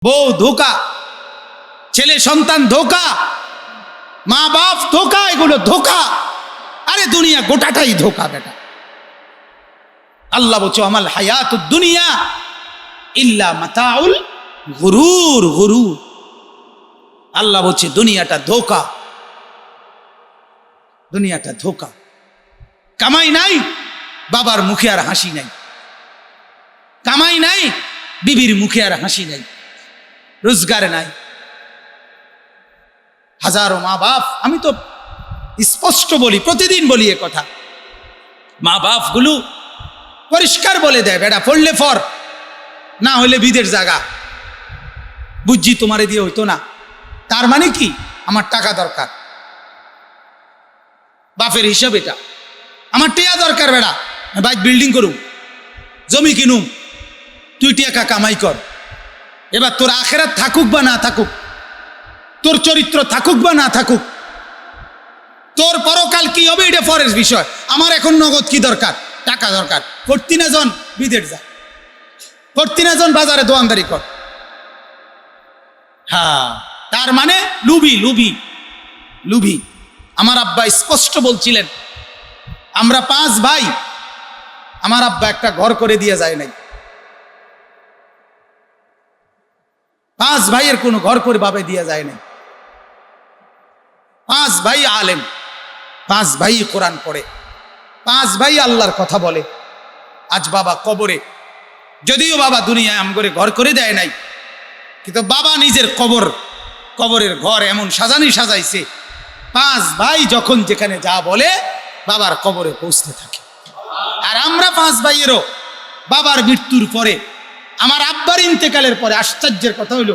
বউ ধোকা, ছেলে সন্তান ধোকা, মা বাপ ধোকা, এগুলো ধোকা। আরে দুনিয়া গোটাটাই ধোকা বেটা। আল্লাহ বলছো আমাল হায়াতুদ দুনিয়া ইল্লা মাতাউল গুরুর। গুরুর আল্লাহ বলছে দুনিয়াটা ধোকা, দুনিয়াটা ধোকা। কামাই নাই, বাবার মুখে আর হাসি নাই। কামাই নাই, বিবির মুখে আর হাসি নাই। রোজগার নাই। হাজারো মা বাপ, আমি তো স্পষ্ট বলি, প্রতিদিন বলি এ কথা, মা বাপ গুলো পরিষ্কার বলে দেয় বেটা পড়লে ফর, না হলে বিদের জায়গা। বুঝছি তোমারে দিয়ে হইতো না, তার মানে কি আমার টাকা দরকার। বাপের হিসাব এটা, আমার টিয়া দরকার বেটা, বাইক বিল্ডিং করুম, জমি কিনুম, তুই টিয়া কামাই কর। এবার তোর আখেরাত থাকুক বা না থাকুক, তোর চরিত্র থাকুক বা না থাকুক, তোর পরকাল কি হবে এটা পরের বিষয়। আমার এখন নগদ কি দরকার? টাকা দরকার। করতি না জন বিদেশ যা, করতি না জন বাজারে দোয়ানদারি কর। হ্যাঁ, তার মানে লুবি লুবি লুবি। আমার আব্বা স্পষ্ট বলছিলেন, আমরা 5 ভাই, আমার আব্বা একটা ঘর করে দিয়ে যায় নাই। 5 ভাইয়ের কোনো ঘর করে বাবে দিয়ে যায় নাই। 5 ভাই আলেম, 5 ভাই কোরআন পড়ে, 5 ভাই আল্লাহর কথা বলে। আজ বাবা কবরে, যদিও বাবা দুনিয়ায় আম করে ঘর করে দেয় নাই, কিন্তু বাবা নিজের কবরের ঘর এমন সাজাইছে, 5 ভাই যখন যেখানে যা বলে বাবার কবরে পৌঁছতে থাকে। আর আমরা 5 ভাইয়েরও বাবার মৃত্যুর পরে, আমার আব্বার ইন্তেকালের পরে, আশ্চর্যের কথা হইল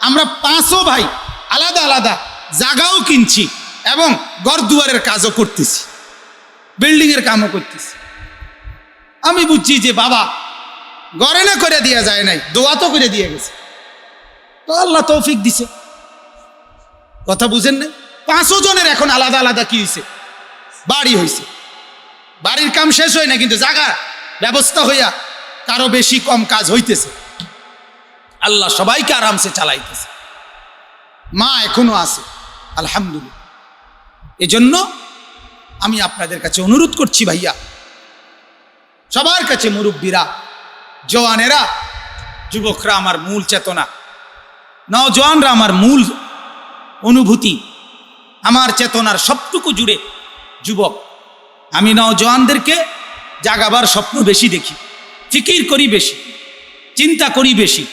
আমরা 5ও ভাই আলাদা আলাদা জায়গাও কিনছি এবং ঘর দুয়ারের কাজও করতেছি, বিল্ডিং এর কামও করতেছি। আমি বুঝছি যে বাবা ঘরে না করে দেওয়া যায় নাই, দোয়া তো করে দিয়ে গেছে, তো আল্লাহ তৌফিক দিছে। কথা বুঝেন না? 5ও জনের এখন আলাদা আলাদা কি হয়েছে? বাড়ি হয়েছে। বাড়ির কাম শেষ হয় না, কিন্তু জায়গা ব্যবস্থা হইয়া কারো বেশি কম কাজ হইতেছে। আল্লাহ সবাইকে আরামসে চালাইতেছে। মা এখনো আছে, আলহামদুলিল্লাহ। এজন্য আমি আপনাদের কাছে অনুরোধ করছি ভাইয়া, সবার কাছে, মুরব্বীরা, জওয়ানেরা, যুবকরা আমার মূল চেতনা, নওজওয়ানরা আমার মূল অনুভূতি, আমার চেতনার সবটুকু জুড়ে যুবক। আমি নওজওয়ানদেরকে জাগাবার স্বপ্ন বেশি দেখি, ফিকির করি বেশি, চিন্তা করি বেশি,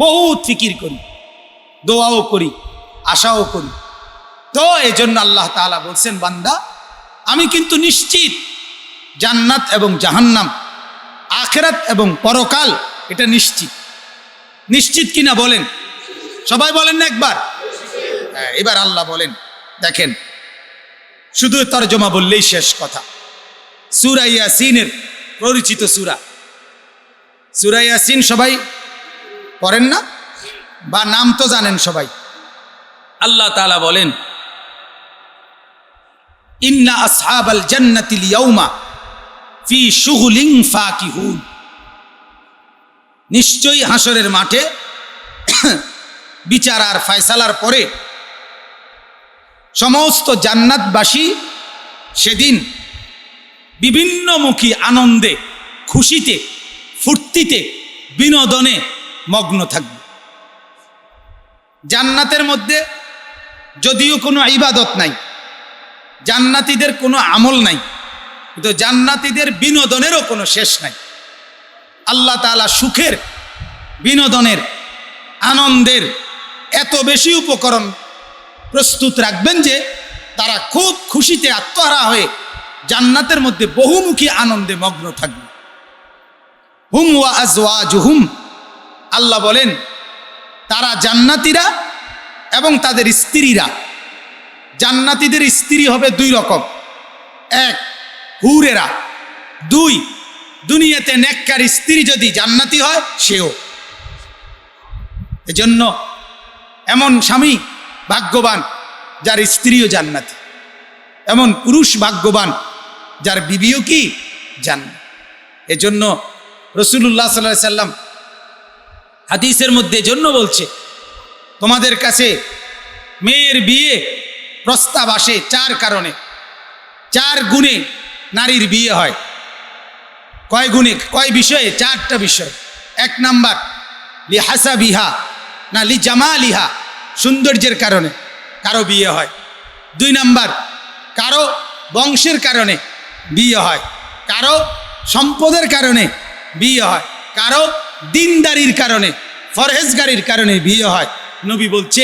বহুত ফিকির করি, দোয়াও করি, আশাও করি। তো এই জন্য আল্লাহ তাআলা বলছেন, বান্দা আমি কিন্তু নিশ্চিত জান্নাত এবং জাহান্নাম, আখিরাত এবং পরকাল, এটা নিশ্চিত। নিশ্চিত কিনা বলেন? সবাই বলেন না একবার। এবার আল্লাহ বলেন, দেখেন, শুধু তরজমা বললেই শেষ কথা। সূরা ইয়াসিনের পরিচিত সূরা ইয়াসিন সবাই পড়েন না, বা নাম তো জানেন সবাই। আল্লাহ তাআলা বলেন, ইন্না আসহাবাল জান্নাতিল ইয়াউমা ফি শুগলিন ফাকিহুন। নিশ্চয়ই হাসরের মাঠে বিচার আর ফয়সালার পরে সমস্ত জান্নাতবাসী সেদিন বিভিন্নমুখী আনন্দে, খুশিতে, ফুর্তিতে, বিনোদনে মগ্ন থাকবে। জান্নাতের মধ্যে যদিও কোনো ইবাদত নাই, জান্নাতীদের কোনো আমল নাই, কিন্তু জান্নাতীদের বিনোদনেরও কোনো শেষ নাই। আল্লাহ তাআলা সুখের, বিনোদনের, আনন্দের এত বেশি উপকরণ প্রস্তুত রাখবেন যে তারা খুব খুশিতে আত্মহারা হয়ে জান্নাতের মধ্যে বহুমুখী আনন্দে মগ্ন থাকবে। হুম ওয়া আজওয়াজুহুম, আল্লাহ বলেন তারা জান্নাতীরা এবং তাদের স্ত্রীরা। জান্নাতীদের স্ত্রী হবে 2 রকম, 1 হুরেরা, 2 দুনিয়াতে নেককার স্ত্রী যদি জান্নাতি হয় সেও। এজন্য এমন স্বামী ভাগ্যবান যার স্ত্রীও জান্নাতি, এমন পুরুষ ভাগ্যবান যার বিবিও কি জান্নাত। এজন্য রাসূলুল্লাহ সাল্লাল্লাহু আলাইহি সাল্লাম হাদিসের মধ্যে জন্য বলছে তোমাদের কাছে মেয়ের বিয়ে প্রস্তাব আসে 4 কারণে, 4 গুণে নারীর বিয়ে হয়। কয় গুণে, কয় বিষয়ে? 4টা বিষয়। 1 নাম্বার লি হাসাবিহা না লি জামালিহা, সৌন্দর্যের কারণে কারো বিয়ে হয়। 2 নাম্বার কারো বংশের কারণে বিয়ে হয়, কারো সম্পদের কারণে বিয়ে হয়, কারো দিনদারির কারণে, ফরহেজগারির কারণে বিয়ে হয়। নবী বলছে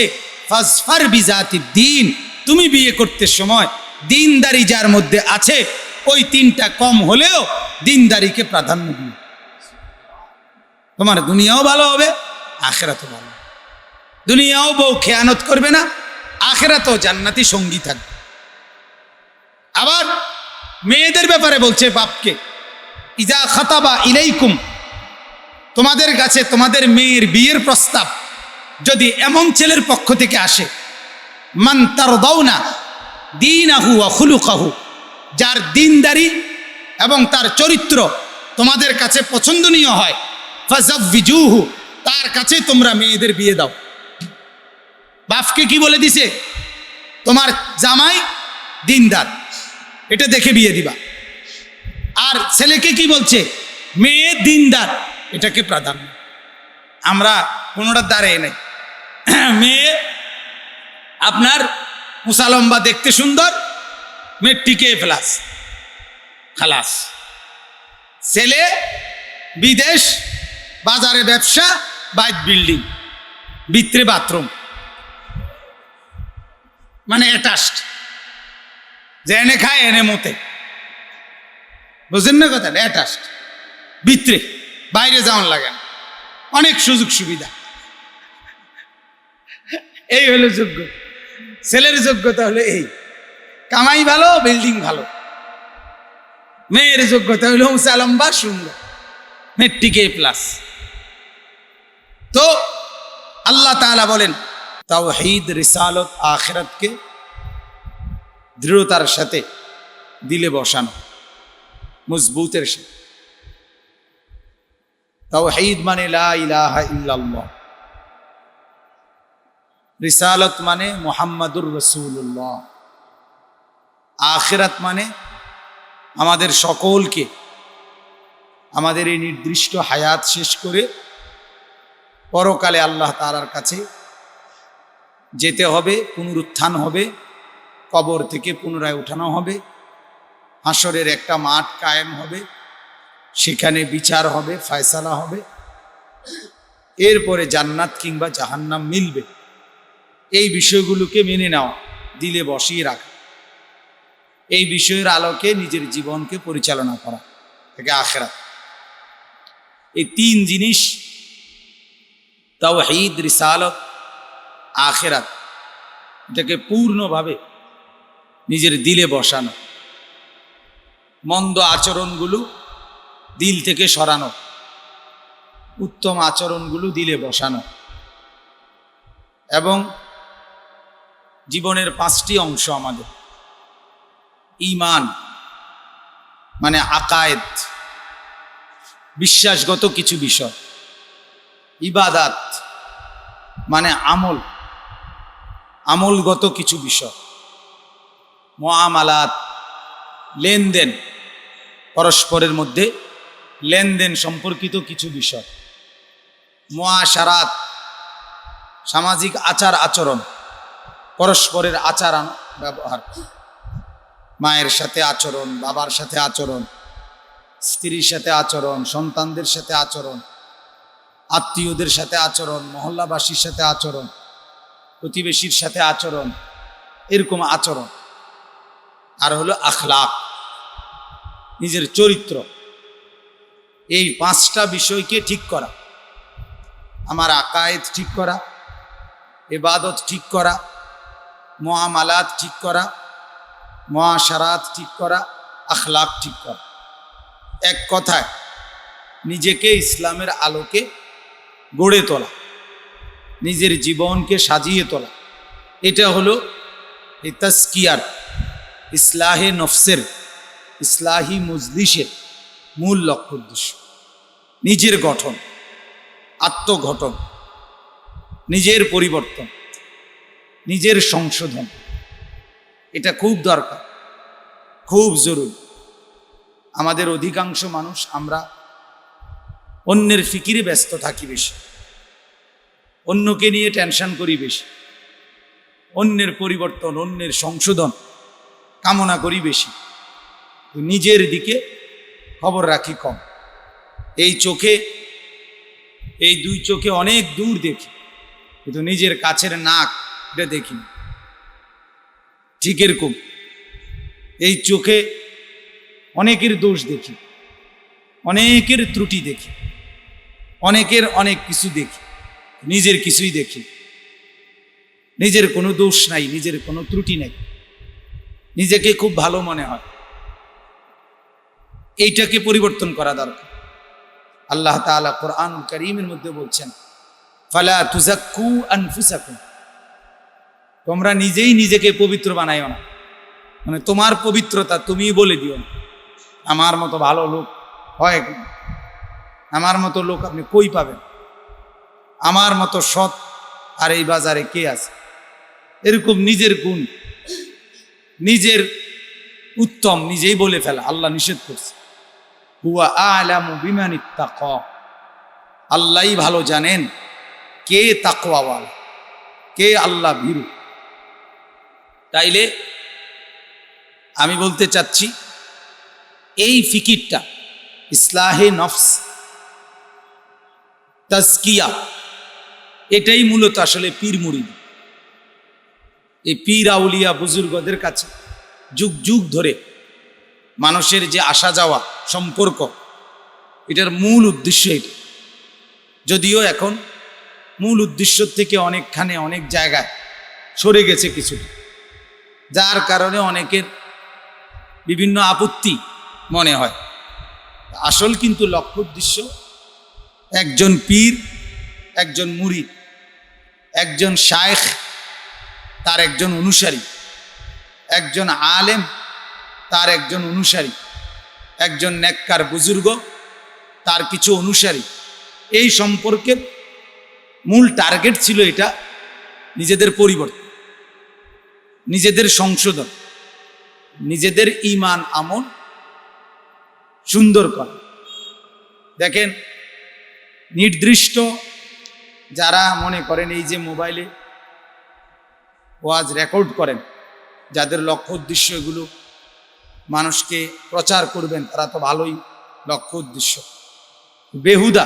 ফাসফার বিজাতি দিন, তুমি বিয়ে করতে সময় দিনদারি যার মধ্যে আছে ওই 3টা কম হলেও দিনদারিকে প্রাধান্য দিও। তোমার দুনিয়াও ভালো হবে, আখিরাতও ভালো হবে। দুনিয়াও বউ খেয়ানত করবে না, আখিরাতেও জান্নাতি সঙ্গী থাকবে। আবার মেয়েদের ব্যাপারে বলছে বাপকে, ইজা খাতাবা ইলাইকুম, তোমাদের কাছে তোমাদের মেয়ের বিয়ের প্রস্তাব যদি এমন ছেলের পক্ষ থেকে আসে, মান তারদাউনা দীনাহু ওয়া খুলুকাহু, যার দিনদারি এবং তার চরিত্র তোমাদের কাছে পছন্দনীয় হয়, ফাযাওয়িজুহু, তার কাছে তোমরা মেয়েদের বিয়ে দাও। বাপকে কি বলে দিছে? তোমার জামাই দিনদার, এটা দেখে বিয়ে দিবা। আর ছেলেকে কি বলছে? মেয়ে দিনদার, এটাকে প্রাধান্য। আমরা কোনোটার দাঁড়িয়ে নাই। মেয়ে আপনার মুসালম্বা, দেখতে সুন্দর, মেট্রিকে প্লাস, খালাস। ছেলে বিদেশ, বাজারে ব্যবসা, বাইক বিল্ডিং, ভিতরে বাথরুম, মানে অ্যাটাচড, যে এনে খায় এনে মতে, বুঝলেন না কথা? অ্যাটাচড, ভিতরে, বাইরে যাওয়ার লাগে না, অনেক সুযোগ সুবিধা। এই হলো যোগ্য ছেলের যোগ্যতা, হলো এই, কামাই ভালো, বিল্ডিং ভালো। মেয়ের যোগ্যতা হলো উঁচা লম্বা সুন্দর, মেট্রিকে প্লাস। তো আল্লাহ তাআলা বলেন তাওহীদ, রিসালত, আখিরাতকে দৃঢ়তার সাথে দিলে বসানো, মজবুতের সাথে। তাওহীদ মানে লা ইলাহা ইল্লাল্লাহ, রিসালত মানে মুহাম্মাদুর রাসূলুল্লাহ, আখিরাত মানে আমাদের সকলকে আমাদের এই নির্দিষ্ট হায়াত শেষ করে পরকালে আল্লাহ তাআলার কাছে যেতে হবে, পুনরুত্থান হবে, কবর থেকে পুনরায় উঠানো হবে, হাসরের একটা মাঠ কায়েম হবে, সেখানে বিচার হবে, ফয়সালা হবে, এরপরে জান্নাত কিংবা জাহান্নাম মিলবে। এই বিষয়গুলোকে মেনে নেওয়া, দিলে বসিয়ে রাখা, এই বিষয়ের আলোকে নিজের জীবনকে পরিচালনা করা, থেকে আখিরাত। এই 3 জিনিস, তাওহীদ, রিসালত, আখিরাত, এটাকে পূর্ণভাবে নিজের দিলে বসানো, মন্দ আচরণগুলো দিল থেকে সরানো, উত্তম আচরণগুলো দিলে বসানো, এবং জীবনের 5টি অংশ আমাদের। ঈমান মানে আকায়েদ, বিশ্বাসগত কিছু বিষয়। ইবাদাত মানে আমল, আমলগত কিছু বিষয়। মুআমালাত, লেনদেন, পরস্পরের মধ্যে লেনদেন সম্পর্কিত কিছু বিষয়। মুআশারাত, সামাজিক আচার আচরণ, পরস্পরের আচার ব্যবহার, মায়ের সাথে আচরণ, বাবার সাথে আচরণ, স্ত্রীর সাথে আচরণ, সন্তানদের সাথে আচরণ, আত্মীয়দের সাথে আচরণ, মহল্লাবাসীর সাথে আচরণ, প্রতিবেশীর সাথে আচরণ, এরকম আচরণ। আর হলো আখলাক, নিজের চরিত্র। এই 5টা বিষয়কে ঠিক করা, আমার আকায়েদ ঠিক করা, ইবাদত ঠিক করা, মুআমালাত ঠিক করা, মুআশারাত ঠিক করা, আখলাক ঠিক করা। এক কথায় নিজেকে ইসলামের আলোকে গড়ে তোলা, নিজের জীবনকে সাজিয়ে তোলা। এটা হলো এই তাজকিয়ার, ইসলাহে নফসের, ইসলাহি মজলিসের মূল লক্ষ্য উদ্দেশ্য। নিজের গঠন, আত্মঘটন, নিজের পরিবর্তন, নিজের সংশোধন, এটা খুব দরকার, খুব জরুরি। আমাদের অধিকাংশ মানুষ আমরা অন্যের ফিকিরে ব্যস্ত থাকি বেশি, অন্যকে নিয়ে টেনশন করি বেশি, অন্যের পরিবর্তন, অন্যের সংশোধন কামনা করি বেশি, নিজের দিকে খবর রাখি কম। এই দুই চোখে অনেক দূর দেখি, কিন্তু নিজের কাছের নাক এটা দেখি। ঠিক এরকম এই চোখে অনেকের দোষ দেখি, অনেকের ত্রুটি দেখি, অনেকের অনেক কিছু দেখি, নিজের কিছুই দেখি। নিজের কোনো দোষ নাই, নিজের কোনো ত্রুটি নাই, নিজেকে খুব ভালো মনে হয়। এইটাকে পরিবর্তন করা দরকার। আল্লাহ তাআলা কোরআনুল কারীমের মধ্যে বলছেন, ফালা তুযাক্কু আনফুসাকুম, তোমরা নিজেই নিজেকে পবিত্র বানাইও না, মানে তোমার পবিত্রতা তুমি বলে দিও না। আমার মতো ভালো লোক হয়, আমার মতো লোক আপনি কই পাবেন, আমার মতো সৎ আর এই বাজারে কে আছে? এরকম নিজের গুণ, নিজের উত্তম নিজেই বলে ফেলা আল্লাহ নিষেধ করছে। হুয়া আ'লামু বিমানিত্তাকা, আল্লাহই ভালো জানেন কে তাকওয়াওয়ালা, কে আল্লাহ ভীরু। তাইলে আমি বলতে চাচ্ছি, এই ফিকিরটা ইসলাহে নফস, তাজকিয়া, এটাই মূলত আসলে পীর মুরিদ। এই পীর আউলিয়া বুজুর্গদের কাছে যুগ যুগ ধরে মানুষের যে আসা যাওয়া সম্পর্ক, এটার মূল উদ্দেশ্য এটা। যদিও এখন মূল উদ্দেশ্য থেকে অনেকখানে অনেক জায়গায় সরে গেছে কিছুটা, যার কারণে অনেকের বিভিন্ন আপত্তি মনে হয়। আসল কিন্তু লক্ষ্য উদ্দেশ্য একজন পীর, একজন মুরিদ, একজন শায়েখ তার একজন অনুসারী, একজন আলেম তার একজন অনুসারী, একজন নেককার বুজুর্গ তার কিছু অনুসারী। এই সম্পর্কের মূল টার্গেট ছিল এটা, নিজেদের পরিবর্তন, নিজেদের সংশোধন, নিজেদের ঈমান আমল সুন্দর করা। দেখেন, নির্দিষ্ট যারা মনে করেন এই যে মোবাইলে ওয়াজ রেকর্ড করেন, যাদের লক্ষ্য উদ্দেশ্য এগুলো মানুষকে প্রচার করবেন, তারা তো ভালোই লক্ষ্য উদ্দেশ্য। বেহুদা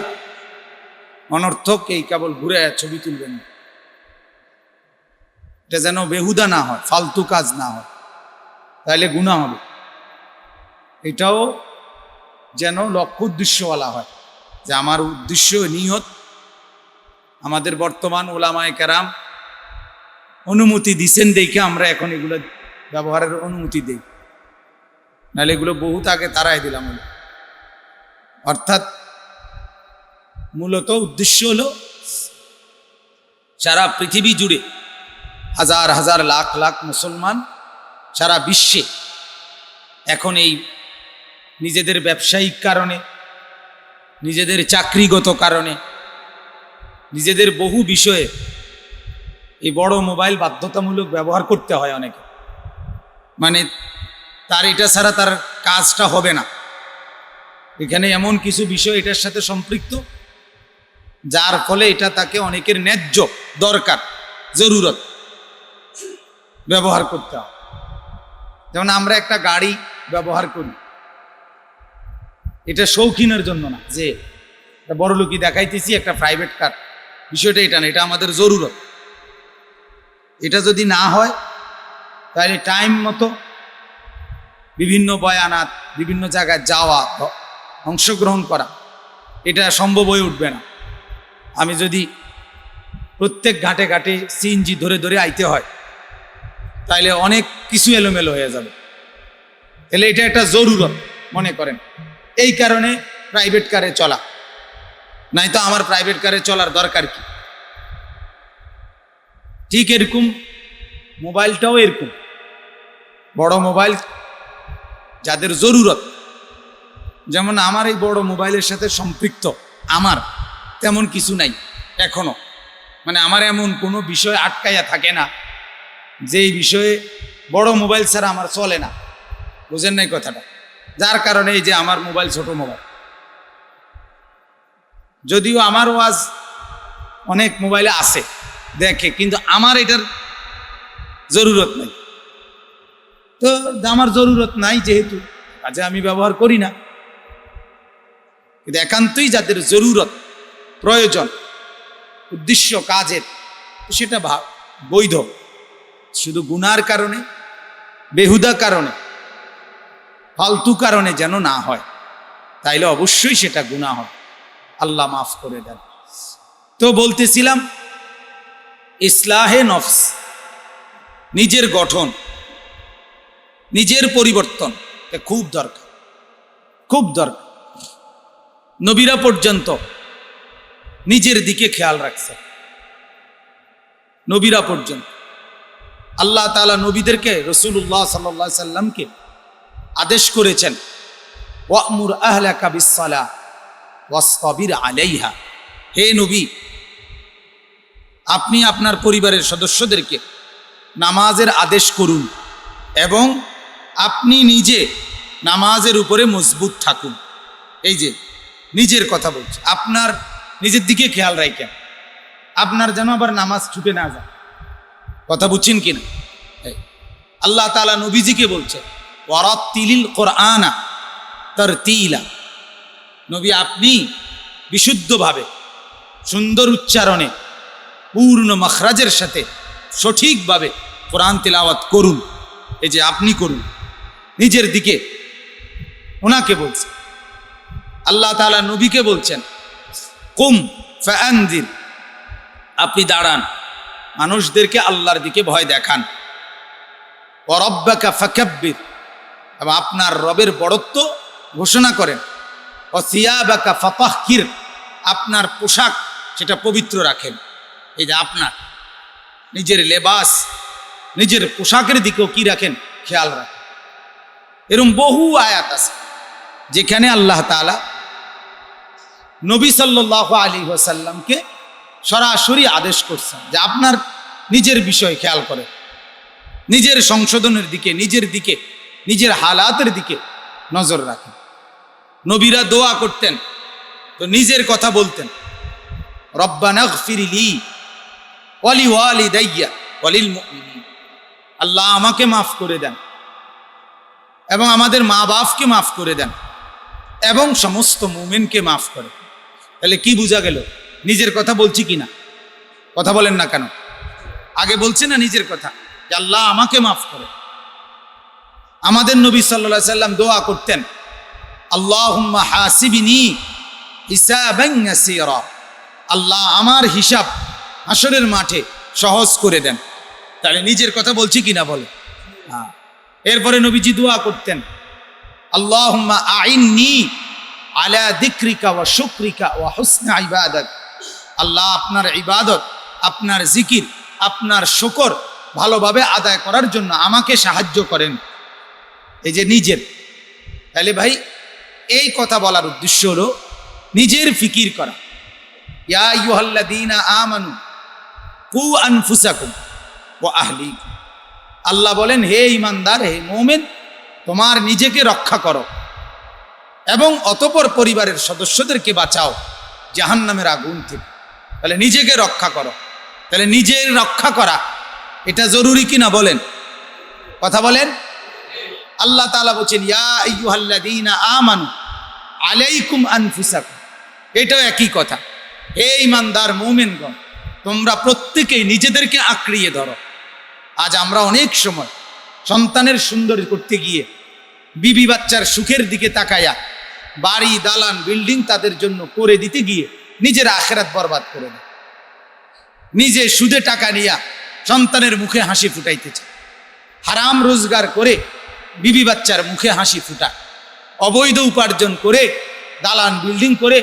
অনর্থক এই কেবল ঘুরে ছবি তুলবেন, এটা যেন বেহুদা না হয়, ফালতু কাজ না হয়, তাহলে গুনাহ হবে। এটাও যেন লক্ষ্য উদ্দেশ্যওয়ালা হয়, যে আমার উদ্দেশ্য নিয়ত, আমাদের বর্তমান ওলামায়ে কেরাম অনুমতি দিচ্ছেন দেখে আমরা এখন এগুলো ব্যবহারের অনুমতি দেই, নাহলে এগুলো বহুত আগে তারাই দিলাম। অর্থাৎ মূলত উদ্দেশ্য হলো সারা পৃথিবী জুড়ে হাজার হাজার লাখ লাখ মুসলমান সারা বিশ্বে এখন এই নিজেদের ব্যবসায়িক কারণে, নিজেদের চাকরিগত কারণে, নিজেদের বহু বিষয়ে এই বড় মোবাইল বাধ্যতামূলক ব্যবহার করতে হয় অনেকে। মানে তার এটা ছাড়া তার কাজটা হবে না। এখানে এমন কিছু বিষয় এটার সাথে সম্পৃক্ত, যার ফলে এটা তাকে অনেকের ন্যায্য দরকার, জরুরত ব্যবহার করতে হয়। যেমন আমরা একটা গাড়ি ব্যবহার করি, এটা শৌখিনের জন্য না, যে বড় লোকই দেখাইতেছি একটা প্রাইভেট কার, বিষয়টা এটা না, এটা আমাদের জরুরত। এটা যদি না হয় তাহলে টাইম মতো বিভিন্ন বয়ানাত, বিভিন্ন জায়গায় যাওয়া, অংশগ্রহণ করা, এটা সম্ভব হয়ে উঠবে না। আমি যদি প্রত্যেক ঘাটে ঘাটে সিএনজি ধরে ধরে আইতে হয়, তাইলে অনেক কিছু এলোমেলো হয়ে যাবে। তাহলে এটা একটা জরুরত মনে করেন, এই কারণে প্রাইভেট কারে চলা, নাই তো আমার প্রাইভেট কারে চলার দরকার কি? ঠিক এরকম মোবাইলটাও এরকম, বড় মোবাইল যাদের জরুরত, যেমন আমার এই বড় মোবাইলের সাথে সম্পৃক্ত আমার তেমন কিছু নাই এখনো। মানে আমার এমন কোনো বিষয় আটকাইয়া থাকে না যেই বিষয়ে বড় মোবাইল ছাড়া আমার চলে না। বুঝেন নাই কথাটা? যার কারণে এই যে আমার মোবাইল ছোট মোবাইল, যদিও আমার ওয়াজ অনেক মোবাইলে আছে দেখে, কিন্তু আমার এটার জরুরত নাই। তো আমার জরুরত নাই যেহেতু, কাজে আমি ব্যবহার করি না। কিন্তু একান্তই যাদের জরুরত, প্রয়োজন, উদ্দেশ্য কাজের, সেটা বৈধ। শুধু গুনার কারণে, বেহুদা কারণে, ফালতু কারণে যেন না হয়, তাইলে অবশ্যই সেটা গুনাহ হয়। আল্লাহ মাফ করে দেন। তো বলতেছিলাম ইসলাহে নফস, নিজের গঠন, নিজের পরিবর্তন খুব দরকার, খুব দরকার। নবীরা পর্যন্ত নিজের দিকে খেয়াল রাখছে, নবীরা পর্যন্ত। আল্লাহ তাআলা নবীদেরকে, রাসূলুল্লাহ সাল্লাল্লাহু আলাইহি সাল্লামকে আদেশ করেছেন, ওয়া'মুর আহলাকা বিস-সালাহ ওয়াসতাবির আলাইহা। হে নবী, আপনি আপনার পরিবারের সদস্যদেরকে নামাজের আদেশ করুন এবং আপনি নিজে নামাজের উপরে মজবুত থাকুন। এই যে নিজের কথা বলছে, আপনার নিজের দিকে খেয়াল রাখেন, আপনার যেন আবার নামাজ ছুটে না যায়। কথা বুঝছেন কিনা? আল্লাহ তাআলা নবীজিকে বলছে, ওয়ারাত্তিলিল কোরআনা তারতিলা। নবী, আপনি বিশুদ্ধভাবে, সুন্দর উচ্চারণে, পূর্ণ মাখরাজের সাথে সঠিকভাবে কোরআন তিলাওয়াত করুন। এই যে আপনি করুন, নিজের দিকে ওনাকে বলছে। আল্লাহ তাআলা নবীকে বলছেন, কুম ফাআনজির, আপনি দাঁড়ান, মানুষদেরকে আল্লাহর দিকে ভয় দেখান। ওয়া রাব্বাকা ফাকাব্বির, এবং আপনার রবের বড়ত্ব ঘোষণা করেন। ওয়া সিয়াবাকা ফাতাহহির, আপনার পোশাক সেটা পবিত্র রাখেন। এই যে আপনার নিজের লেবাস, নিজের পোশাকের দিকেও কি রাখেন? খেয়াল রাখেন। এরকম বহু আয়াত আছে যেখানে আল্লাহ তাআলা নবী সাল্লাল্লাহু আলাইহি ওয়াসাল্লামকে সরাসরি আদেশ করছেন যে আপনার নিজের বিষয় খেয়াল করেন, নিজের সংশোধনের দিকে, নিজের দিকে, নিজের হালাতের দিকে নজর রাখেন। নবীরা দোয়া করতেন তো নিজের কথা বলতেন, রব্বানা গফির লি ওয়া লিওয়ালিদাইয়া ওয়া লিল মুমিনিন। আল্লাহ আমাকে মাফ করে দেন এবং আমাদের মা বাপকে মাফ করে দেন এবং সমস্ত মুমিনকে মাফ করে। তাহলে কি বোঝা গেল? নিজের কথা বলছি কিনা? কথা বলেন না কেন? আগে বলছে না নিজের কথা, যে আল্লাহ আমাকে মাফ করে। আমাদের নবী সাল্লাল্লাহু আলাইহি সাল্লাম দোয়া করতেন, আল্লাহুম্মা হাসিবনি হিসাবান ইয়াসীরা। আল্লাহ আমার হিসাব হাসরের মাঠে সহজ করে দেন। তাহলে নিজের কথা বলছি কিনা বলে? হ্যাঁ। এরপরে নবীজি দোয়া করতেন, আল্লাহুম্মা আইন্নি আলা যিকরিকা ওয়া শুকরিকা ওয়া হুসনি ইবাদাত। আল্লাহ আপনার ইবাদত, আপনার জিকির, আপনার শুকর ভালোভাবে আদায় করার জন্য আমাকে সাহায্য করেন। এই যে নিজের, তাহলে ভাই এই কথা বলার উদ্দেশ্য হলো নিজের ফিকির করা। ইয়া আইয়ুহাল্লাযীনা আমানু কু আনফুসাকুম ওয়া আহলিকুম। আল্লাহ বলেন, হে ঈমানদার, হে মুমিন, তোমার নিজেকে রক্ষা করো এবং অতঃপর পরিবারের সদস্যদেরকে বাঁচাও জাহান্নামের আগুন থেকে। তাহলে নিজেকে রক্ষা করো। তাহলে নিজের রক্ষা করা এটা জরুরি কিনা বলেন? কথা বলেন। আল্লাহ তাআলা বলেন, ইয়া আইয়ুহাল্লাযীনা আমানু আলাইকুম আনফুসাকুম। এটাও একই কথা। হে ঈমানদার মুমিনগণ, তোমরা প্রত্যেকেই নিজেদেরকে আঁকড়িয়ে ধরো। আজ আমরা অনেক সময় সন্তানের সুন্দর করতে গিয়ে, বিবি বাচ্চার সুখের দিকে তাকায়া, বাড়ি দালান বিল্ডিং তাদের জন্য করে দিতে গিয়ে নিজের আখিরাত বরবাদ করে দেয়। নিজে সুদে টাকা নিয়া সন্তানের মুখে হাসি ফুটাইতে চায়, হারাম রোজগার করে বিবি বাচ্চার মুখে হাসি ফুটায়, অবৈধ উপার্জন করে দালান বিল্ডিং করে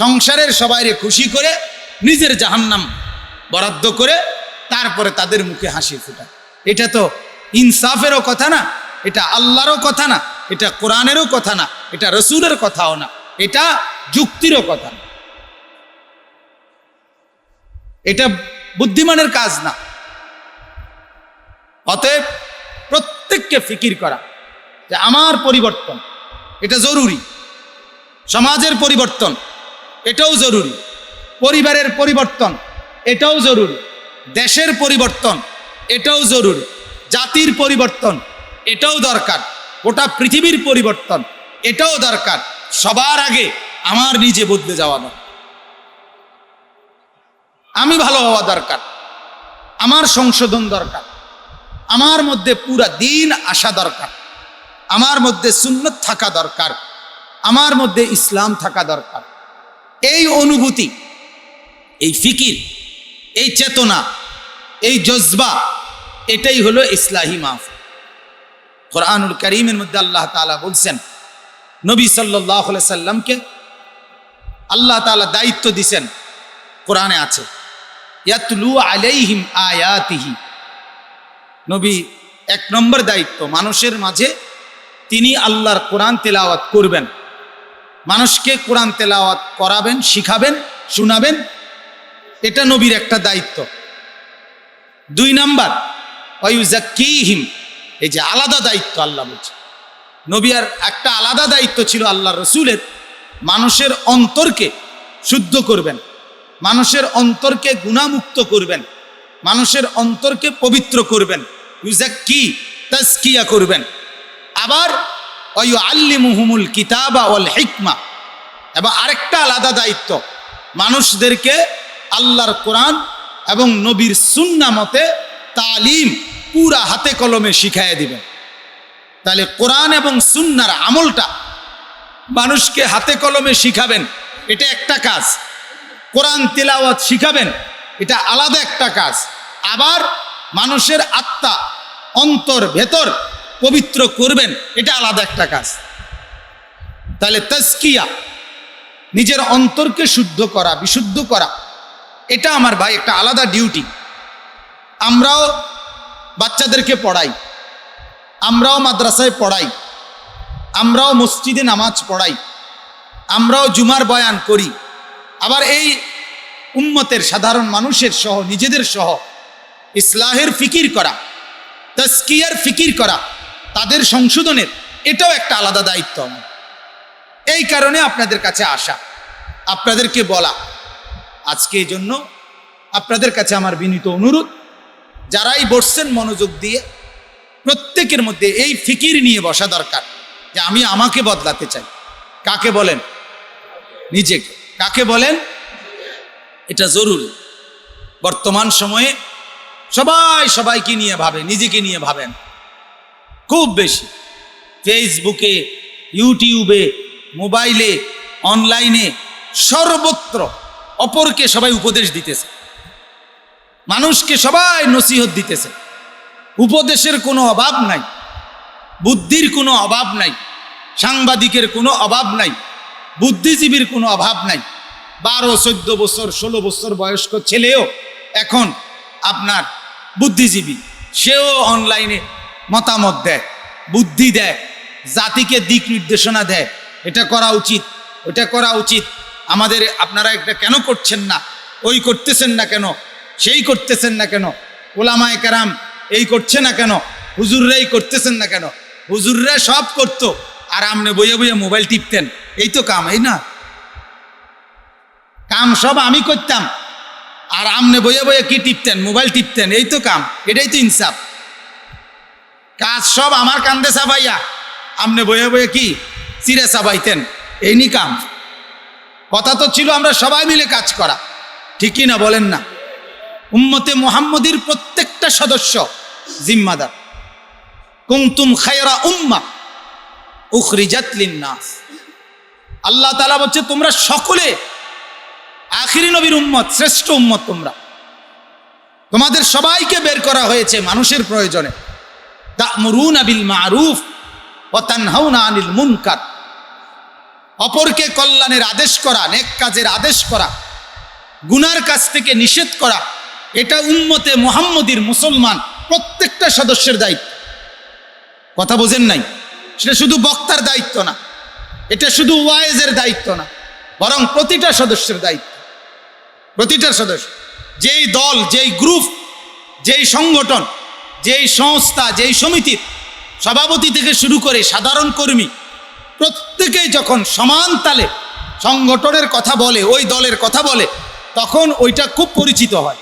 সংসারের সবাইরে খুশি করে নিজের জাহান্নাম বরাদ্দ করে তারপরে তাদের মুখে হাসি ফুটায়। এটা তো ইনসাফেরও কথা না, এটা আল্লাহরও কথা না, এটা কোরআনেরও কথা না, এটা রসুলের কথাও না, এটা যুক্তিরও কথা না। এটা বুদ্ধিমানের কাজ না। অতএব প্রত্যেককে ফিকির করা যে আমার পরিবর্তন এটা জরুরি, সমাজের পরিবর্তন এটাও জরুরি, পরিবারের পরিবর্তন এটাও জরুরি, দেশের পরিবর্তন এটাও জরুরি, জাতির পরিবর্তন এটাও দরকার, গোটা পৃথিবীর পরিবর্তন এটাও দরকার। সবার আগে আমার নিজে বদলে যাওয়া দরকার, আমি ভালো হওয়া দরকার, আমার সংশোধন দরকার, আমার মধ্যে পুরা দিন আসা দরকার, আমার মধ্যে সুন্নত থাকা দরকার, আমার মধ্যে ইসলাম থাকা দরকার। এই অনুভূতি, এই ফিকির, এই চেতনা, এই জজবা, এটাই হলো ইসলাহি মাহফিল। কোরআনুল কারীমের মধ্যে আল্লাহ তাআলা বলছেন, নবী সাল্লাল্লাহু আলাইহি সাল্লামকে আল্লাহ তাআলা দায়িত্ব দিয়েছেন, কোরআনে আছে ইয়াতলু আলাইহিম আয়াতিহি। নবী এক নম্বর দায়িত্ব, মানুষের মাঝে তিনি আল্লাহর কোরআন তেলাওয়াত করবেন, মানুষকে কোরআন তেলাওয়াত করাবেন, শিখাবেন, শোনাবেন, এটা নবীর একটা দায়িত্ব। 2 নাম্বার ওয়ায়ুযাক্কিহিম, এই যে আলাদা দায়িত্ব আল্লাহ বলছে, নবী আর একটা আলাদা দায়িত্ব ছিল আল্লাহ রসুলের, মানুষের অন্তরকে শুদ্ধ করবেন, মানুষের অন্তরকে গুনাহমুক্ত করবেন, মানুষের অন্তরকে পবিত্র করবেন, ইউযাক্কি তাজকিয়া করবেন। আবার ওয়ায়ুআল্লিমুহুমুল কিতাবা ওয়াল হিকমা, এবং আরেকটা আলাদা দায়িত্ব, মানুষদেরকে আল্লাহর কোরআন এবং নবীর সুন্নাহ মতে তালিম পুরা হাতে কলমে শিখাইয়া দিবেন। তাহলে কোরআন এবং সুন্নাহর আমলটা মানুষকে হাতে কলমে শিখাবেন, এটা একটা কাজ। কোরআন তিলাওয়াত শিখাবেন, এটা আলাদা একটা কাজ। আবার মানুষের আত্মা, অন্তর, ভেতর পবিত্র করবেন, এটা আলাদা একটা কাজ। তাহলে তাজকিয়া, নিজের অন্তরকে শুদ্ধ করা, বিশুদ্ধ করা, এটা আমার ভাই একটা আলাদা ডিউটি। আমরাও বাচ্চাদেরকে পড়াই, আমরাও মাদ্রাসায় পড়াই, আমরাও মসজিদে নামাজ পড়াই, আমরাও জুমার বয়ান করি। আবার এই উম্মতের সাধারণ মানুষের সহ, নিজেদের সহ ইসলাহের ফিকির করা, তাজকিয়ার ফিকির করা, তাদের সংশোধনের, এটাও একটা আলাদা দায়িত্ব। এই কারণে আপনাদের কাছে আসা, আপনাদেরকে বলা। আজকে এই জন্য আপনাদের কাছে আমার বিনীত অনুরোধ, যারাই বসছেন মনোযোগ দিয়ে, প্রত্যেকের মধ্যে এই ফিকির নিয়ে বসা দরকার যে আমি আমাকে বদলাতে চাই। কাকে বলেন? নিজেকে। কাকে বলেন? এটা জরুরি। বর্তমান সময়ে সবাই সবাইকে নিয়ে ভাবে, নিজেকে নিয়ে ভাবেন খুব বেশি। ফেসবুকে, ইউটিউবে, মোবাইলে, অনলাইনে, সর্বত্র অপরকে সবাই উপদেশ দিতেছে, মানুষকে সবাই নসিহত দিতেছে। উপদেশের কোনো অভাব নাই, বুদ্ধির কোনো অভাব নাই, সাংবাদিকের কোনো অভাব নাই, বুদ্ধিজীবীর কোনো অভাব নাই। 12, 14 বছর, 16 বছর বয়স্ক ছেলেও এখন আপনার বুদ্ধিজীবী, সেও অনলাইনে মতামত দেয়, বুদ্ধি দেয়, জাতিকে দিক নির্দেশনা দেয়, এটা করা উচিত, ওটা করা উচিত, আমাদের আপনারা এটা কেন করছেন না, ওই করতেছেন না কেন, সেই করতেছেন না কেন, ওলামায়ে কেরাম এই করছে না কেন, হুজুররাই করতেছেন না কেন। হুজুররা সব করতো, আর আমনে বইয়ে বইয়ে মোবাইল টিপতেন, এই তো কাম, এই না কাম সব আমি করতাম, আর আমনে বইয়ে বইয়ে কি টিপতেন, মোবাইল টিপতেন, এই তো কাম, এটাই তো ইনসাফ। কাজ সব আমার কান্দে চাবাইয়া আমনে বইয়ে বইয়ে কি চিরে চাবাইতেন, এই নি কাম। কথা তো ছিল আমরা সবাই মিলে কাজ করা, ঠিকই না বলেন না? উম্মতে মুহাম্মদীর প্রত্যেকটা সদস্য জিম্মাদার। কুনতুম খায়রা উম্মাহ উখরিজাত লিন-নাস। আল্লাহ তাআলা বলছে তোমরা সকলে আখিরি নবীর উম্মত, শ্রেষ্ঠ উম্মত তোমরা। তোমাদের সবাইকে বের করা হয়েছে মানুষের প্রয়োজনে। তা'মুরুনা বিল মা'রুফ ওয়া তানহাউনা আনিল মুনকার। অপরকে কল্যাণের আদেশ করা, নেক কাজের আদেশ করা, গুনার কাজ থেকে নিষেধ করা, এটা উম্মতে মুহাম্মদীর মুসলমান প্রত্যেকটা সদস্যের দায়িত্ব। কথা বোঝেন নাই? সেটা শুধু বক্তার দায়িত্ব না, এটা শুধু ওয়াইজের দায়িত্ব না, বরং প্রতিটা সদস্যের দায়িত্ব, প্রতিটা সদস্য। যেই দল, যেই গ্রুপ, যেই সংগঠন, যেই সংস্থা, যেই সমিতির সভাপতি থেকে শুরু করে সাধারণ কর্মী প্রত্যেকেই যখন সমান তালে সংগঠনের কথা বলে, ওই দলের কথা বলে, তখন ওইটা খুব পরিচিত হয়,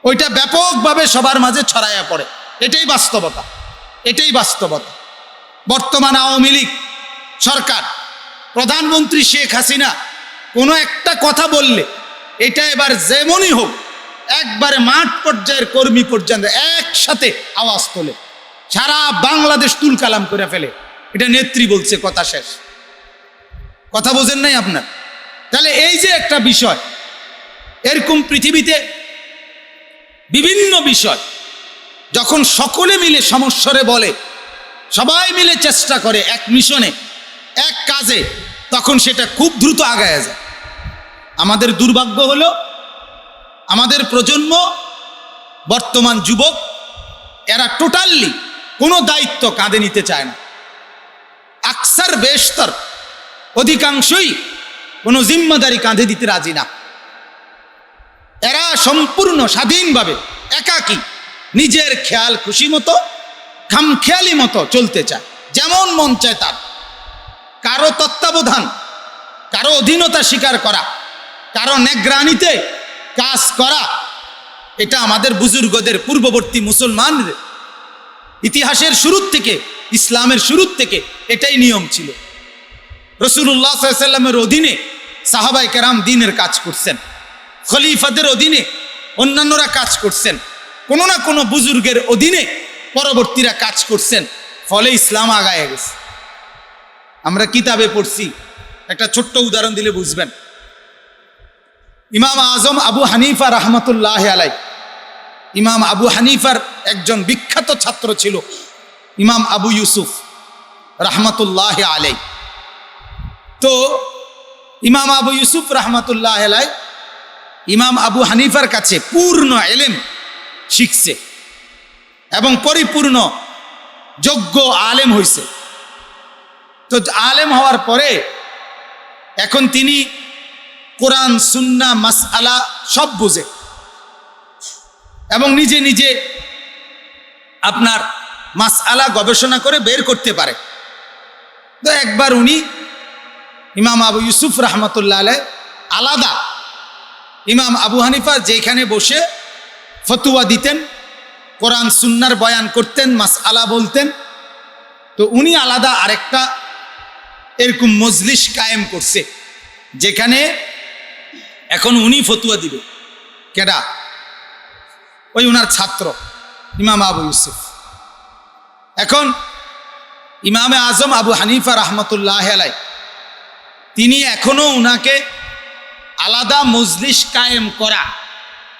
ওইটা ব্যাপকভাবে সবার মাঝে ছড়াইয়া পড়ে। এটাই বাস্তবতা, এটাই বাস্তবতা। বর্তমান আওয়ামী লীগ সরকার, প্রধানমন্ত্রী শেখ হাসিনা কোনো একটা কথা বললে এটা এবার যেমনই হোক একবারে মাঠ পর্যায়ের কর্মী পর্যন্ত একসাথে আওয়াজ তোলে, সারা বাংলাদেশ তুলকালাম করে ফেলে। এটা নেত্রী বলছে, কথা শেষ। কথা বোঝেন নাই আপনার? তাহলে এই যে একটা বিষয়, এরকম পৃথিবীতে বিভিন্ন বিষয় যখন সকলে মিলে সমস্বরে বলে, সবাই মিলে চেষ্টা করে এক মিশনে, এক কাজে, তখন সেটা খুব দ্রুত আগায় যায়। আমাদের দুর্ভাগ্য হলো আমাদের প্রজন্ম, বর্তমান যুবক, এরা টোটালি কোনো দায়িত্ব কাঁধে নিতে চায় না। আকসার বেশতর অধিকাংশই কোনো জিম্মাদারি কাঁধে দিতে রাজি না। এরা সম্পূর্ণ স্বাধীনভাবে একাকী নিজের খেয়াল খুশি মতো, খামখেয়ালি মতো চলতে চায়, যেমন মন চায় তার। কারো তত্ত্বাবধান, কারো অধীনতা স্বীকার করা, কারো নেগরানিতে কাজ করা, এটা আমাদের বুজুর্গদের, পূর্ববর্তী মুসলমানদের ইতিহাসের শুরু থেকে, ইসলামের শুরু থেকে এটাই নিয়ম ছিল। রাসূলুল্লাহ সাল্লাল্লাহু আলাইহি ওয়াসাল্লামের অধীনে সাহাবায়ে কেরাম দ্বীনের কাজ করছেন, খলিফাদের অধীনে অন্যান্যরা কাজ করছেন, কোনো না কোনো বুজুর্গের অধীনে পরবর্তীরা কাজ করছেন, ফলে ইসলাম আগায় গেছে। আমরা কিতাবে পড়ছি, একটা ছোট্ট উদাহরণ দিলে বুঝবেন। ইমাম আজম আবু হানিফা রাহমাতুল্লাহ আলাই, ইমাম আবু হানিফার একজন বিখ্যাত ছাত্র ছিল ইমাম আবু ইউসুফ রাহমাতুল্লাহ আলাই। তো ইমাম আবু ইউসুফ রাহমাতুল্লাহ আলাই ইমাম আবু হানিফার কাছে পূর্ণ ইলম শিখছে এবং পরিপূর্ণ যোগ্য আলেম হয়েছে। তো আলেম হওয়ার পরে এখন তিনি কোরআন, সুন্নাহ, মাসআলা সব বুঝে এবং নিজে নিজে আপনার মাসআলা গবেষণা করে বের করতে পারে। তো একবার উনি ইমাম আবু ইউসুফ রাহমাতুল্লাহ আলাইহি আলাদা ইমাম আবু হানিফা যেখানে বসে ফতোয়া দিতেন, কোরআন সুন্নাহর বয়ান করতেন, মাসআলা বলতেন, তো উনি আলাদা আরেকটা এরকম মজলিস কায়েম করছে, যেখানে এখন উনি ফতোয়া দিবে। কেডা? ওই উনার ছাত্র ইমাম আবু ইউসুফ। এখন ইমামে আজম আবু হানিফা রাহমাতুল্লাহ আলাইহি তিনি এখনো উনাকে আলাদা মজলিস কায়েম করা,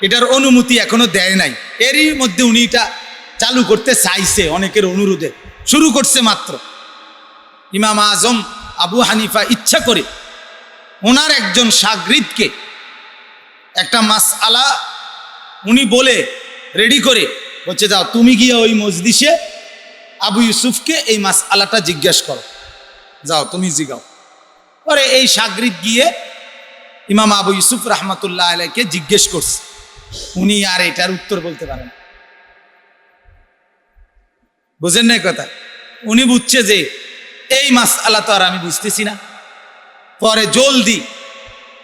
এটার অনুমতি এখনো দেয় নাই। এরই মধ্যে উনি এটা চালু করতে চাইছে, অনেকের অনুরোধে শুরু করছে মাত্র। ইমাম আজম আবু হানিফা ইচ্ছা করে ওনার একজন শাগরিদকে একটা মাসআলা উনি বলে রেডি করে বলছে, যাও তুমি গিয়ে ওই মজলিসে আবু ইউসুফকে এই মাসআলাটা জিজ্ঞেস করো, যাও তুমি জিগাও। পরে এই শাগরিদ গিয়ে ইমাম আবু ইউসুফ রাহমাতুল্লাহ আলাইহিকে জিজ্ঞেস করছে, উনি আর এটার উত্তর বলতে পারেন। বুঝেন না কথা? উনি বুঝছে যে এই মাসআলা তো আর আমি বুঝতেছি না। পরে জলদি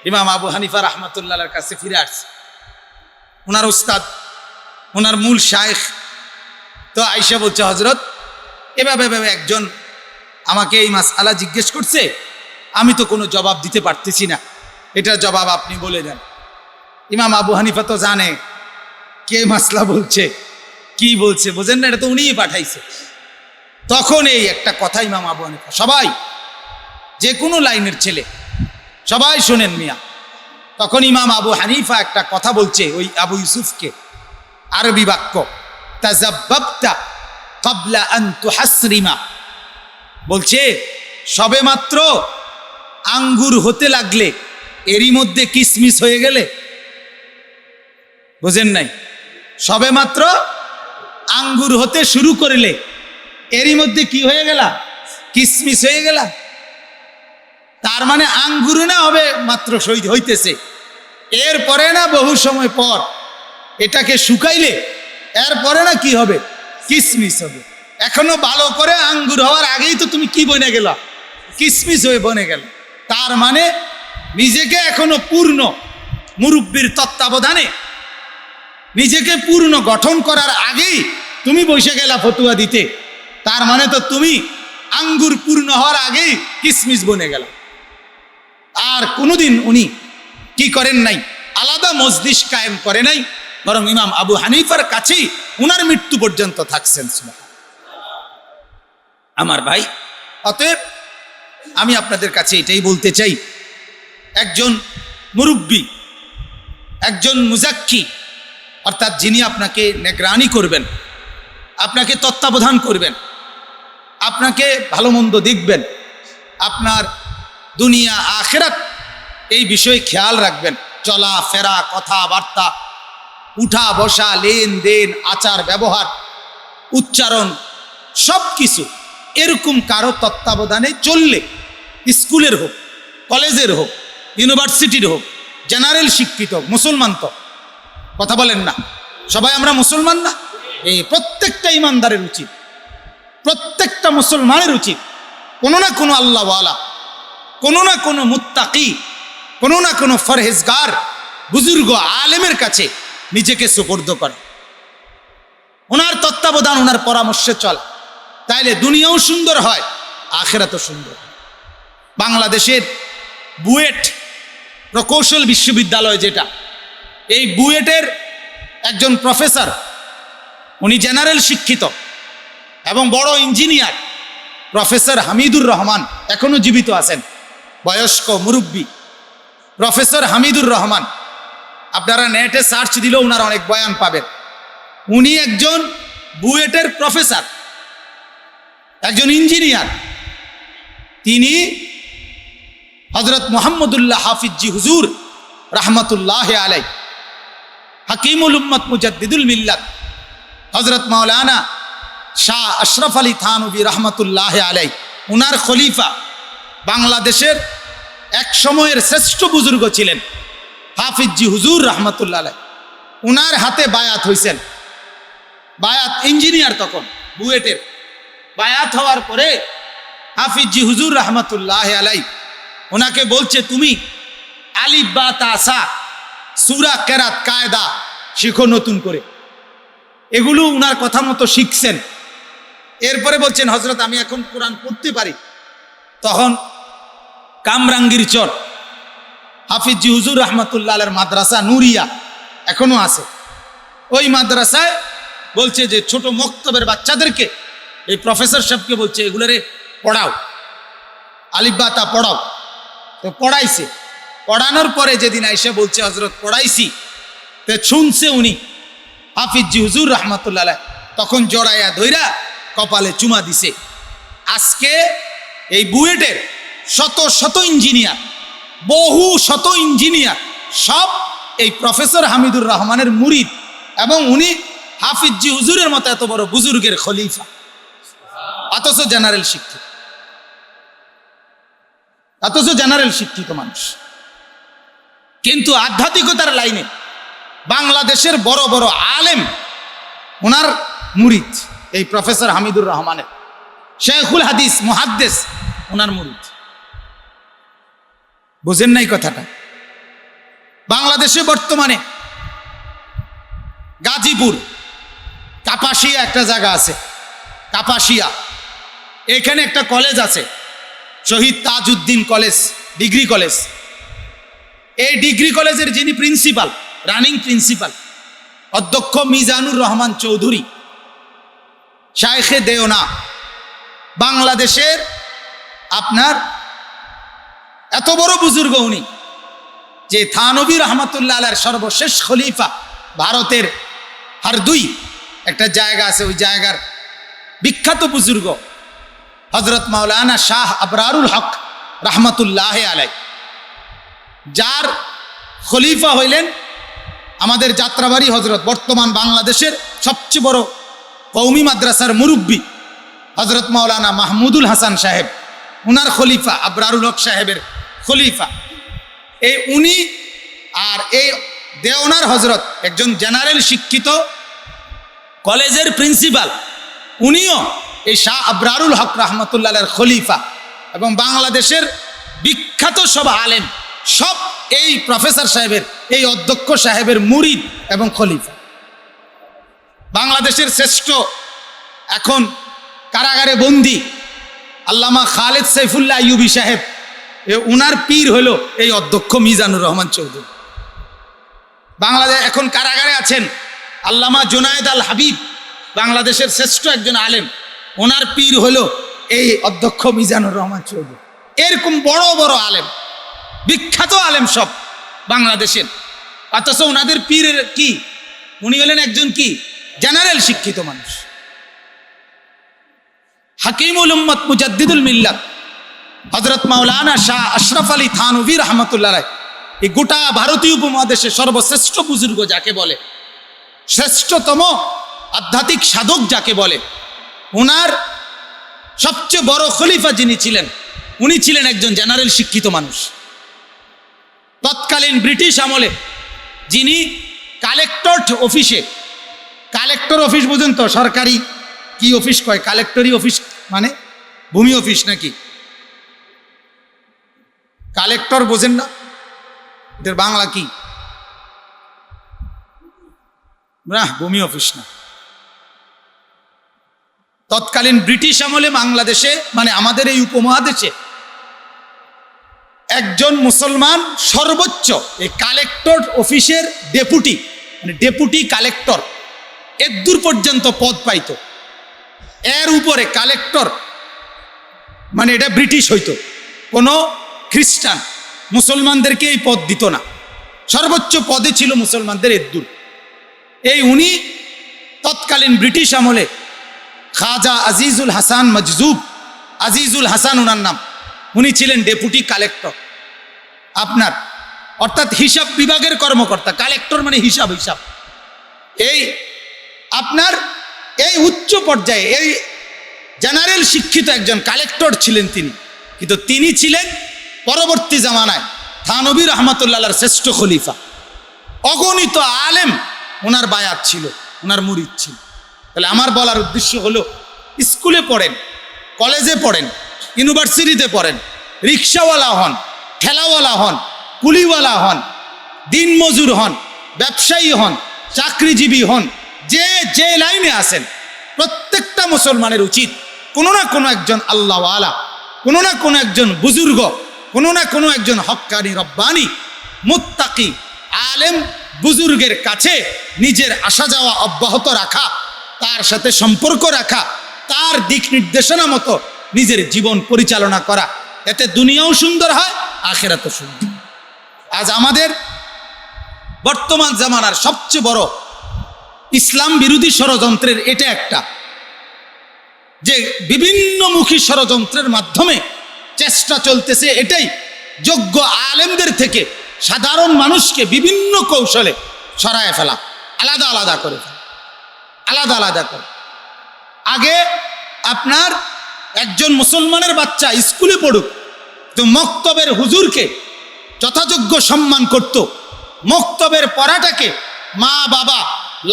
ইমাম আবু হানিফা রাহমাতুল্লাহ আলাইহির কাছে ফিরে আসছে, ওনার উস্তাদ, ওনার মূল শায়েখ। তো আয়েশা বলছে, হযরত এভাবে একজন আমাকে এই মাসআলা জিজ্ঞেস করছে, আমি তো কোনো জবাব দিতে পারতেছি না, এটার জবাব আপনি বলে দেন। ইমাম আবু হানিফা তো জানে কে মাসলা বলছে, কি বলছে, বোঝেন না? এটা তো উনিই পাঠাইছে। তখন এই একটা কথা ইমাম আবু হানিফা, সবাই যে কোনো লাইনের ছেলে সবাই শোনেন মিয়া, তখন ইমাম আবু হানিফা একটা কথা বলছে ওই আবু ইউসুফকে, আরবি বাক্য, তাজাব্বাবতা ক্বাবলা আন তুহাসরিমা, বলছে সবে মাত্র আঙ্গুর হতে লাগলে এরই মধ্যে কিসমিস হয়ে গেলে। বুঝেন নাই? সবে মাত্র আঙ্গুর হতে শুরু করলে এরই মধ্যে কি হয়ে গেলা? কিসমিস হয়ে গেলা। তার মানে আঙ্গুর না হবে মাত্র হইতেছে, এরপরে না বহু সময় পর এটাকে শুকাইলে এরপরে না কি হবে, কিসমিস হবে। এখনো ভালো করে আঙ্গুর হওয়ার আগেই তো তুমি কি বনে গেলা, কিসমিস হয়ে বনে গেল। তার মানে নিজেকে এখনো পূর্ণ মুরব্বির তত্ত্বাবধানে নিজেকে পূর্ণ গঠন করার আগেই তুমি বসে গেলা ফতুয়া দিতে। তার মানে তো তুমি আঙ্গুর পূর্ণ হওয়ার আগেই কিসমিস বনে গেল। আর কোনোদিন উনি কি করেন নাই, আলাদা মজলিস কায়েম করে নাই, বরং ইমাম আবু হানিফার কাছেই উনার মৃত্যু পর্যন্ত থাকছেন। আমার ভাই, অতএব আমি আপনাদের কাছে এটাই বলতে চাই, একজন মুরব্বী, একজন মুজাক্কি, অর্থাৎ যিনি আপনাকে নেগরানি করবেন, আপনাকে তত্ত্বাবধান করবেন, আপনাকে ভালো মন্দ দেখবেন, আপনার দুনিয়া আখিরাত এই বিষয়ে খেয়াল রাখবেন, চলা ফেরা, কথাবার্তা, উঠা বসা, লেনদেন, আচার ব্যবহার, উচ্চারণ, সব কিছু এরকম কারো তত্ত্বাবধানে চললে, স্কুলের হোক, কলেজের হোক, ইউনিভার্সিটির হোক, জেনারেল শিক্ষিত হোক, মুসলমান তো কথা বলেন না, সবাই আমরা মুসলমান না? এই প্রত্যেকটা ইমানদারের উচিত, প্রত্যেকটা মুসলমানের উচিত কোনো না কোনো আল্লাহওয়ালা, কোনো না কোনো মুত্তাকি, কোনো না কোনো ফরহেজগার বুজুর্গ আলেমের কাছে নিজেকে সুপর্দ করে, ওনার তত্ত্বাবধান, ওনার পরামর্শে চল, তাইলে দুনিয়াও সুন্দর হয়, আখিরাতও সুন্দর। বাংলাদেশের বুয়েট প্রকৌশল বিশ্ববিদ্যালয় যেটা, এই বুয়েটের একজন প্রফেসর, উনি জেনারেল শিক্ষিত এবং বড় ইঞ্জিনিয়ার, প্রফেসর হামিদুর রহমান, এখনো জীবিত আছেন, বয়স্ক মুরব্বী প্রফেসর হামিদুর রহমান। আপনারা নেটে সার্চ দিলেও ওনার অনেক বয়ান পাবেন। উনি একজন বুয়েটের প্রফেসর, একজন ইঞ্জিনিয়ার। তিনি হযরত মুহাম্মদুল্লাহ হাফিজি হুজুর রহমতুল্লাহ আলাই, হাকিমুল উম্মত মুজাদ্দিদুল মিল্লাত হযরত মাওলানা শাহ আশরাফ আলী থানভী রহমতুল্লাহ আলাই, উনার খলিফা, বাংলাদেশের এক সময়ের শ্রেষ্ঠ বুজুর্গ ছিলেন হাফিজি হুজুর রহমতুল্লাহ আলাই। উনার হাতে বায়াত হয়েছেন, বায়াত ইঞ্জিনিয়ার তখন বুয়েটের। বায়াত হওয়ার পরে হাফিজি হুজুর রহমতুল্লাহ আলাই ওনাকে বলছে, তুমি আলিফ বা তাসা, সূরা কেরাত, কায়দা শিখো নতুন করে। এগুলো উনার কথা মতো শিখছেন। এরপরে বলছেন, হযরত আমি এখন কোরআন পড়তে পারি। তখন কামরাঙ্গীর চর হাফিজি হুজুর রহমতুল্লাহ আলাইহির মাদ্রাসা নুরিয়া এখনো আছে। ওই মাদ্রাসায় বলছে যে ছোট মক্তবের বাচ্চাদেরকে, এই প্রফেসর সাহেবকে বলছে, এগুলোরে পড়াও, আলিফ বা তা পড়াও। তো পড়াইছে। পড়ানোর পরে যেদিন আইসা বলছে, হযরত পড়াইছি, তো শুনছে উনি হাফিজি হুজুর রহমতুল্লাহ আলাইহি, তখন জড়াইয়া ধইরা কপালে চুমা দিছে। আজকে এই বুয়েটের শত শত ইঞ্জিনিয়ার, বহু শত ইঞ্জিনিয়ার সব এই প্রফেসর হামিদুর রহমানের মুরিদ, এবং উনি হাফিজি হুজুরের মতো এত বড় বুজুর্গের খলিফা, অথচ জেনারেল শিক্ষিত, অথচ জেনারেল শিক্ষিত মানুষ। কিন্তু আধ্যাত্মিকতার লাইনে বাংলাদেশের বড় বড় আলেম ওনার মুরিদ, এই প্রফেসর হামিদুর রহমানের, শেখুল হাদিস মুহাদ্দিস ওনার মুরিদ। বুঝেন নাই কথাটা? বাংলাদেশে বর্তমানে গাজীপুর কাপাসিয়া একটা জায়গা আছে, কাপাসিয়া, এখানে একটা কলেজ আছে, শহীদ তাজউদ্দিন কলেজ, ডিগ্রি কলেজ। এই ডিগ্রি কলেজের যিনি প্রিন্সিপাল, রানিং প্রিন্সিপাল, অধ্যক্ষ মিজানুর রহমান চৌধুরী, শায়েখে দেওনা, বাংলাদেশের আপনার এত বড় বুজুর্গ উনি, যে থানভী রহমতুল্লাহ আলাইহির সর্বশেষ খলিফা, ভারতের হারদুই একটা জায়গা আছে, ওই জায়গার বিখ্যাত বুজুর্গ হযরত মাওলানা শাহ আবরারুল হক রহমতুল্লাহ আলাইহি, যার খলিফা হইলেন আমাদের যাত্রাবাড়ি হজরত, বর্তমান বাংলাদেশের সবচেয়ে বড় কওমি মাদ্রাসার মুরব্বী হজরত মাওলানা মাহমুদুল হাসান সাহেব, উনার খলিফা, আবরারুল হক সাহেবের খলিফা। এই উনি আর এই দেওনার হজরত একজন জেনারেল শিক্ষিত কলেজের প্রিন্সিপাল, উনিও এই শাহ আবরারুল হক রহমতুল্লাহের খলিফা, এবং বাংলাদেশের বিখ্যাত সব আলেম সব এই প্রফেসর সাহেবের, এই অধ্যক্ষ সাহেবের মুরিদ এবং খলিফা। বাংলাদেশের শ্রেষ্ঠ এখন কারাগারে বন্দী আল্লামা খালেদ সাইফুল্লাহ আইয়ুবী সাহেব, উনার পীর হলো এই অধ্যক্ষ মিজানুর রহমান চৌধুরী। বাংলাদেশ এখন কারাগারে আছেন আল্লামা জুনায়েদ আল হাবিব, বাংলাদেশের শ্রেষ্ঠ একজন আলেম, ওনার পীর হলো এই অধ্যক্ষ মিজানুর রহমান চৌধুরী। এরকম বড় বড় আলেম, বিখ্যাত আলেম সব বাংলাদেশের, অথচ ওনাদের পীরের কি, উনি হলেন একজন কি জেনারেল শিক্ষিত মানুষ। হাকিমুল উম্মত মুজাদ্দিদুল মিল্লাত হযরত মাওলানা শাহ আশরাফ আলী থানভী রাহমাতুল্লাহ, এই গোটা ভারতীয় উপমহাদেশের সর্বশ্রেষ্ঠ বুজুর্গ যাকে বলে, শ্রেষ্ঠতম আধ্যাত্মিক সাধক যাকে বলে, ওনার সবচেয়ে বড় খলিফা যিনি ছিলেন, উনি ছিলেন একজন জেনারেল শিক্ষিত মানুষ। তৎকালীন ব্রিটিশ আমলে যিনি কালেক্টর অফিসে, কালেক্টর অফিস বুঝুন তো, সরকারি কি অফিস কয়, কালেক্টরি অফিস মানে ভূমি অফিস নাকি? কালেক্টর বোঝেন না? এদের বাংলা কি? না, ভূমি অফিস না। তৎকালীন ব্রিটিশ আমলে বাংলাদেশে মানে আমাদের এই উপমহাদেশে একজন মুসলমান সর্বোচ্চ এই কালেক্টর অফিসের ডেপুটি, মানে ডেপুটি কালেক্টর এর দূর পর্যন্ত পদ পাইত। এর উপরে কালেক্টর মানে এটা ব্রিটিশ হইতো, কোনো খ্রিস্টান মুসলমানদেরকে এই পদ দিত না, সর্বোচ্চ পদে ছিল মুসলমানদের এর দূর। এই উনি তৎকালীন ব্রিটিশ আমলে খাজা আজিজুল হাসান মজজুব, আজিজুল হাসান ওনার নাম, উনি ছিলেন ডেপুটি কালেক্টর আপনার, অর্থাৎ হিসাব বিভাগের কর্মকর্তা। কালেক্টর মানে হিসাব। এই আপনার এই উচ্চ পর্যায়ে এই জেনারেল শিক্ষিত একজন কালেক্টর ছিলেন তিনি, কিন্তু তিনি ছিলেন পরবর্তী জামানায় থানভী রহমতুল্লাহর শ্রেষ্ঠ খলিফা। অগণিত আলেম ওনার বায়াত ছিল, ওনার মুরিদ ছিল। তাহলে আমার বলার উদ্দেশ্য হলো, স্কুলে পড়েন, কলেজে পড়েন, ইউনিভার্সিটিতে পড়েন, রিক্সাওয়ালা হন, ঠেলাওয়ালা হন, কুলিওয়ালা হন, দিনমজুর হন, ব্যবসায়ী হন, চাকরিজীবী হন, যে যে লাইনে আছেন, প্রত্যেকটা মুসলমানের উচিত কোনো না কোনো একজন আল্লাহওয়ালা, কোনো না কোনো একজন বুজুর্গ, কোনো না কোনো একজন হক্কানি রব্বানি মুত্তাকি আলেম বুজুর্গের কাছে নিজের আসা যাওয়া অব্যাহত রাখা, তার সাথে সম্পর্ক রাখা, তার দিক নির্দেশনা মতো নিজের জীবন পরিচালনা করা। এতে দুনিয়াও সুন্দর হয়, আখিরাতও সুন্দর। আজ আমাদের বর্তমান জামানার সবচেয়ে বড় ইসলাম বিরোধী ষড়যন্ত্রের এটা একটা, যে বিভিন্নমুখী ষড়যন্ত্রের মাধ্যমে চেষ্টা চলতেছে এটাই, যোগ্য আলেমদের থেকে সাধারণ মানুষকে বিভিন্ন কৌশলে সরায় ফেলা, আলাদা আলাদা করে ফেলা, আলাদা আলাদা করে। আগে আপনার একজন মুসলমানের বাচ্চা স্কুলে পড়ুক তো মক্তবের হুজুরকে যথাযোগ্য সম্মান করত, মক্তবের পড়াটাকে মা বাবা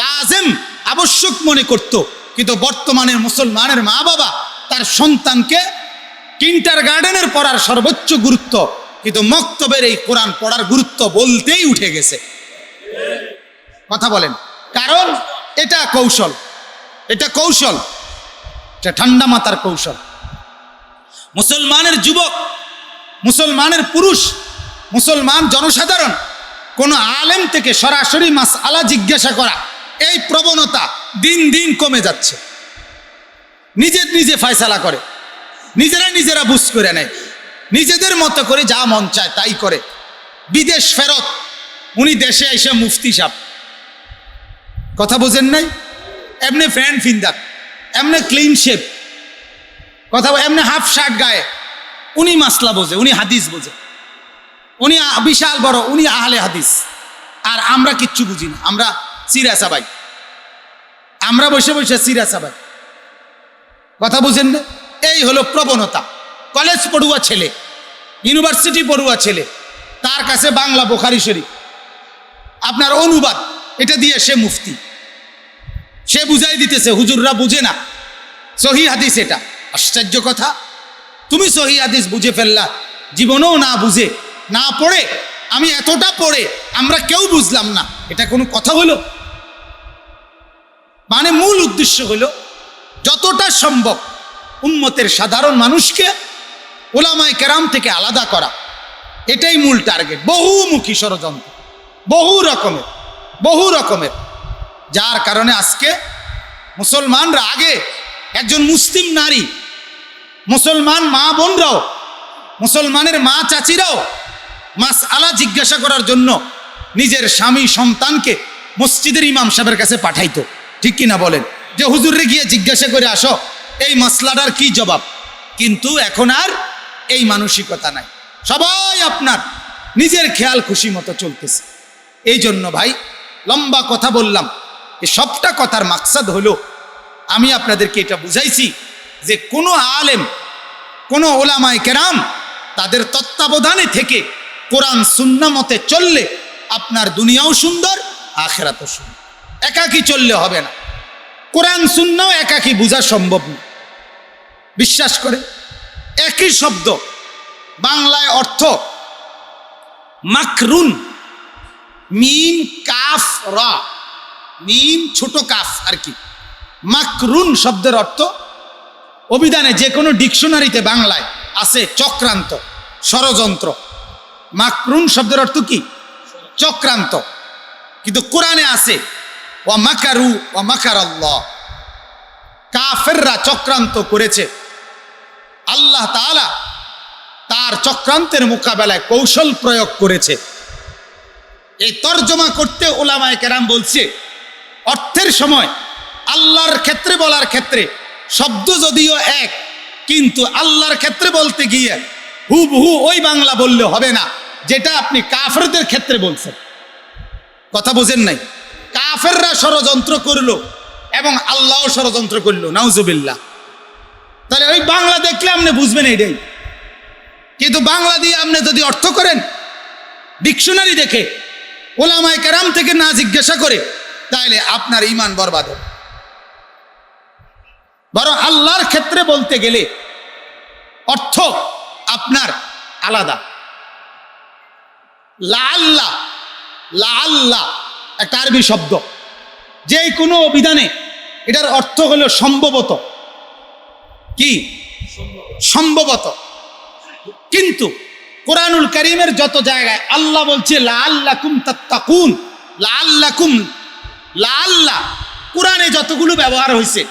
লাজেম আবশ্যক মনে করত। কিন্তু বর্তমানের মুসলমানের মা বাবা তার সন্তানকে কিন্ডারগার্টেনের পড়ার সর্বোচ্চ গুরুত্ব, কিন্তু মক্তবের এই কোরআন পড়ার গুরুত্ব বলতেই উঠে গেছে। কথা বলেন, কারণ এটা কৌশল, এটা কৌশল, এটা ঠান্ডা মাথার কৌশল। মুসলমানের যুবক, মুসলমানের পুরুষ, মুসলমান জনসাধারণ কোনো আলেম থেকে সরাসরি মাসআলা জিজ্ঞাসা করা, এই প্রবণতা দিন দিন কমে যাচ্ছে। নিজে ফয়সালা করে, নিজেরা বুঝ করে নেয়, নিজেদের মতো করে যা মন চায় তাই করে। বিদেশ ফেরত, উনি দেশে এসে মুফতি সাহেব, কথা বোঝেন নাই? এমনি ফ্যান ফিন্দাক, এমনি ক্লিন শেপ, কথা এমনি হাফ শার্ট গায়ে, উনি মাসলা বোঝে, উনি হাদিস বোঝে, উনি বিশাল বড়, উনি আহলে হাদিস। আর আমরা কিচ্ছু বুঝি না, আমরা সিরাসা ভাই, আমরা বসে বসে সিরাসা ভাই, কথা বুঝেন না? এই হলো প্রবণতা। কলেজ পড়ুয়া ছেলে, ইউনিভার্সিটি পড়ুয়া ছেলে, তার কাছে বাংলা বুখারী শরীফ, আপনার অনুবাদ এটা দিয়ে সে মুফতি, সে বুঝাই দিতেছে, হুজুররা বুঝে না সহি হাদিস। এটা আশ্চর্য কথা, তুমি সহি হাদিস বুঝে ফেললা, জীবনেও না বুঝে না পড়ে, আমি এতটা পড়ে আমরা কেউ বুঝলাম না, এটা কোনো কথা হলো? মানে মূল উদ্দেশ্য হলো যতটা সম্ভব উম্মতের সাধারণ মানুষকে ওলামায়ে কেরাম থেকে আলাদা করা, এটাই মূল টার্গেট। বহুমুখী ষড়যন্ত্র, বহু রকমের, যার কারণে আজকে মুসলমানরা, আগে একজন মুসলিম নারী, মুসলমান মা বোনরাও, মুসলমানের মা চাচিরাও মাসআলা জিজ্ঞাসা করার জন্য নিজের স্বামী সন্তানকে মসজিদের ইমাম সাহেবের কাছে পাঠাইতো, ঠিক কিনা বলেন? যে হুজুরে গিয়ে জিজ্ঞাসা করে আসো এই মাসলাটার কি জবাব। কিন্তু এখন আর এই মানসিকতা নাই, সবাই আপনার নিজের খেয়াল খুশি মতো চলতেছে। এই জন্য ভাই লম্বা কথা বললাম, এই সবটা কথার মাকসাদ হলো আমি আপনাদেরকে এটা বুঝাইছি যে কোনো আলেম, কোনো ওলামায়ে কেরাম তাদের তত্ত্বাবধানে থেকে কোরআন সুন্নাহ মতে চললে আপনার দুনিয়াও সুন্দর, আখিরাতও সুন্দর। একাকী চললে হবে না, কোরআন সুন্নাহ একাকী বোঝা সম্ভব না। বিশ্বাস করে, একই শব্দ বাংলায় অর্থ মাকরুন, মিম কাফ রা, মিম ছোট কাফ আর কি। মাকরুন শব্দের অর্থ অভিধানে যে কোনো ডিকশনারিতে বাংলায় আছে চক্রান্ত, ষড়যন্ত্র। মাকরুন শব্দের অর্থ কি? চক্রান্ত। কিন্তু কোরআনে আছে ওয়া মাকারু ওয়া মাকারাল্লাহ, কাফেররা চক্রান্ত করেছে, আল্লাহ তাআলা তার চক্রান্তের মোকাবেলায় কৌশল প্রয়োগ করেছে। এই তর্জমা করতে ওলামায়ে কেরাম বলছে অর্থের সময় আল্লাহর ক্ষেত্রে বলার ক্ষেত্রে শব্দ যদিও এক, কিন্তু আল্লাহর ক্ষেত্রে বলতে গিয়ে হুবহু ওই বাংলা বললে হবে না যেটা আপনি কাফেরদের ক্ষেত্রে বলছেন। কথা বোঝেন নাই? কাফেররা ষড়যন্ত্র করলো এবং আল্লাহও ষড়যন্ত্র করলো, নাউজুবিল্লাহ। তাহলে ওই বাংলা দেখলে আপনি বুঝবেন এটাই, কিন্তু বাংলা দিয়ে আপনি যদি অর্থ করেন ডিকশনারি দেখে, ওলামায়ে কেরাম থেকে না জিজ্ঞাসা করে, তাহলে আপনার ঈমান বরবাদ হবে। বরং আল্লাহর ক্ষেত্রে বলতে গেলে অর্থ আপনার আলাদা। লাআল্লাহ, লাআল্লাহ একটা আরবি শব্দ, যে কোনো অভিধানে এটার অর্থ হলো সম্ভবত। কি? সম্ভবত। কিন্তু কোরআনুল কারীমের যত জায়গায় আল্লাহ বলছে লাআল্লাকুম তাত্তাকুন, লাআল্লাকুম, লাআল্লাহ কোরআনে যতগুলো ব্যবহার হয়েছে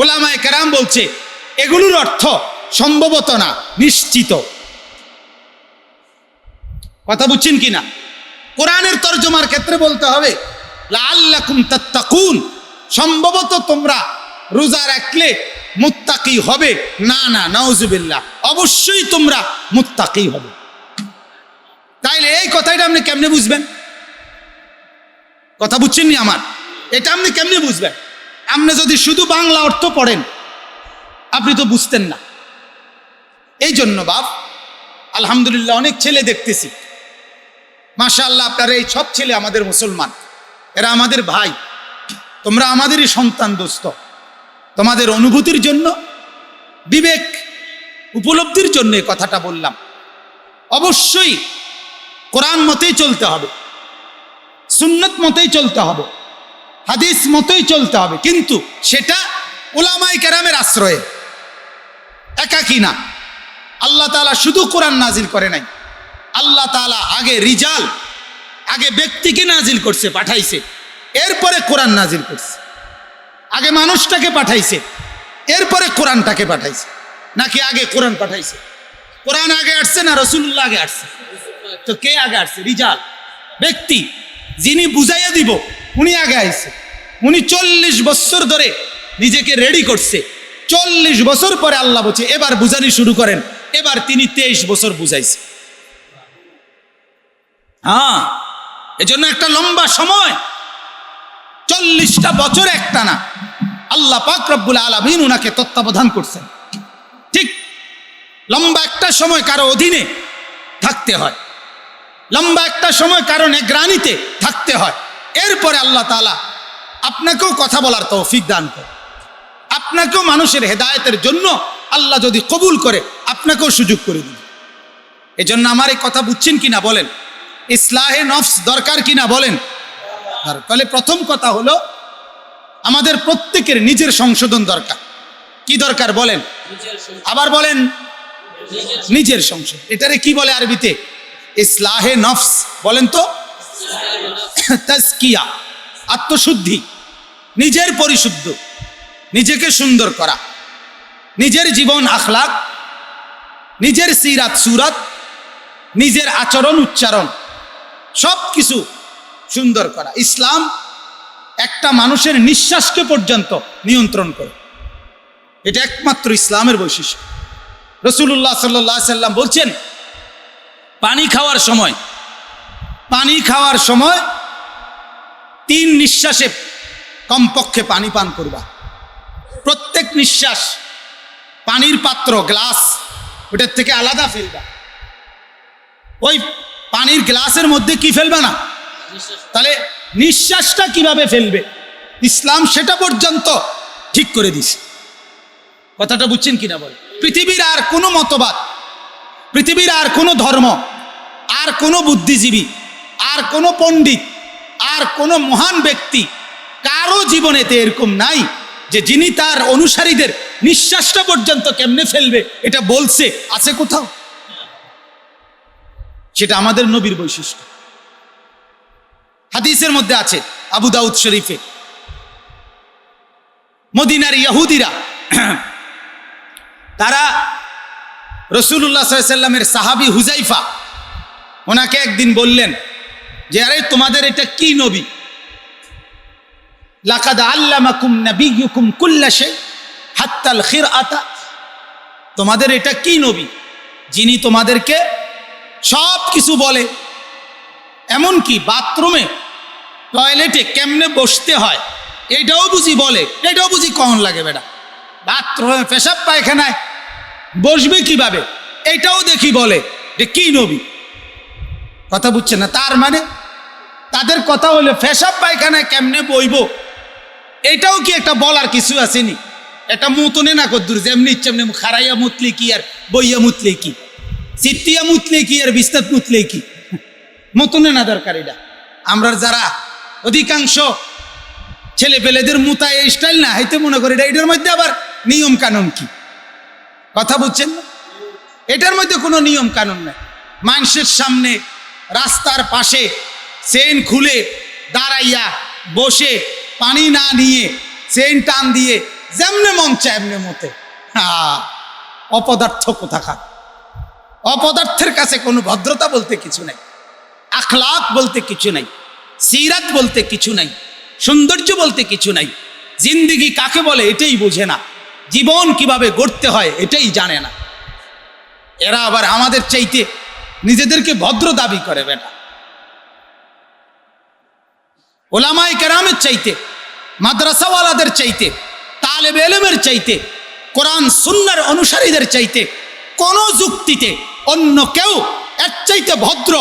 ওলামায়ে কেরাম বলছে এগুলোর অর্থ সম্ভবত না, নিশ্চিত। কথা বুঝছেন কিনা? কোরআনের তরজমার ক্ষেত্রে বলতে হবে লাআল্লাকুম তাত্তাকুন, সম্ভবত তোমরা রোজা রাখলে মুত্তাকি হবে। না না, নাউজুবিল্লাহ, অবশ্যই তোমরা মুত্তাকি হবে। তাইলে এই কথাটা আপনি কেমনে বুঝবেন? কথা বুঝছেন নি আমার? এটা আপনি কেমনে বুঝবেন? আপনি যদি শুধু বাংলা অর্থ পড়েন আপনি তো বুঝতেন না। এই জন্য বাপ আলহামদুলিল্লাহ অনেক ছেলে দেখতেছি, মাশাআল্লাহ, আপনারা এই সব ছেলে আমাদের মুসলমান, এরা আমাদের ভাই, তোমরা আমাদেরই সন্তান। দোস্ত, তোমাদের অনুভূতির জন্য, বিবেক উপলব্ধির জন্য এই কথাটা বললাম। অবশ্যই কোরআন মতেই চলতে হবে, সুন্নত মতেই চলতে হবে, হাদিস মতোই চলতে হবে, কিন্তু সেটা উলামায়ে কেরামের আশ্রয়ে, একাকী না। আল্লাহ তাআলা শুধু কোরআন নাজিল করে নাই, আল্লাহ তাআলা আগে রিজাল, আগে ব্যক্তিকে নাজিল করছে, পাঠাইছে, এরপরে কোরআন নাজিল করছে। আগে মানুষটাকে পাঠাইছে, এরপরে কোরআনটাকে পাঠাইছে। নাকি আগে কোরআন পাঠাইছে? কোরআন আগে আসছে না রাসূলুল্লাহ আগে আসছে? তো কে আগে আসছে? রিজাল, ব্যক্তি, যিনি বুঝাইয়া দিব উনি আগে আইছে। উনি 40 বছর ধরে নিজেকে রেডি করছে, 40 বছর পরে আল্লাহ বলছে এবার বুঝানি শুরু করেন। এবার তিনি 23 বছর বুঝাইছে। হ্যাঁ, এজন্য একটা লম্বা সময়, 40টা বছর একটানা আল্লাহ পাক রব্বুল আলামিন উনাকে তত্ত্বাবধান করছেন। ঠিক লম্বা একটা সময় কারো অধীনে থাকতে হয়। লম্বা একটা সময় কারণে গ্রানিতে থাকতে হয়। এরপরে আল্লাহ তাআলা আপনাকেও কথা বলার তৌফিক দান করে, আপনাকেও মানুষের হেদায়েতের জন্য আল্লাহ যদি কবুল করে আপনাকেও সুযোগ করে দিন। এজন্য আমার এই কথা বুঝছেন কিনা বলেন, ইসলাহে নফস দরকার কিনা বলেন। তাহলে প্রথম কথা হলো আমাদের প্রত্যেকের নিজের সংশোধন দরকার। কি দরকার বলেন, আবার বলেন, নিজের সংশোধন। এটারে কি বলে আরবিতে? ইসলাহে নফস বলেন তো। তাজকিয়া, আত্মশুদ্ধি, নিজের পরিশুদ্ধ, নিজেকে সুন্দর করা, নিজের জীবন আখলাক, নিজের সিরাত সুরাত, নিজের আচরণ উচ্চারণ সব কিছু সুন্দর করা। ইসলাম একটা মানুষের নিঃশ্বাসকে পর্যন্ত নিয়ন্ত্রণ করে, এটা একমাত্র ইসলামের বৈশিষ্ট্য। রাসূলুল্লাহ সাল্লাল্লাহু আলাইহি সাল্লাম বলছেন, পানি খাওয়ার সময় 3 নিঃশ্বাসে কমপক্ষে পানি পান করবা। প্রত্যেক নিঃশ্বাস পানির পাত্র, গ্লাস, ওটার থেকে আলাদা ফেলবা। ওই পানির গ্লাসের মধ্যে কি ফেলবা না। তাহলে নিঃশ্বাসটা কিভাবে ফেলবে ইসলাম সেটা পর্যন্ত ঠিক করে দিছে। কথাটা বুঝছেন কিনা বল। পৃথিবীর আর কোনো মতবাদ, পৃথিবীর আর কোনো ধর্ম, আর কোনো বুদ্ধিজীবী, আর কোনো পণ্ডিত, আর কোনো মহান ব্যক্তি কারো জীবনেতে এরকম নাই যে যিনি তার অনুসারীদের নিঃশ্বাসটা পর্যন্ত কেমনে ফেলবে এটা বলছে, আছে কোথাও? সেটা আমাদের নবীর বৈশিষ্ট্য। হাদিসের মধ্যে আছে আবু দাউদ শরীফে, মদিনার ইহুদিরা তারা রাসূলুল্লাহ সাল্লাল্লাহু আলাইহি সাল্লামের সাহাবী হুযাইফা ওনাকে একদিন বললেন যে, আরে তোমাদের এটা কি নবী? লাকাদ আল্লামাকুম নাবিয়্যুকুম কুল্লা শাই হাত্তাল খিরআতা। তোমাদের এটা কি নবী যিনি তোমাদেরকে সব কিছু বলে, এমনকি বাথরুমে টয়লেটে কেমনে বসতে হয় এটাও বুঝি বলে, এটাও বুঝি কখন লাগে বেটা। বাথরুমে পেশাব পায়খানায় বসবে কিভাবে এটাও দেখি বলে, যে কি নবী? কথা বুঝছে না? তার মানে তাদের কথা হলো পেশাব পায়খানায় কেমনে বইব এটাও কি একটা বলার কিছু আসেনি? এটা মতনে না কদ্দুর, যেমনি ইচ্ছে এমনি খারাইয়া মুতলে কি আর বইয়া মুতলে কি, চিত্তিয়া মুতলে কি আর বিস্তাত মুতলে কি, মতনে না দরকার এটা। আমরা যারা অধিকাংশ ছেলে পেলেদের মুতায় এই স্টাইল না হাইতে মনে করি এটার মধ্যে আবার নিয়ম কানুন কি। কথা বুঝছেন না? এটার মধ্যে কোনো নিয়ম কানুন নাই। মানুষের সামনে রাস্তার পাশে চেইন খুলে দাঁড়াইয়া বসে পানি না নিয়ে চেইন টান দিয়ে যেমনে মন চায় এমনি মতে। অপদার্থ কোথাকার। অপদার্থের কাছে কোনো ভদ্রতা বলতে কিছু নাই, আখলাক বলতে কিছু নাই, সিরাত বলতে কিছু নাই, সৌন্দর্য বলতে কিছু নাই। জিন্দেগি কাকে বলে এটাই বোঝে না, জীবন কিভাবে গড়তে হয় এটাই জানে না। এরা আবার আমাদের চাইতে নিজেদেরকে ভদ্র দাবি করে বেটা। ওলামায়ে কেরামের চাইতে, মাদ্রাসাওয়ালাদের চাইতে, তালেবে ইলমের চাইতে, কোরআন সুন্নাহর অনুসারীদের চাইতে কোন যুক্তিতে অন্য কেউ এর চাইতে ভদ্র,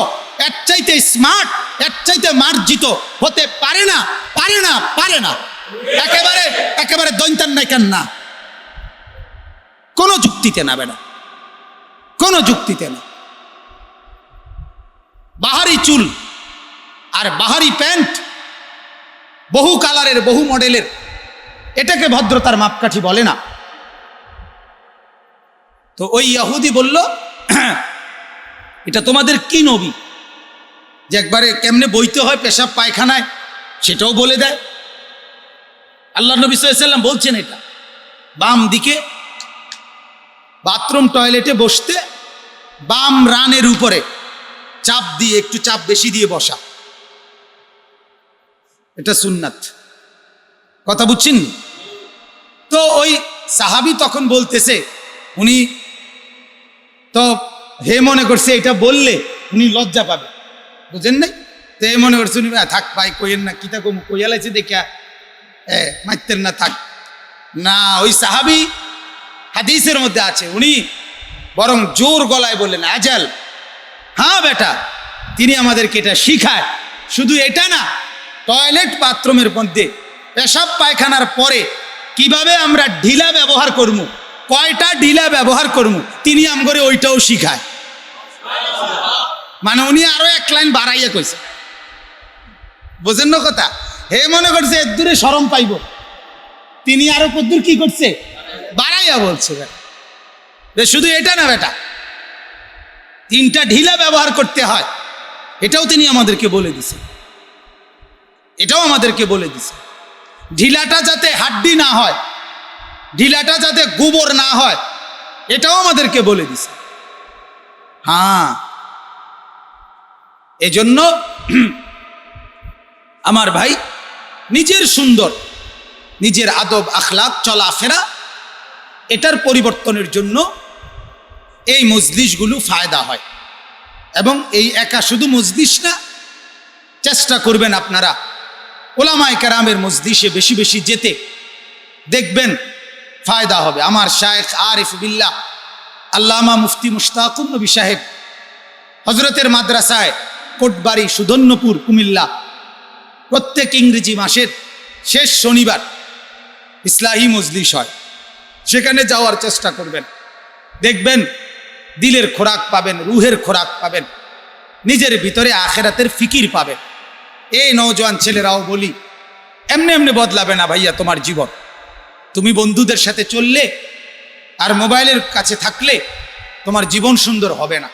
এর চাইতে স্মার্ট, এর চাইতে মার্জিত হতে পারে না, পারে না, পারে না। একেবারে দৈন্তান নাই কেন না, কোনো যুক্তিতে না বেটা, কোনো যুক্তিতে না। বাহারি চুল আর বাহারি প্যান্ট, বহু কালারের বহু মডেলের, এটাকে ভদ্রতার মাপকাঠি বলে না। তো ওই ইহুদি বলল, এটা তোমাদের কি নবী যে একবারে কেমনে বইতে হয় পেশাব পায়খানায় সেটাও বলে দেয়? আল্লাহ নবী সাল্লাল্লাহু আলাইহি ওয়াসাল্লাম বলছেন এটা বাম দিকে বাথরুম টয়লেটে বসতে বাম রানের উপরে চাপ দিয়ে, একটু চাপ বেশি দিয়ে বসা, এটা সুন্নাত। কথা বুঝছেন? তো ওই সাহাবী তখন বলতেছে, উনি তো হে মনে করছে এটা বললে উনি লজ্জা পাবে, বুঝেন নাই? তো এ মনে করছে উনি থাক ভাই কইেন না, কিতা কম কইয়ালাইছে দেখা মারতেন না, থাক না। ওই সাহাবী হাদিসের মধ্যে আছে, উনি বরং জোর গলায় বললেন, আজাল, হ্যাঁ বেটা তিনি আমাদেরকে এটা শিখায়। শুধু এটা না, টয়লেট বাথরুমের মধ্যে পেশাব পায়খানার পরে কিভাবে আমরা ঢিলা ব্যবহার করব, কয়টা ঢিলা ব্যবহার করব, তিনি আমগরে ওইটাও শিখায়। মানে উনি আরো এক লাইন বাড়াইয়া কইছে, বোঝেন না কথা? হে মনে করছে এর দূরে শরম পাইব, তিনি আরো কদ্দূর কি করছে, বাড়াইয়া বলছে। শুধু এটা না বেটা, 3টা ঢিলা ব্যবহার করতে হয়, এটাও তিনি আমাদেরকে বলে দিছে। এটাও আমাদেরকে বলে দিছে। ঢিলাটা যাতে হাড্ডি না হয়, ঢিলাটা যাতে গোবর না হয়, এটাও আমাদেরকে বলে দিছে। হ্যাঁ, এজন্য আমার ভাই, নিজের সুন্দর, নিজের আদব আখলাক চলাফেরা, এটার পরিবর্তনের জন্য এই মজলিসগুলো ফায়দা হয়। এবং এই একা শুধু মজলিস না, চেষ্টা করবেন আপনারা ওলামায়ে কেরামের মজলিসে বেশি বেশি যেতে, দেখবেন ফায়দা হবে। আমার শায়েখ আরিফ বিল্লাহ আল্লামা মুফতি মুশতাকুর নবী সাহেব হজরতের মাদ্রাসায় কোটবাড়ি সুধন্যপুর কুমিল্লা প্রত্যেক ইংরেজি মাসের শেষ শনিবার ইসলাহি মজলিস হয়, সেখানে যাওয়ার চেষ্টা করবেন। দেখবেন দিলের খোরাক পাবেন, রুহের খোরাক পাবেন, নিজের ভিতরে আখেরাতের ফিকির পাবেন। এই নওজোয়ান ছেলেরাও বলি, এমনি এমনি বদলাবে না ভাইয়া তোমার জীবন। তুমি বন্ধুদের সাথে চললে আর মোবাইলের কাছে থাকলে তোমার জীবন সুন্দর হবে না।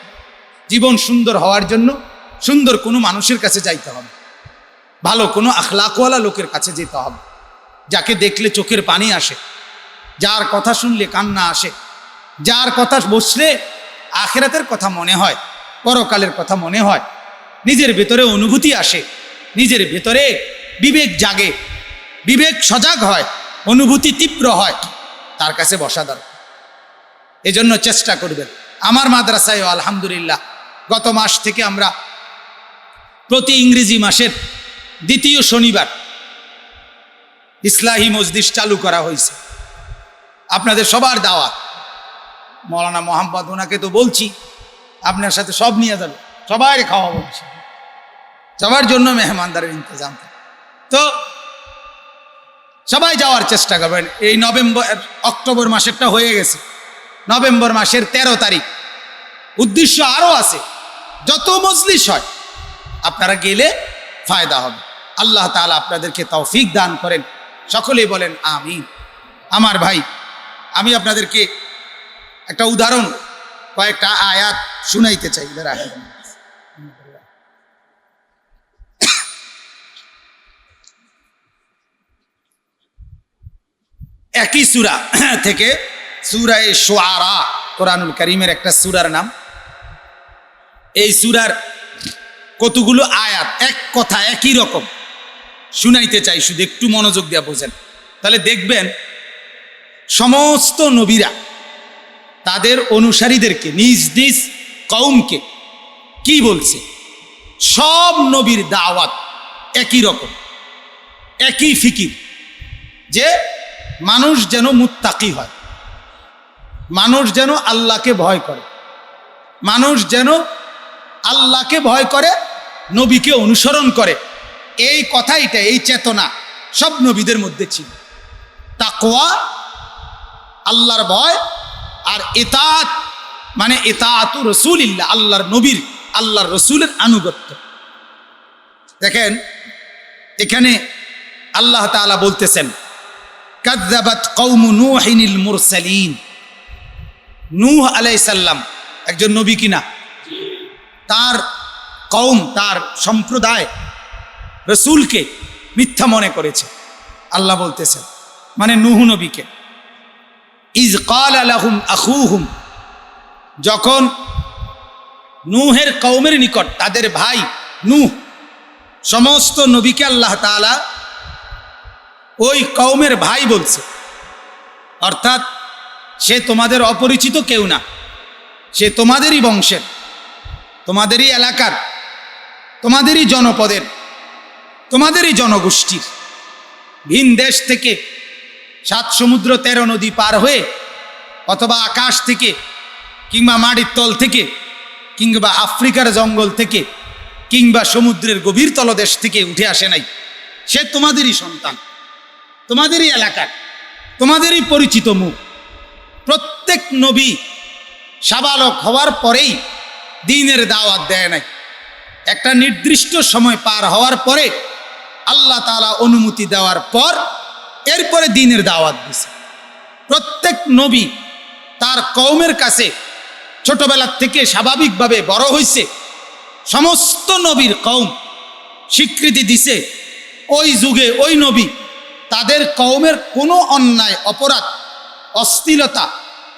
জীবন সুন্দর হওয়ার জন্য সুন্দর কোনো মানুষের কাছে যাইতে হবে, ভালো কোনো আখলাকওয়ালা লোকের কাছে যেতে হবে, যাকে দেখলে চোখের পানি আসে, যার কথা শুনলে কান্না আসে, যার কথা বসলে আখিরাতের কথা মনে হয়, পরকালের কথা মনে হয়, নিজের ভেতরে অনুভূতি আসে, নিজের ভেতরে বিবেক জাগে, বিবেক সজাগ হয়, অনুভূতি তীব্র হয়, তার কাছে বসা দরকার। এজন্য চেষ্টা করবেন। আমার মাদ্রাসায় আলহামদুলিল্লাহ গত মাস থেকে আমরা প্রতি ইংরেজি মাসের 2য় শনিবার ইসলাহি মজলিস চালু করা হয়েছে। আপনাদের সবার দাওয়াত। মৌলানা মোহাম্মদ, ওনাকে তো বলছি আপনার সাথে সব নিয়ে যাবে, সবাই খাওয়া বলছি, সবার জন্য মেহমানদারের ইন্তজাম। তো সবাই যাওয়ার চেষ্টা করবেন। এই অক্টোবর মাসেরটা হয়ে গেছে, নভেম্বর মাসের 13 তারিখ। উদ্দেশ্য আরও আছে, যত মজলিস হয় আপনারা গেলে ফায়দা হবে। আল্লাহ তাআলা আপনাদেরকে তৌফিক দান করেন, সকলেই বলেন আমিন। আমার ভাই, আমি আপনাদেরকে একটা উদাহরণ, কয়েকটা আয়াত শুনাইতে চাই। একই সূরা থেকে, সূরা শুআরা, কোরআনুল কারীমের একটা সূরার নাম। এই সূরার কতগুলো আয়াত এক কথা একই রকম শুনাইতে চাই, শুধু একটু মনোযোগ দিয়ে বোঝেন, তাহলে দেখবেন সমস্ত নবীরা তাদের অনুসারীদেরকে, নিজ নিজ কওমকে কি বলছে। সব নবীর দাওয়াত একই রকম, একই ফিকির, যে মানুষ যেন মুত্তাকি হয়, মানুষ যেন আল্লাহকে ভয় করে, মানুষ যেন আল্লাহকে ভয় করে, নবীকে অনুসরণ করে। এই কথাইটা, এই চেতনা সব নবীদের মধ্যে ছিল। তাকওয়া, আল্লাহর ভয়, আর ইতাআত মানে ইতাআতু রাসূলিল্লাহ, আল্লাহর নবীর, আল্লাহর রাসূলের আনুগত্য। দেখেন এখানে আল্লাহ তাআলা বলতেছেন, কাযযাবাত কওমু নূহিনিল মুরসালিন। নূহ আলাইহিস সালাম একজন নবী কিনা? তার কওম, তার সম্প্রদায় রাসূলকে মিথ্যা মনে করেছে। আল্লাহ বলতেছেন, মানে নূহ নবীকে, ইজ ক্বালা লাহুম আখুহুম, যখন নূহের কওমের নিকট তাদের ভাই নূহ, সমস্ত নবীকে আল্লাহ তাআলা ওই কওমের ভাই বলছে, অর্থাৎ সে তোমাদের অপরিচিত কেউ না, সে তোমাদেরই বংশের, তোমাদেরই এলাকার, তোমাদেরই জনপদের, তোমাদেরই জনগোষ্ঠীর। ভিন দেশ থেকে 7 সমুদ্র 13 নদী পার হয়ে, অথবা আকাশ থেকে, কিংবা মাটির তল থেকে, কিংবা আফ্রিকার জঙ্গল থেকে কিংবা সমুদ্রের গভীর তলদেশ থেকে উঠে আসে নাই। সে তোমাদেরই সন্তান, তোমাদেরই এলাকার, তোমাদেরই পরিচিত মুখ। প্রত্যেক নবী সাবালক হওয়ার পরেই দ্বীনের দাওয়াত দেয় নাই। একটা নির্দিষ্ট সময় পার হওয়ার পরে আল্লাহ তাআলা অনুমতি দেওয়ার পর এরপরে দ্বীনের দাওয়াত দিয়েছে। প্রত্যেক নবী তার কওমের কাছে ছোটবেলার থেকে স্বাভাবিকভাবে বড় হয়েছে। সমস্ত নবীর কওম স্বীকৃতি দিছে ওই যুগে ওই নবী তাদের কওমের কোনো অন্যায়, অপরাধ, অশ্লীলতা,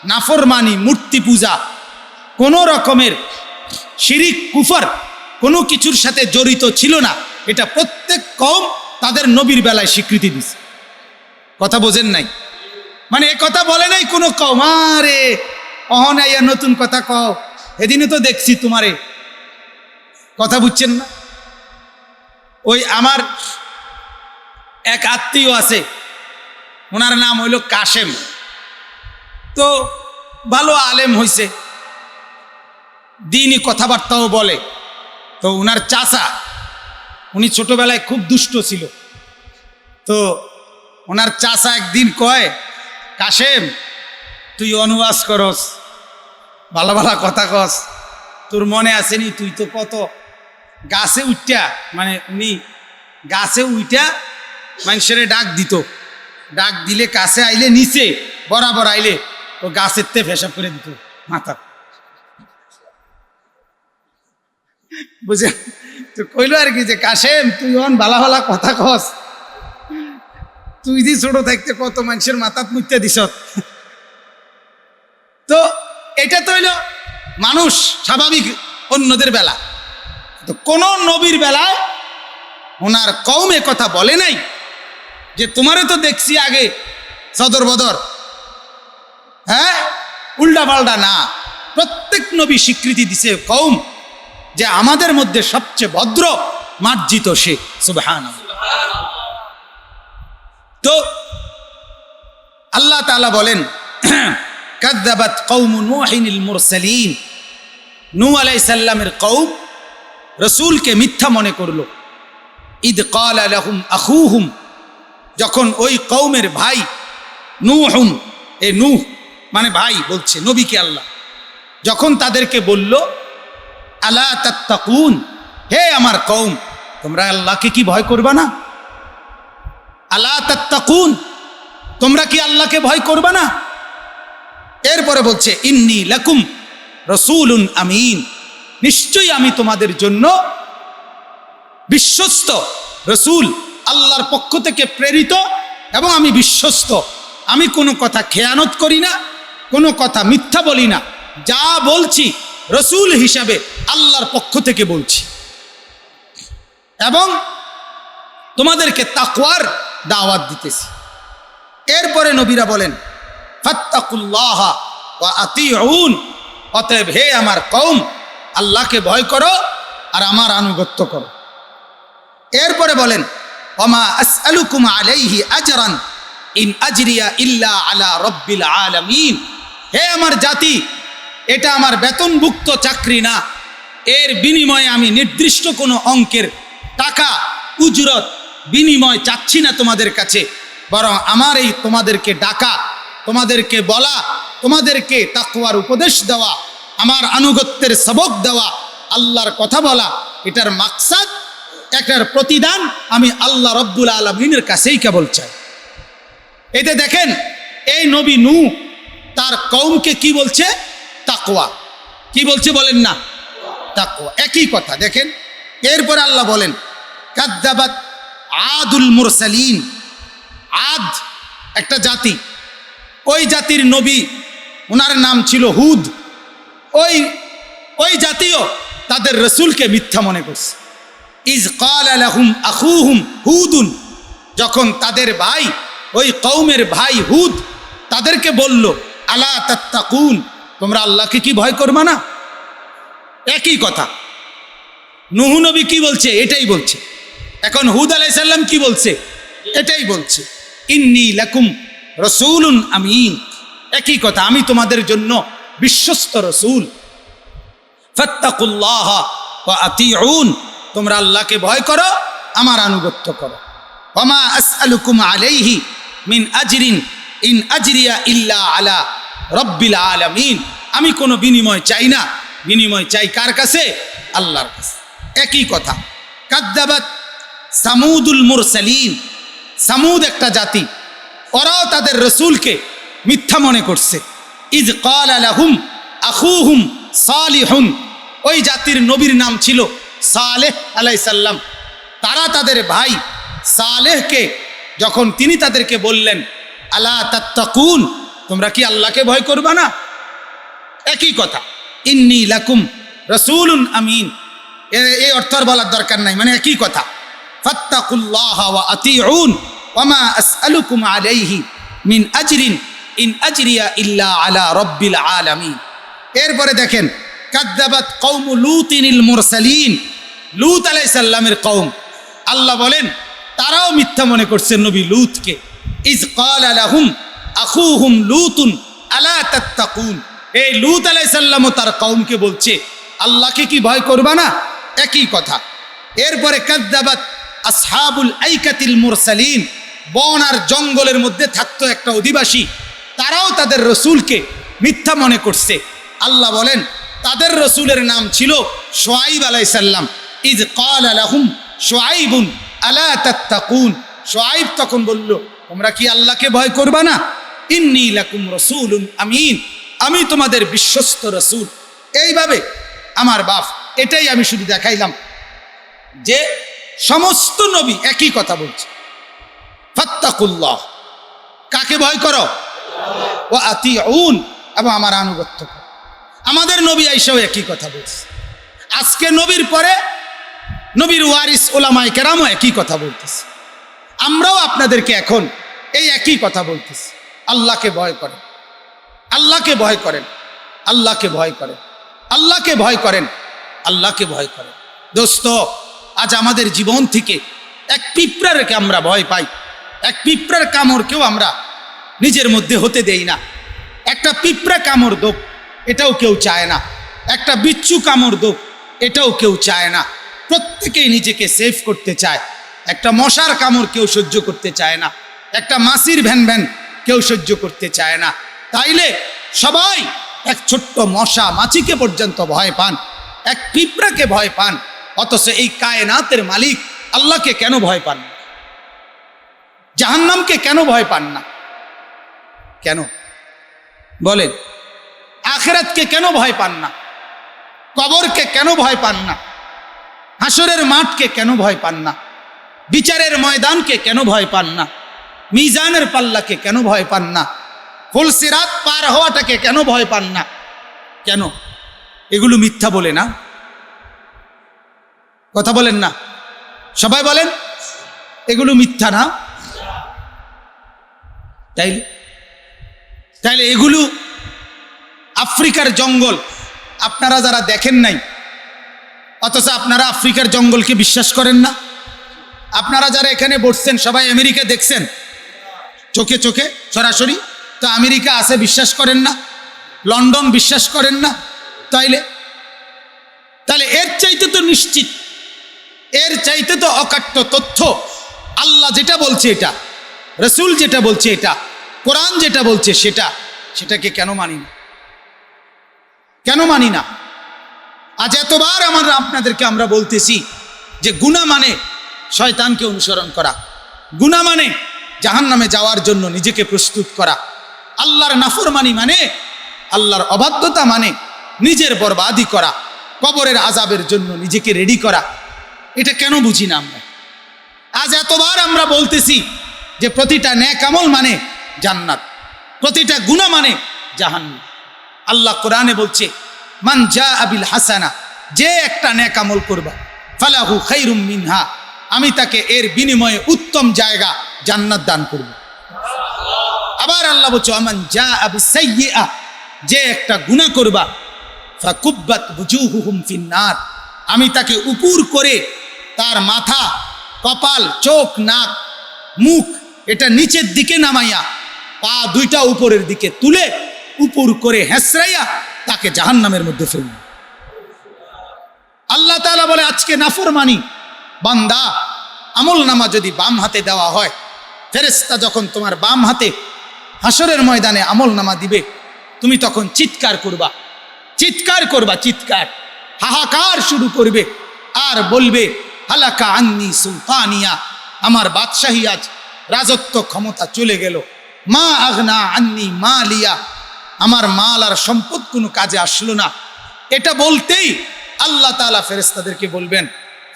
নাফরমানি, মূর্তি পূজা, কোনো রকমের শিরিক, কুফর কোনো কিছুর সাথে জড়িত ছিল না। এটা প্রত্যেক কওম তাদের নবীর বেলায় স্বীকৃতি দিছে। কথা বোঝেন নাই? মানে এ কথা বলে নাই কোনো কওম, আরে অহনাইয়া নতুন কথা কও, এদিনে তো দেখছি তোমারে। কথা বুঝছেন না? ওই আমার এক আত্মীয় আছে, ওনার নাম হইল কাশেম। তো ভালো আলেম হইছে, দিনই কথাবার্তাও বলে। তো ওনার চাচা, উনি ছোটবেলায় খুব দুষ্ট ছিল। তো ওনার চাচা একদিন কয়, কাশেম তুই অনুবাদ করস, ভালো ভালো কথা কস, তোর মনে আসেনি তুই তো কত গাছে উঠটা, মানে উনি গাছে উঠা মানুষের ডাক দিত, ডাক দিলে কাছে আইলে নিচে বরাবর আইলে ও গাছের তে ফেসাব করে দিত মাথা। বুঝে তো কইল আর কি যে কাশেম তুই অন ভালা ভালা কথা কস, তুই দি ছোট থাকতে কত মানুষের মাথাত মুইতে দিস। তো এটা তো হইল মানুষ স্বাভাবিক অন্যদের বেলা। তো কোন নবীর বেলায় ওনার কওমে কথা বলে নাই যে তোমারে তো দেখছি আগে সদর বদর, হ্যাঁ উল্টা পাল্টা না। প্রত্যেক নবী স্বীকৃতি দিছে কওম যে আমাদের মধ্যে সবচেয়ে ভদ্র মার্জিত সে। সুবহানাল্লাহ। তো আল্লাহ তাআলা বলেন, কাযযাবাত কওমু নূহিল মুরসালিন, নূহ আলাইহিস সালামের কওম রাসূলকে মিথ্যা মনে করলো। ইদ ক্বালা লাহুম আখুহুম, যখন ওই কওমের ভাই নূহুন, এ নূহ মানে ভাই বলছে নবীকে আল্লাহ, যখন তাদেরকে বলল আলা তাত্তাকুন, হে আমার কওম তোমরা আল্লাহকে কি ভয় করবা না? আলা তাত্তাকুন, তোমরা কি আল্লাহকে ভয় করবা না? এরপরে বলছে ইন্নী লাকুম রাসূলুন আমিন, নিশ্চয়ই আমি তোমাদের জন্য বিশ্বস্ত রাসূল, আল্লাহর পক্ষ থেকে প্রেরিত, এবং আমি বিশ্বস্ত। আমি কোনো কথা খেয়ানত করি না, কোনো কথা মিথ্যা বলি না। যা বলছি রাসূল হিসাবে আল্লাহর পক্ষ থেকে বলছি, এবং তোমাদেরকে তাকওয়ার দাওয়াত দিতেছি। এরপরে নবীরা বলেন ফাত্তাকুল্লাহ ওয়া আতিউন, অতএব হে আমার কওম আল্লাহকে ভয় করো আর আমার আনুগত্য করো। এরপরে বলেন ওমা আসআলুকুম আলাইহি আজরান ইন আজরিয়া ইল্লা আলা রাব্বিল আলামিন, হে আমার জাতি এটা আমার বেতনভুক্ত চাকরি না, এর বিনিময়ে আমি নির্দিষ্ট কোনো অঙ্কের টাকা উজরত বিনিময় চাচ্ছি না তোমাদের কাছে, বরং আমার এই তোমাদেরকে ডাকা, তোমাদেরকে বলা, তোমাদেরকে তাকওয়ার উপদেশ দেওয়া, আমার আনুগত্যের সবক দেওয়া, আল্লাহর কথা বলা, এটার মাকসাদ, এটার প্রতিদান আমি আল্লাহ রব্বুল আলামিনের কাছেই কেবল চাই। এতে দেখেন এই নবী নূহ তার কওমকে কি বলছে? তাকওয়া। কি বলছে বলেন না? তাকওয়া, একই কথা। দেখেন এরপর আল্লাহ বলেন কাযযাবাত আদুল মুরসালিন, আদ একটা জাতি, ওই জাতির নবী ওনার নাম ছিল হুদ। ওই জাতীয় তাদের রাসূলকে মিথ্যা মনে করছে। ইজ ক্বালা লাহুম আখুহুম হুদুন, যখন তাদের ভাই, ওই কওমের ভাই হুদ তাদেরকে বলল আলা তাত্তাকুন, তোমরা আল্লাহকে কি ভয় করবা না? একই কথা। নূহ নবী কি বলছে? এটাই বলছে। এখন হুদ আলাইহিস সালাম কি বলছে? এটাই বলছে ইন্নী লাকুম রাসূলুন আমিন, একই কথা, আমি তোমাদের জন্য বিশ্বস্ত রাসূল। ফাত্তাকুল্লাহ ওয়া আতিউন, তোমরা আল্লাহকে ভয় করো, আমার আনুগত্য করো। ওমা আসআলুকুম আলাইহি মিন আজরিন ইন আজরিয়া ইল্লা আলা রব্বিল আলামিন। আমি কোনো বিনিময় চাই না, বিনিময় চাই কার কাছে? আল্লাহর কাছে। একই কথা। কাদ্দাবাত সামুদুল মুরসালিন, সামুদ একটা জাতি, ওরাও তাদের রসুলকে মিথ্যা মনে করছে। ইজ ক্বালা লাহুম আখুহুম সালিহুন, ওই জাতির নবীর নাম ছিল সালেহ আলাইহিস সালাম। তারা তাদের ভাই সালেহকে যখন তিনি তাদেরকে বললেন আলা তাত্তাকুন, তোমরা কি আল্লাহকে ভয় করবা না? একই কথা। ইন্নী লাকুম রাসূলুন আমিন, এই অর্থ আর বলার দরকার নাই, মানে একই কথা। ফাত্তাকুল্লাহ ওয়া আতিউন ওয়ামা আসআলুকুম আলাইহি মিন আজরিন ইন আজরিয়া ইল্লা আলা রব্বিল আলামিন। এরপরে দেখেন কাদ্দাবাত কওমু লুতিনিল মুরসালিন, লূত আলাইহিস সালামের কওম, আল্লাহ বলেন তারাও মিথ্যা মনে করছে নবী লূতকে। ইজ ক্বালা লাহুম আখুহুম লূতুন আলা তাত্তাকুন, এই লূত আলাইহিস সালাম তার কওমকে বলছে আল্লাহকে কি ভয় করবা না? একই কথা। এরপরে কাদ্দাবাত আসহাবুল আইকাতিল মুরসালিন, বন আর জঙ্গলের মধ্যে থাকতো একটা অধিবাসী, তারাও তাদের রসুলকে মিথ্যা মনে করছে। আল্লাহ বলেন তাদের রসুলের নাম ছিল শুআইব আলাইহিস সালাম। ইজ ক্বালা লাহুম শুআইবুন আলা তাত্তাকুন, শুআইব তখন বলল তোমরা কি আল্লাহকে ভয় করবা না? ইন্নী লাকুম রাসূলুন আমিন, আমি তোমাদের বিশ্বস্ত রসুল। এইভাবে আমার বাপ, এটাই আমি শুধু দেখাইলাম যে সমস্ত নবী একই কথা বলছে, ফাত্তাকুল্লাহ, কাকে ভয় করো? ওয়া আতিউন, এবং আমার আনুগত্য করো। আমাদের নবী আইসাও একই কথা বলছে। আজকে নবীর পরে নবীর ওয়ারিস উলামায়ে কেরামও একই কথা বলতেছে। আমরাও আপনাদেরকে এখন এই একই কথা বলতেছি, আল্লাহকে ভয় করেন, আল্লাহকে ভয় করেন, আল্লাহকে ভয় করেন, আল্লাহকে ভয় করেন, আল্লাহকে ভয় করেন। দোস্ত, আজ আমাদের জীবন থেকে এক পিঁপড়াকে আমরা ভয় পাই, এক পিঁপড়ার কামড়কেও আমরা নিজের মধ্যে হতে দেই না। একটা পিঁপড়া কামড় দোক, এটাও কেউ চায় না। একটা বিচ্ছু কামড় দোক, এটাও কেউ চায় না। প্রত্যেকেই নিজেকে সেফ করতে চায়। একটা মশার কামড় কেউ সহ্য করতে চায় না, একটা মাছির ভ্যান ভ্যান কেউ সহ্য করতে চায় না। তাইলে সবাই এক ছোট্ট মশা মাছিকে পর্যন্ত ভয় পান, এক পিঁপড়াকে ভয় পান, অথচ এই কায়নাতের মালিক আল্লাহকে কেন ভয় পান না? জাহান্নামকে কেন ভয় পান না? কেন বলেন? আখিরাতকে কেন ভয় পান না? কবরকে কেন ভয় পান না? হাসরের মাঠকে কেন ভয় পান না? বিচারের ময়দানকে কেন ভয় পান না? মিজানের পাল্লাকে কেন ভয় পান না? ফুলসিরাত পার হওয়াটাকে কেন ভয় পান না? কেন? এগুলো মিথ্যা বলে না? কথা বলেন না, সবাই বলেন এগুলো মিথ্যা না? তাইলে এগুলো আফ্রিকার জঙ্গল আপনারা যারা দেখেন নাই, অথচ আপনারা আফ্রিকার জঙ্গলকে বিশ্বাস করেন না। আপনারা যারা এখানে বসছেন সবাই আমেরিকা দেখছেন চোখে চোখে সরাসরি, তো আমেরিকা আছে বিশ্বাস করেন না, লন্ডন বিশ্বাস করেন না। তাহলে এর চাইতে তো নিশ্চিত, এর চাইতে তো অকাট্য তথ্য, আল্লাহ যেটা বলছে এটা, রসুল যেটা বলছে এটা, কোরআন যেটা বলছে সেটাকে কেন মানি না? কেন মানি না? আজ এতবার আপনাদেরকে আমরা বলতেছি যে গুনাহ মানে শয়তানকে অনুসরণ করা, গুনাহ মানে জাহান্নামে যাওয়ার জন্য নিজেকে প্রস্তুত করা, আল্লাহর নাফরমানি মানে, আল্লাহর অবাধ্যতা মানে নিজের বরবাদি করা, কবরের আযাবের জন্য নিজেকে রেডি করা। এটা কেন বুঝি না আমরা? আজ এতবার আমরা বলতেছি যে প্রতিটা নেক আমল মানে জান্নাত, প্রতিটা গুনাহ মানে জাহান্নাম। আল্লাহ কোরআনে বলছে মান জাআ বিল হাসানা, যে একটা নেক আমল করবা ফালাহু খায়রুম মিনহা, আমি তাকে এর বিনিময়ে উত্তম জায়গা জান্নাত দান করব। আবার আল্লাহ বলছে মান জাআ বিসাইয়্যিআ, যে একটা গুনাহ করবা ফাকুব্বাত বুজুহুহুম ফিন্নার, আমি তাকে উপর করে তার মাথা, কপাল, চোখ, নাক, মুখ এটা নিচের দিকে নামাইয়া পা দুইটা উপরের দিকে তুলে উপর করে হেসরাইয়া তাকে জাহান্নামের মধ্যে ফেলব। আল্লাহ তাআলা বলে আজকে নাফরমানি বান্দা, আমল নামা যদি বাম হাতে দেওয়া হয়, ফেরেশতা যখন তোমার বাম হাতে হাসরের ময়দানে আমল নামা দিবে, তুমি তখন চিৎকার করবা, চিৎকার করবা, চিৎকার, হাহাকার শুরু করবে আর বলবে হালাকা আন্নি সুলতানিয়া, আমার বাদশাহী আজ, রাজত্ব ক্ষমতা চলে গেল। মা আগনা আন্নি মালিয়া, আমার মাল আর সম্পদ কোনো কাজে আসলো না। এটা বলতেই আল্লাহ তাআলা ফেরেশতাদেরকে বলবেন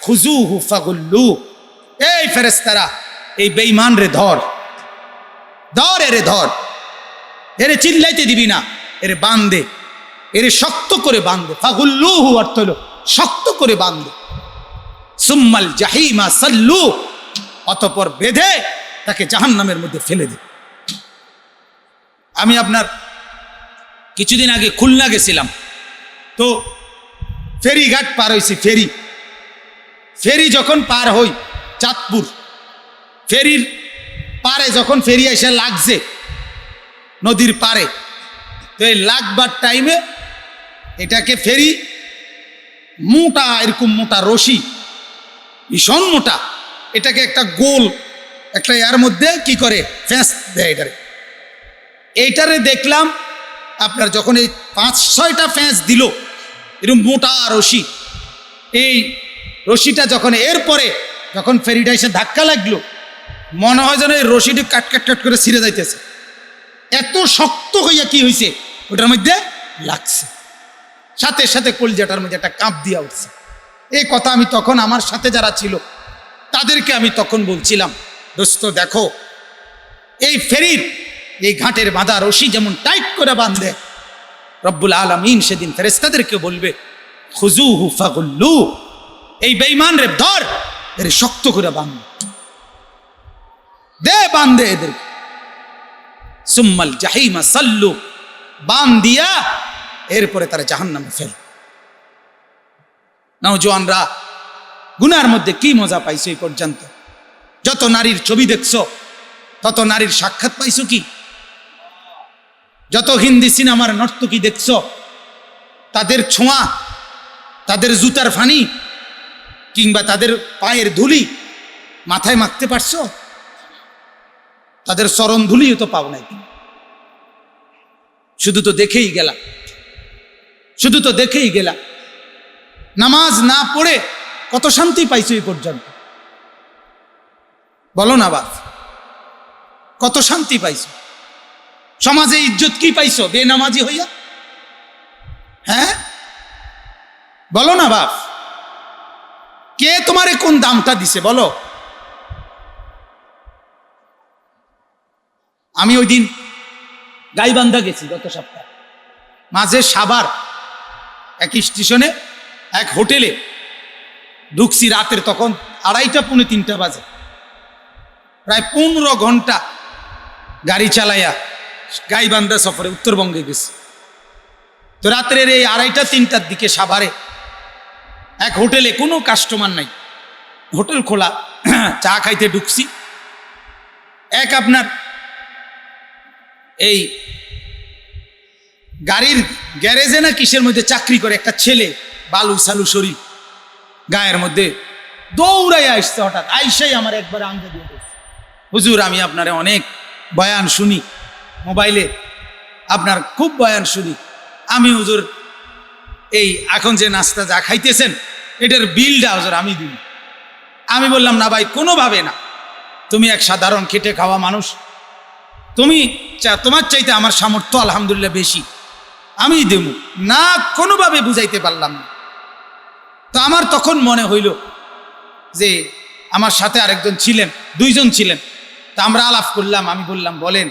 খুজুহু ফাগুল্লু, এই ফেরেশতারা এই বেঈমান রে ধর, ধর এরে, ধর এরে, চিল্লাইতে দিবি না, এরে বান্ধে, এরে শক্ত করে বান্ধে। ফাগুল্লুহু অর্থ হলো শক্ত করে বান্ধে। সুম্মাল জাহিমা সাল্লু, অতঃপর বেঁধে তাকে জাহান্নামের মধ্যে ফেলে দে। আমি আপনার কিছুদিন আগে খুলনা গেছিলাম, তো ফেরিঘাট পার হয়েছি, ফেরি যখন পার হই চাঁদপুর, ফেরির পারে যখন ফেরি এসে লাগছে নদীর পারে, তো এই লাগবার টাইমে এটাকে ফেরি মোটা, এরকম মোটা রশি, ভীষণ মোটা, এটাকে একটা গোল একটা এর মধ্যে কি করে ফ্যাঁস দেয় এটারে। এইটারে দেখলাম আপনার যখন এই 5-6টা ফ্যাঁস দিল, এরকম মোটা রশি, এই রশিটা যখন এরপরে যখন ফেরিটা এসে ধাক্কা লাগলো, মনে হয় যেন এই রশিটি কাট কাট কাট করে ছিঁড়ে যাইতেছে, এত শক্ত হইয়া কি হয়েছে ওটার মধ্যে লাগছে, সাথে সাথে কলজাটার মধ্যে একটা কাঁপ দিয়া উঠছে। এই কথা আমি তখন আমার সাথে যারা ছিল তাদেরকে আমি তখন বলছিলাম, দোস্ত দেখো, এই ফেরির এই ঘাটের বাঁধা রশি যেমন টাইট করে বাঁধে, রব্বুল আলামিন সেদিন ফেরেশতাদেরকে বলবে খুজুহু ফাগুল্লু, এই বেঈমান রে ধর, এর শক্ত করে বাঁধ দে, বাঁধে এদের। সুম্মাল জাহিমা সাল্লু, বান দিয়া এরপরে তারা জাহান্নামে ফেল। নওজোয়ানরা গুনার মধ্যে কি মজা পাইছো এই পর্যন্ত? যত নারীর ছবি দেখছো তত নারীর সাক্ষাৎ পাইছো কি? যত হিন্দি সিনেমার নর্তকী দেখছো তাদের ছোঁয়া, তাদের জুতার ফানি কিংবা তাদের পায়ের ধুলি মাথায় মাখতে পারছো? তাদের চরণ ধুলিও তো পাও নাই, শুধু তো দেখেই গেলা, শুধু তো দেখেই গেলা। নামাজ না পড়ে কত শান্তি পাইছো এই পর্যন্ত? বলো না বাপ, কত শান্তি পাইছো? সমাজে ইজ্জত কি পাইছো বেনামাজি হইয়া? হ্যাঁ বলো না বাপ, কে তোমারে কোন দামটা দিছে বলো? আমি ওই দিন গাইবান্ধা গেছি গত সপ্তাহ, মাঝে সাভার এক স্টেশনে এক হোটেলে ঢুকছি রাতের, তখন 2:30-3টা বাজে, প্রায় 15 ঘন্টা গাড়ি চালাইয়া গাইবান্ধা সফরে উত্তরবঙ্গে গেছি। তো রাত্রের এই 2:30-3টার দিকে সাভারে এক হোটেলে কোনো কাস্টমার নাই, হোটেল খোলা, চা খাইতে ঢুকছি। এক আপনার এই গাড়ির গ্যারেজে না কিসের মধ্যে চাকরি করে একটা ছেলে, বালু সালু শরীর, গায়ের মধ্যে দৌড়াই আসছে। হঠাৎ আইসাই আমার একবার আঙ্গে দিয়ে দিয়েছে, হুজুর আমি আপনারে অনেক বয়ান শুনি, মোবাইলে আপনার খুব বয়ান শুনি, আমি হুজুর এই এখন যে নাস্তা যা খাইতেছেন এটার বিলটা হুজুর আমি দিই। আমি বললাম না ভাই, কোনোভাবে না, তুমি এক সাধারণ খেটে খাওয়া মানুষ, তুমি তোমার চাইতে আমার সামর্থ্য আলহামদুলিল্লাহ বেশি, আমি দেব না, কোনোভাবে বুঝাইতে পারলাম না। তো আমার তখন মনে হইল যে আমার সাথে আরেকজন ছিলেন, 2জন ছিলেন, তা আমরা আলাপ করলাম। আমি বললাম বলেন,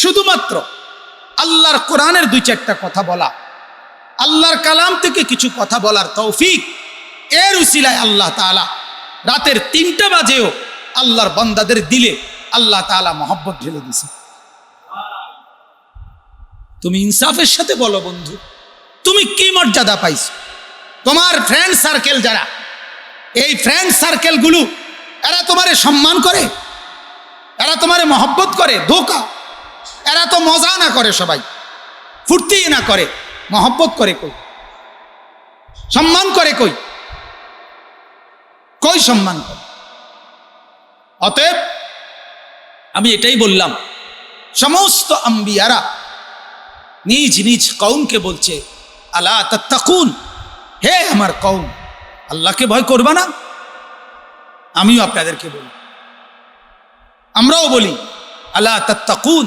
শুধুমাত্র আল্লাহর কোরআনের 2-4টা কথা বলা, আল্লাহর কালাম থেকে কিছু কথা বলার তৌফিক, এর উসিলায় আল্লাহ তাআলা রাতের 3টা বাজেও আল্লাহর বান্দাদের দিলে আল্লাহ তাআলা মহব্বত ঢেলে দিয়েছে। তুমি ইনসাফের সাথে বলো বন্ধু, তুমি কি মর্যাদা পাইছো? তোমার ফ্রেন্ড সার্কেল যারা, এই ফ্রেন্ড সার্কেল গুলো এরা তোমারে সম্মান করে, এরা তোমারে মহব্বত করে? ধোকা, এরা তো মজা না করে, সবাই ফুর্তি না করে, মহব্বত করে কই, সম্মান করে কই? কই সম্মান করে? অতএব আমি এটাই বললাম, সমস্ত আম্বিয়ারা নিজ নিজ কওমকে বলছে, আলা তাত্তাকুন, হে আমার কওম, আল্লাহকে ভয় করবা না? আমিও আপনাদেরকে বলি, আমরাও বলি, আলা তাত্তাকুন,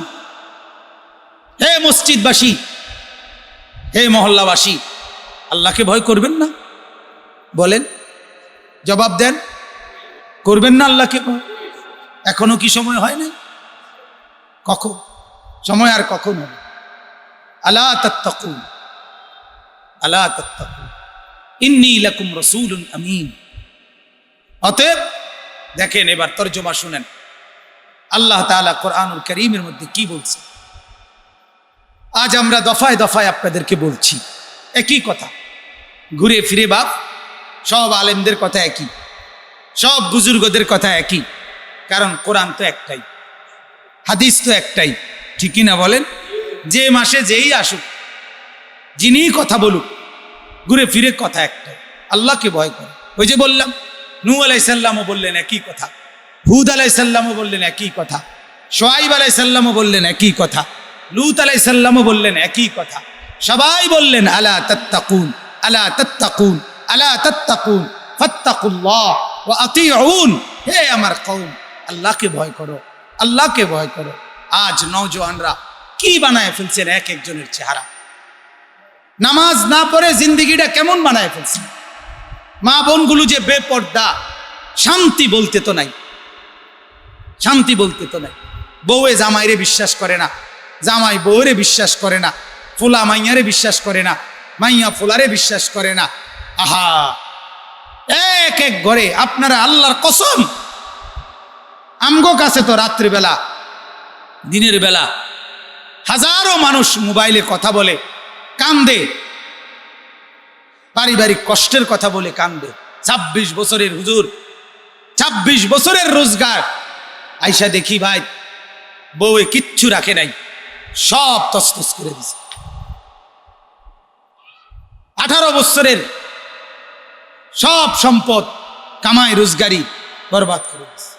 হে মসজিদবাসী, হে মহল্লাবাসী, আল্লাহকে ভয় করবেন না? বলেন, জবাব দেন, করবেন না আল্লাহকে ভয়? এখনো কি সময় হয় না? কখন সময়, আর কখন হবে? আলা তাত্তাকুন, আলা তাত্তাকুন ইন্নী লাকুম রাসূলুন আমিন। অতএব দেখেন, এবার তরজমা শুনেন, আল্লাহ তাআলা কোরআনুল কারীমের মধ্যে কি বলছে। আজ আমরা দফায় দফায় আপনাদেরকে বলছি একই কথা, ঘুরে ফিরে বাপ সব আলেমদের কথা একই, সব বুজুর্গদের কথা একই, কারণ কোরআন তো একটাই, হাদিস তো একটাই, ঠিকই না বলেন? যে মাসে যেই আসুক, যিনি কথা বলুক, ঘুরে ফিরে কথা একটাই, আল্লাহকে ভয় করে। ওই যে বললাম, নূহ আলাইহিস সালামও বললেন একই কথা, হুদ আলাইহিস সালামও বললেন একই কথা, শুআয়ব আলাইহিস সালামও বললেন একই কথা, লূত আলাইহিস সালামও বললেন একই কথা। সবাই বললেন আলা তাত্তাকুন, আলা তাত্তাকুন, আলা তাত্তাকুন ফাত্তাকুল্লাহ ওয়া আতিউন, হে আমার কওম, আল্লাহকে ভয় করো, আল্লাহকে ভয় করো। আজ নওজওয়ানরা কি বানায় ফেলছেন এক একজনের চেহারা, নামাজ না পড়ে জিন্দেগিটা কেমন বানায় ফেলছেন। মা বোনগুলো যে বেপর্দা, শান্তি বলতে তো নাই, শান্তি বলতে তো নাই। বউয়ে জামাইরে বিশ্বাস করে না, জামাই বউরে বিশ্বাস করে না, ফুলা মাইয়ারে বিশ্বাস করে না, মাইয়া ফুলারে বিশ্বাস করে না। আহা, এক এক ঘরে আপনারা আল্লাহর কসম, আমগো কাছে তো রাত্রিবেলা দিনের বেলা হাজারো মানুষ মোবাইলে কথা বলে কান্দে, পারিবারিক কষ্টের কথা বলে কান্দে। 26 বছরের হুজুর, 26 বছরের রোজগার, আইসা দেখি ভাই বউয়ে কিচ্ছু রাখে নাই, সব তসতস করে দিছে। 18 বছরের সব সম্পদ কামাই রোজগারি বরবাদ করে দিছে।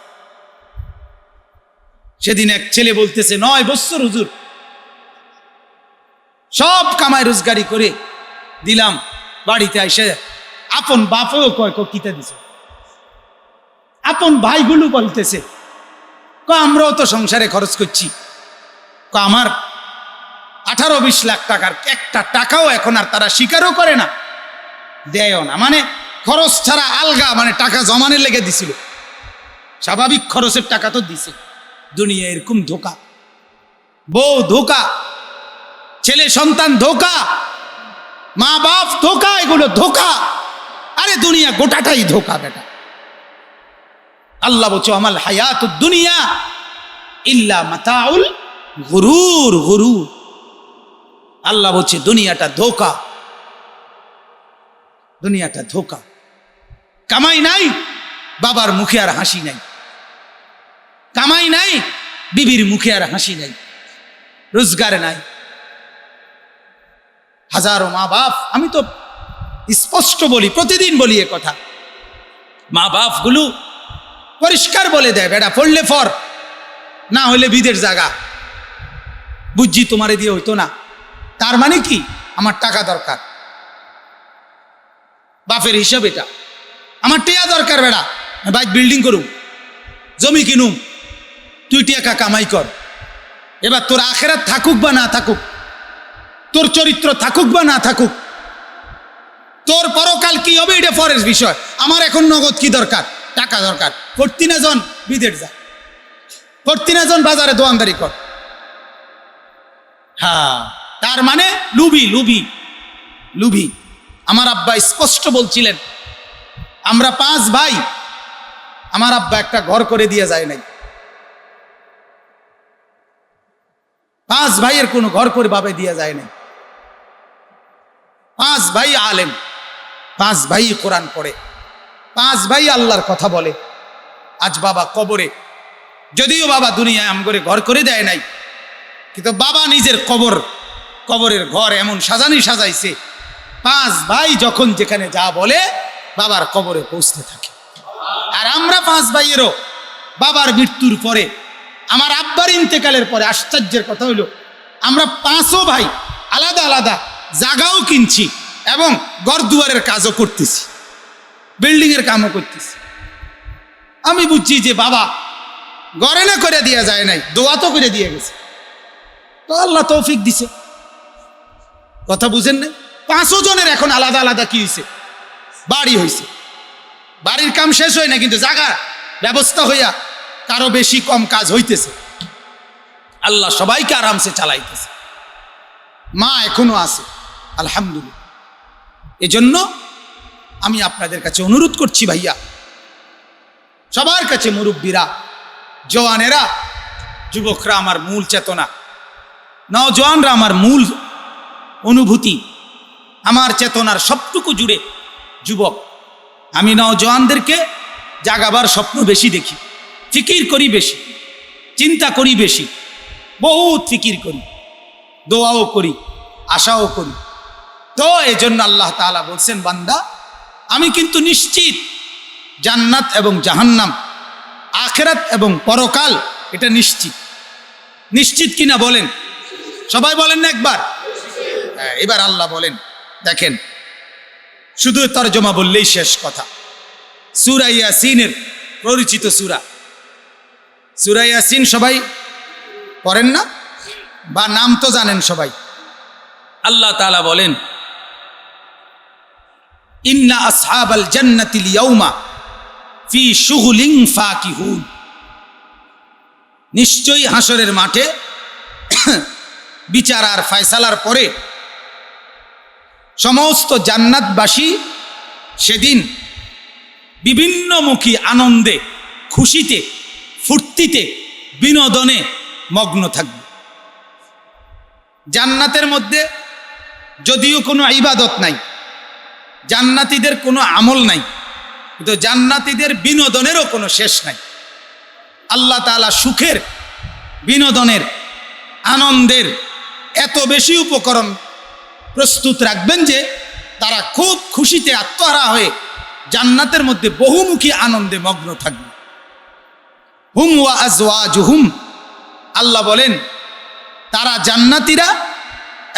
সেদিন এক ছেলে বলতেছে 9 বছর হুজুর সব কামাই রোজগারি করে দিলাম, বাড়িতে আইসে আপন বাপও কয় কিতে দিছে, আপন ভাইগুলো বলতেছে আমরাও তো সংসারে খরচ করছি, আমার 18-20 লাখ টাকার একটা টাকাও এখন আর তারা স্বীকারও করে না, দেয়ও না। মানে খরচ ছাড়া আলগা, মানে টাকা জমানের লেগে দিছিল, স্বাভাবিক খরচের টাকা তো দিছে। দুনিয়া এরকম ধোকা, বউ ধোকা, ছেলে সন্তান ধোকা, মা বাপ ধোকা, এগুলো ধোকা। আরে দুনিয়া গোটাটাই ধোকা বেটা। আল্লাহ বলছে আমাল হায়াতুদ দুনিয়া ইল্লা মাতাউল গুরুর, গুরুর। আল্লাহ বলছে দুনিয়াটা ধোকা, দুনিয়াটা ধোকা। কামাই নাই, বাবার মুখে আর হাসি নাই, কামাই নাই, বিবির মুখে আর হাসি নাই, রোজগার নাই। হাজারো মা বাপ, আমি তো স্পষ্ট বলি, প্রতিদিন বলি এ কথা, মা বাপ গুলো পরিষ্কার বলে দেয় বেটা পড়লে ফর, না হইলে বিদের জায়গা, বুঝছি তোমারে দিয়ে হইতো না। তার মানে কি, আমার টাকা দরকার, বাপের হিসাব এটা, আমার টিয়া দরকার বেড়া, বাইক বিল্ডিং করুম, জমি কিনুম, তুই টাকা কামাই কর। এবার তোর আখেরাত থাকুক বা না থাকুক, তোর চরিত্র থাকুক বা না থাকুক, তোর পরকাল কি হবে এটা পরের বিষয়। আমার এখন নগদ কি দরকার, টাকা দরকার। করতি না জন বিদেশ যা, করতি না জন বাজারে দোয়ানদারি কর। হ্যাঁ, তার মানে লুবি, লুবি, লুবি। আমার আব্বা স্পষ্ট বলছিলেন, আমরা 5 ভাই, আমার আব্বা একটা ঘর করে দিয়ে যায় নাই। 5 ভাইয়ের কোনো ঘর করে বাবে দিয়ে যায় নাই। 5 ভাই আলেম, 5 ভাই কোরআন পড়ে, 5 ভাই আল্লাহর কথা বলে। আজ বাবা কবরে, যদিও বাবা দুনিয়ায় আমগরে ঘর করে দেয় নাই, কিন্তু বাবা নিজের কবরের ঘর এমন সাজানি সাজাইছে, 5 ভাই যখন যেখানে যা বলে বাবার কবরে পৌঁছতে থাকে। আর আমরা 5 ভাইয়েরও বাবার মৃত্যুর পরে, আমার আব্বার ইন্তেকালের পরে আশ্চর্যের কথা হলো আমরা 5ও ভাই আলাদা আলাদা জায়গাও কিনছি এবং ঘরদুয়ারের কাজও করতেছি, বিল্ডিং এর কামও করতেছি। আমি বুঝছি যে বাবা গড়ে না করে দেওয়া যায় নাই, দোয়া তো করে দিয়ে গেছে, তো আল্লাহ তৌফিক দিছে। কথা বুঝেন না? 5 জনের এখন আলাদা আলাদা কি হয়েছে, বাড়ি হয়েছে। বাড়ির কাম শেষ হয় না, কিন্তু জায়গা ব্যবস্থা হইয়া কারো বেশি কম কাজ হইতেছে। আল্লাহ সবাইকে আরামসে চালাইতেছে। মা এখনো আছে, আলহামদুলিল্লাহ। এজন্য আমি আপনাদের কাছে অনুরোধ করছি ভাইয়া, সবার কাছে, মুরব্বীরা, জওয়ানেরা, যুবকরা আমার মূল চেতনা, নওজওয়ানরা আমার মূল অনুভূতি, আমার চেতনার সবটুকু জুড়ে যুবক। আমি নওজওয়ানদেরকে জাগাবার স্বপ্ন বেশি দেখি, ফিকির করি বেশি, চিন্তা করি বেশি, বহুত ফিকির করি, দোয়াও করি, আশাও করি। তো এজন্য আল্লাহ তাআলা বলছেন, বান্দা আমি কিন্তু নিশ্চিত জান্নাত এবং জাহান্নাম, আখিরাত এবং পরকাল, এটা নিশ্চিত। নিশ্চিত কিনা বলেন? সবাই বলেন না একবার। এবার আল্লাহ বলেন, দেখেন, শুধু তরজমা বললেই শেষ কথা। সূরা ইয়াসিনের পরিচিত সূরা, সূরা ইয়াসিন সবাই পড়েন না, বা নাম তো জানেন সবাই। আল্লাহ তাআলা বলেন, ইন্না আসহাবাল জান্নাতিল ইয়াউমা ফি শুগলিন ফাকিহুন। নিশ্চয়ই হাসরের মাঠে বিচার আর ফয়সালার পরে সমস্ত জান্নাতবাসী সেদিন বিভিন্নমুখী আনন্দে, খুশিতে, ফুর্তিতে, বিনোদনে মগ্ন থাকবে। জান্নাতের মধ্যে যদিও কোনো ইবাদত নাই, জান্নাতীদের কোনো আমল নাই, কিন্তু জান্নাতীদের বিনোদনেরও কোনো শেষ নাই। আল্লাহ তাআলা সুখের, বিনোদনের, আনন্দের এত বেশি উপকরণ প্রস্তুত রাখবেন যে তারা খুব খুশিতে আত্মহারা হয়ে জান্নাতের মধ্যে বহুমুখী আনন্দে মগ্ন থাকবে। হুম ওয়া আজওয়াজুহুম, আল্লাহ বলেন তারা জান্নাতীরা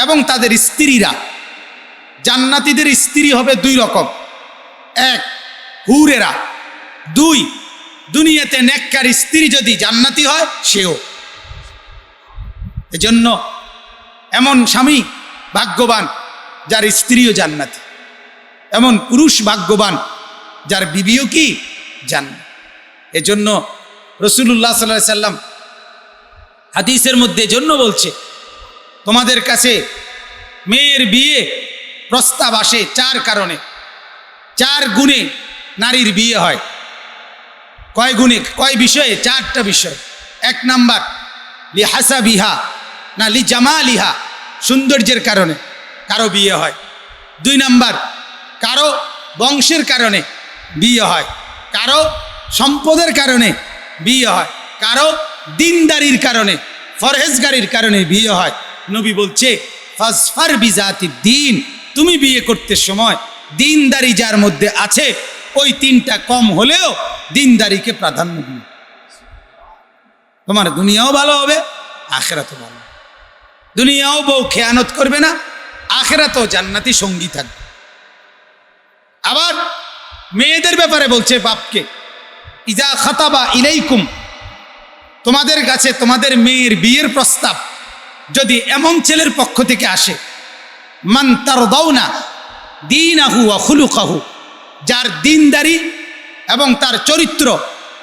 এবং তাদের স্ত্রীরা। জান্নাতীদের স্ত্রী হবে 2 রকম, 1 হুরেরা, 2 দুনিয়াতে নেককার স্ত্রী যদি জান্নাতি হয় সেও। এজন্য এমন স্বামী ভাগ্যবান যার স্ত্রীও জান্নাতি, এমন পুরুষ ভাগ্যবান যার বিবিও কি জান্নাত। এজন্য রাসূলুল্লাহ সাল্লাল্লাহু আলাইহি সাল্লাম হাদিসের মধ্যে জন্য বলছে, তোমাদের কাছে মেয়ের বিয়ে প্রস্তাব আসে 4 কারণে, 4 গুণে নারীর বিয়ে হয়। কয় গুণে, কয় বিষয়ে? 4টা বিষয়। 1 নাম্বার লিহাসাবিহা, না লিজামালিহা, সৌন্দর্যের কারণে কারো বিয়ে হয়। 2 নাম্বার কারো বংশের কারণে বিয়ে হয়, কারো সম্পদের কারণে বিয়ে হয়, কারো দিনদারির কারণে, ফরহেজগারির কারণে বিয়ে হয়। নবী বলছে, ফাসফার বিজাতিদ দ্বীন, তুমি বিয়ে করতে সময় দিনদারি যার মধ্যে আছে ওই 3টা কম হলেও দিনদারিকে প্রাধান্য দিও। তোমার দুনিয়াও ভালো হবে, আখিরাতও ভালো। দুনিয়াও বউ খেয়ানত করবে না, আখিরাতেও জান্নাতি সঙ্গী থাকবে। আবার মেয়েদের ব্যাপারে বলছে বাপকে, ইজা খাতাবা ইলাইকুম, তোমাদের কাছে তোমাদের মেয়ের বিয়ের প্রস্তাব যদি এমন ছেলের পক্ষ থেকে আসে, মান তারদাউনা দীনাহু ওয়া খুলুকাহু, যার দিনদারি এবং তার চরিত্র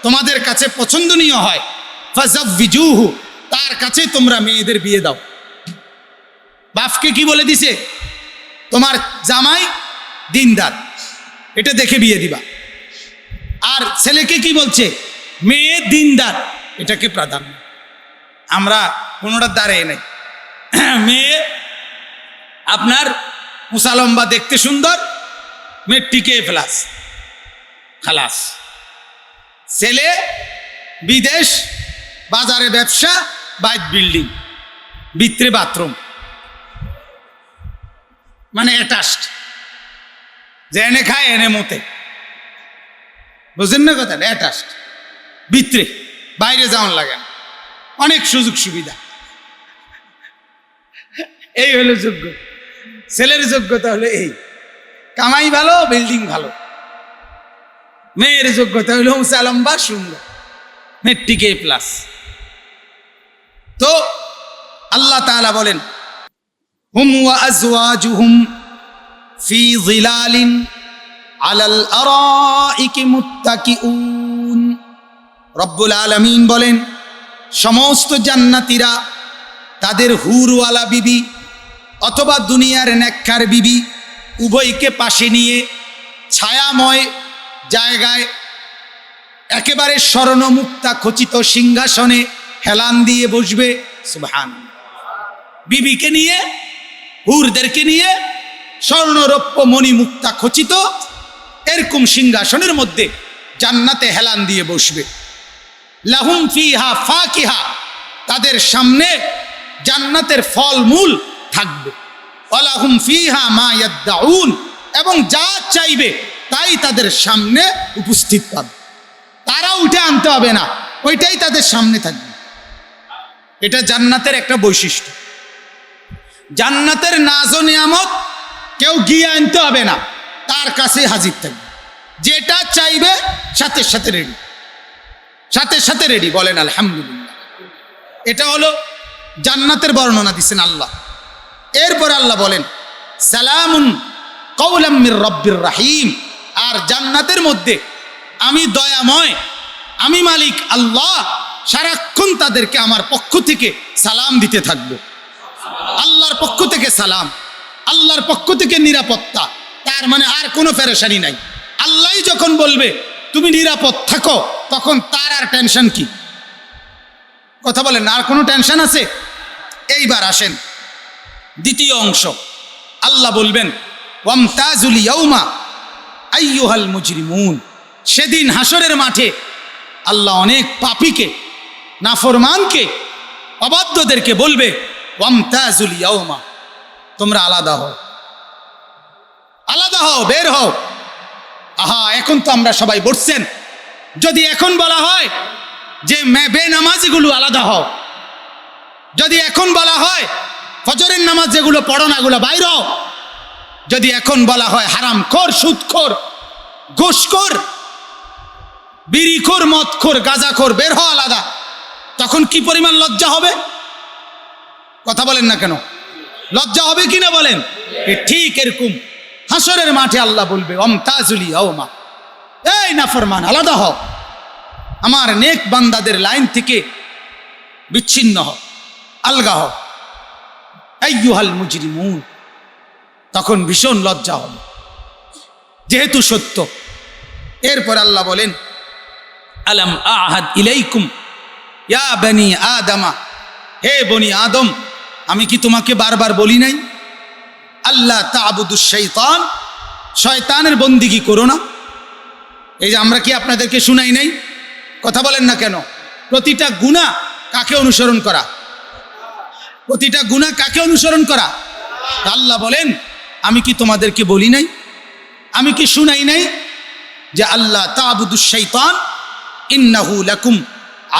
তোমাদের কাছে পছন্দনীয় হয়, ফাযাওয়িজুহু, তার কাছে তোমরা মেয়েদের বিয়ে দাও। বাপকে কি বলে দিছে? তোমার জামাই দিনদার, এটা দেখে বিয়ে দিবা। আর ছেলেকে কি বলছে? মেয়ে দিনদার, এটাকে প্রাধান্য। আমরা কোনোটা দাঁড়িয়ে নাই। মেয়ে আপনার মুসালম্বা, দেখতে সুন্দর, মেট্রিকে প্লাস, খালাস। ছেলে বিদেশ, বাজারে ব্যবসা, বাইক বিল্ডিং, ভিতরে বাথরুম, মানে অ্যাটাচড, যে এনে খায় এনে মতে। বুঝেন না কথা, অ্যাটাচড ভিতরে, বাইরে যাওয়ান লাগে না, অনেক সুযোগ সুবিধা। এই হলো যোগ্য ছেলের যোগ্যতা, হলো এই কামাই ভালো, বিল্ডিং ভালো। মেয়ের যোগ্যতা হলো উঁচা লম্বা সুন্দর, মেট্রিক A+। তো আল্লাহ তাআলা বলেন, হুম ওয়া আজওয়াজুহুম ফি যিলালিন আলাল আরাইকি মুত্তাকিউন। রব্বুল আলামিন বলেন, সমস্ত জান্নাতীরা তাদের হুরওয়ালা বিবি অথবা দুনিয়ার নেককার বিবি উভয়কে পাশে নিয়ে ছায়াময় জায়গায় একেবারে স্বর্ণমুক্তা খচিত সিংহাসনে হেলান দিয়ে বসবে। সুবহানাল্লাহ। বিবিকে নিয়ে, হুরদেরকে নিয়ে স্বর্ণরৌপ্য মণিমুক্তা খচিত এরকম সিংহাসনের মধ্যে জান্নাতে হেলান দিয়ে বসবে। লাহুম ফিহা ফাকিহা, তাদের সামনে জান্নাতের ফলমূল থাকবে। ওয়ালাহুম ফিহা মা ইয়াদউন, এবং যা চাইবে তাই তাদের সামনে উপস্থিত পাবে। তারা উঠে আনতে হবে না, ওইটাই তাদের সামনে থাকবে। এটা জান্নাতের একটা বৈশিষ্ট্য। জান্নাতের নাজ ও নিয়ামত কেউ গিয়ে আনতে হবে না, তার কাছে হাজির থাকবে। যেটা চাইবে সাথে সাথে রেডি, সাথে সাথে রেডি। বলেন আলহামদুলিল্লাহ। এটা হলো জান্নাতের বর্ণনা দিচ্ছেন আল্লাহ। এরপর আল্লাহ বলেন, সালামুন কাওলাম মির রব্বির রাহিম। আর জান্নাতের মধ্যে আমি দয়াময়, আমি মালিক আল্লাহ সারাক্ষণ তাদেরকে আমার পক্ষ থেকে সালাম দিতে থাকবো। আল্লাহর পক্ষ থেকে সালাম, আল্লাহর পক্ষ থেকে নিরাপত্তা। তার মানে আর কোনো পেরেশানি নাই। আল্লাহ যখন বলবে তুমি নিরাপদ থাকো, তখন তার আর টেনশন কি? কথা বলেন, আর কোনো টেনশন আছে? এইবার আসেন দ্বিতীয় অংশ। আল্লাহ বলবেন, ওয়ামতাজুল ইয়াউমা আইয়ুহাল মুজরিমুন। সেদিন হাসরের মাঠে আল্লাহ অনেক পাপীকে, নাফরমানকে, অবাধ্যদেরকে বলবে, ওয়ামতাজুল ইয়াউমা, তোমরা আলাদা হও, আলাদা হও, বের হও। আহা, এখন তো আমরা সবাই বসছেন, যদি এখন বলা হয় যে বেনামাজিগুলো আলাদা হও, যদি এখন বলা হয় ফজরের নামাজ যেগুলো পড়ো না এগুলো বাইর হও, যদি এখন বলা হয় হারামখোর, সুদখোর, ঘুষখোর, বিড়িখোর, মদখোর, গাঁজাখোর, বের হও আলাদা, তখন কি পরিমাণ লজ্জা হবে? কথা বলেন না কেন? লজ্জা হবে কিনা বলেন? ঠিক এরকম হাসরের মাঠে আল্লাহ বলবে, ওয়ামতাজুল ইয়াউমা, এই নাফরমান আলাদা হও, আমার নেক বান্দাদের লাইন থেকে বিচ্ছিন্ন হও, আলগা হও। আইয়ুহাল মুজরিমুন, তখন ভীষণ লজ্জা হবে, যেহেতু সত্য। এরপর আল্লাহ বলেন, আলাম আহাদ ইলাইকুম ইয়া বনি আদমা, হে বনি আদম, আমি কি তোমাকে বারবার বলি নাই আল্লাহ তা'বুদুশ শাইতান, শয়তানের বন্দিগি করো না? এই যে আমরা কি আপনাদেরকে শুনাই নাই? কথা বলেন না কেন? প্রতিটা গুনাহ কাকে অনুসরণ করা? প্রতিটা গুনাহ কাকে অনুসরণ করা? আল্লাহ বলেন, আমি কি তোমাদেরকে বলি নাই, আমি কি শুনাই নাই যে আল্লাহ তা'বুদুশ শাইতান ইন্নাহু লাকুম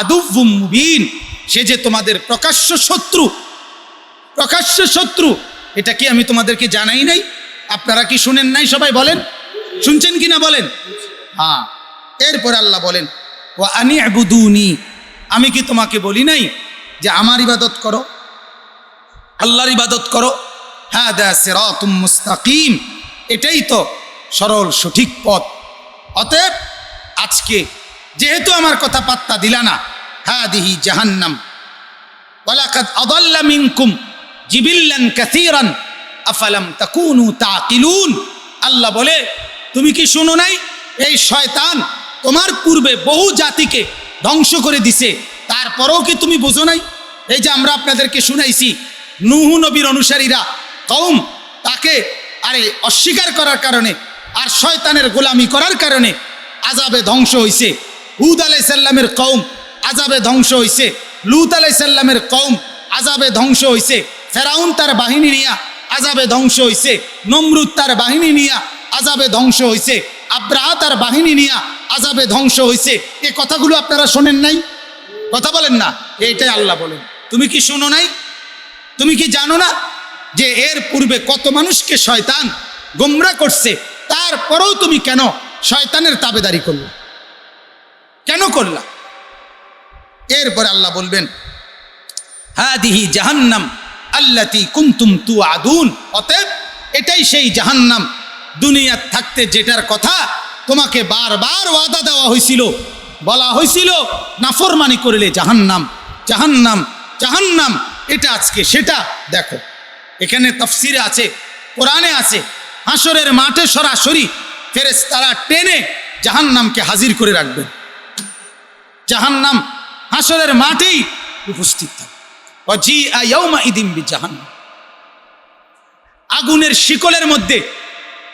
আদুউম মুবিন, সে যে তোমাদের প্রকাশ্য শত্রু, প্রকাশ্য শত্রু। এটা কি আমি তোমাদেরকে জানাই নাই? আপনারা কি শুনেন নাই? সবাই বলেন, শুনছেন কিনা বলেন? হ্যাঁ। এরপর আল্লাহ বলেন, ওয়া আনি'বুদুনি, আমি কি তোমাকে বলি নাই যে আমার ইবাদত করো, আল্লাহর ইবাদত করো? হাদা সিরাতুম মুস্তাকিম, এটাই তো সরল সঠিক পথ। অতএব আজকে যেহেতু আমার কথা পাত্তা দিলা না, হাদিহি জাহান্নাম ওয়ালাকাদ আদাল্লা মিনকুম জিবিল্লান কাসীরান আফালাম তাকুনু তাকিলুন। আল্লাহ বলে, তুমি কি শুনো নাই, এই শয়তান তোমার পূর্বে বহু জাতিকে ধ্বংস করে দিছে, তারপরেও কি তুমি বুঝো নাই? এই যে আমরা আপনাদেরকে শুনাইছি, নূহ নবীর অনুসারীরা কওম তাকে অস্বীকার করার কারণে আর শয়তানের গোলামি করার কারণে আযাবে ধ্বংস হইছে। হুদ আলাইহিস সালামের কওম আযাবে ধ্বংস হইছে, লূত আলাইহিস সালামের কওম আযাবে ধ্বংস হইছে, ফেরাউন তার বাহিনী নিয়ে আযাবে ধ্বংস হইছে, নমরুদ তার বাহিনী নিয়ে আযাবে ধ্বংস হইছে। আব্রাহা তার বাহিনী নিয়ে আযাবে ধ্বংস হয়েছে, এ কথাগুলো আপনারা শোনেন নাই? কথা বলেন না। এইটাই আল্লাহ বলেন, তুমি কি শোনো নাই? তুমি কি জানো না যে এর পূর্বে কত মানুষকে শয়তান গোমরাহ করছে? তারপরেও তুমি কেন শয়তানের তাবেদারি করলে? কেন করলা? এরপরে আল্লাহ বলবেন, হাদিহি জাহান্নাম আল্লাতী কুনতুম তুআদুন। অতএব এটাই সেই জাহান্নাম, দুনিয়ার থাকতে যেটার কথা তোমাকে বারবার ওয়াদা দেওয়া হয়েছিল, বলা হয়েছিল নাফরমানি করলে জাহান্নাম, জাহান্নাম, জাহান্নাম। এটা আজকে সেটা দেখো, এখানে তাফসিরে আছে, কোরআনে আছে, হাসরের মাঠে সরাসরি ফেরেশতারা টেনে জাহান্নামকে হাজির করে রাখবেন। জাহান্নাম হাসরের মাঠেই উপস্থিত থাকবে। ওয়াজিআ ইয়াউমাইদিন বিজাহান্নাম, আগুনের শিকলের মধ্যে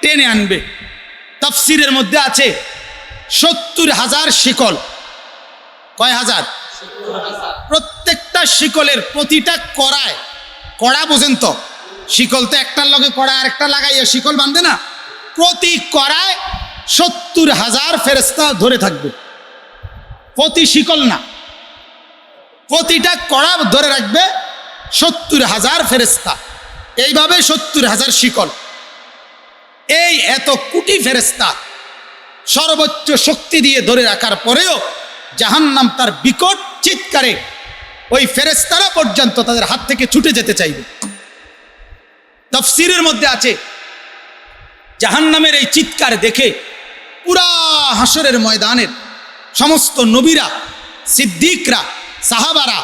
টেনে আনবে। তাফসিরের মধ্যে আছে ৭০,০০০ শিকল। কয় হাজার? প্রত্যেকটা শিকলের প্রতিটা কড়ায়, কড়া বোঝেন তো, শিকল তো একটার লগে কড়া আরেকটা লাগাইয়া শিকল বাঁধে না, প্রতি কড়ায় ৭০,০০০ ফেরেশতা ধরে থাকবে। প্রতি শিকল না, প্রতিটা কড়া ধরে রাখবে ৭০,০০০ ফেরেশতা। এইভাবে ৭০,০০০ শিকল। এই এত কোটি ফেরেশতা সর্বোচ্চ শক্তি দিয়ে ধরে রাখার পরেও জাহান্নাম তার বিকট চিৎকারে ওই ফেরেশতারা পর্যন্ত তাদের হাত থেকে ছুটে যেতে চাইবে। তাফসীরের মধ্যে আছে, জাহান্নামের এই চিৎকার দেখে পুরা হাসরের ময়দানের সমস্ত নবীরা, সিদ্দিকরা, সাহাবারা,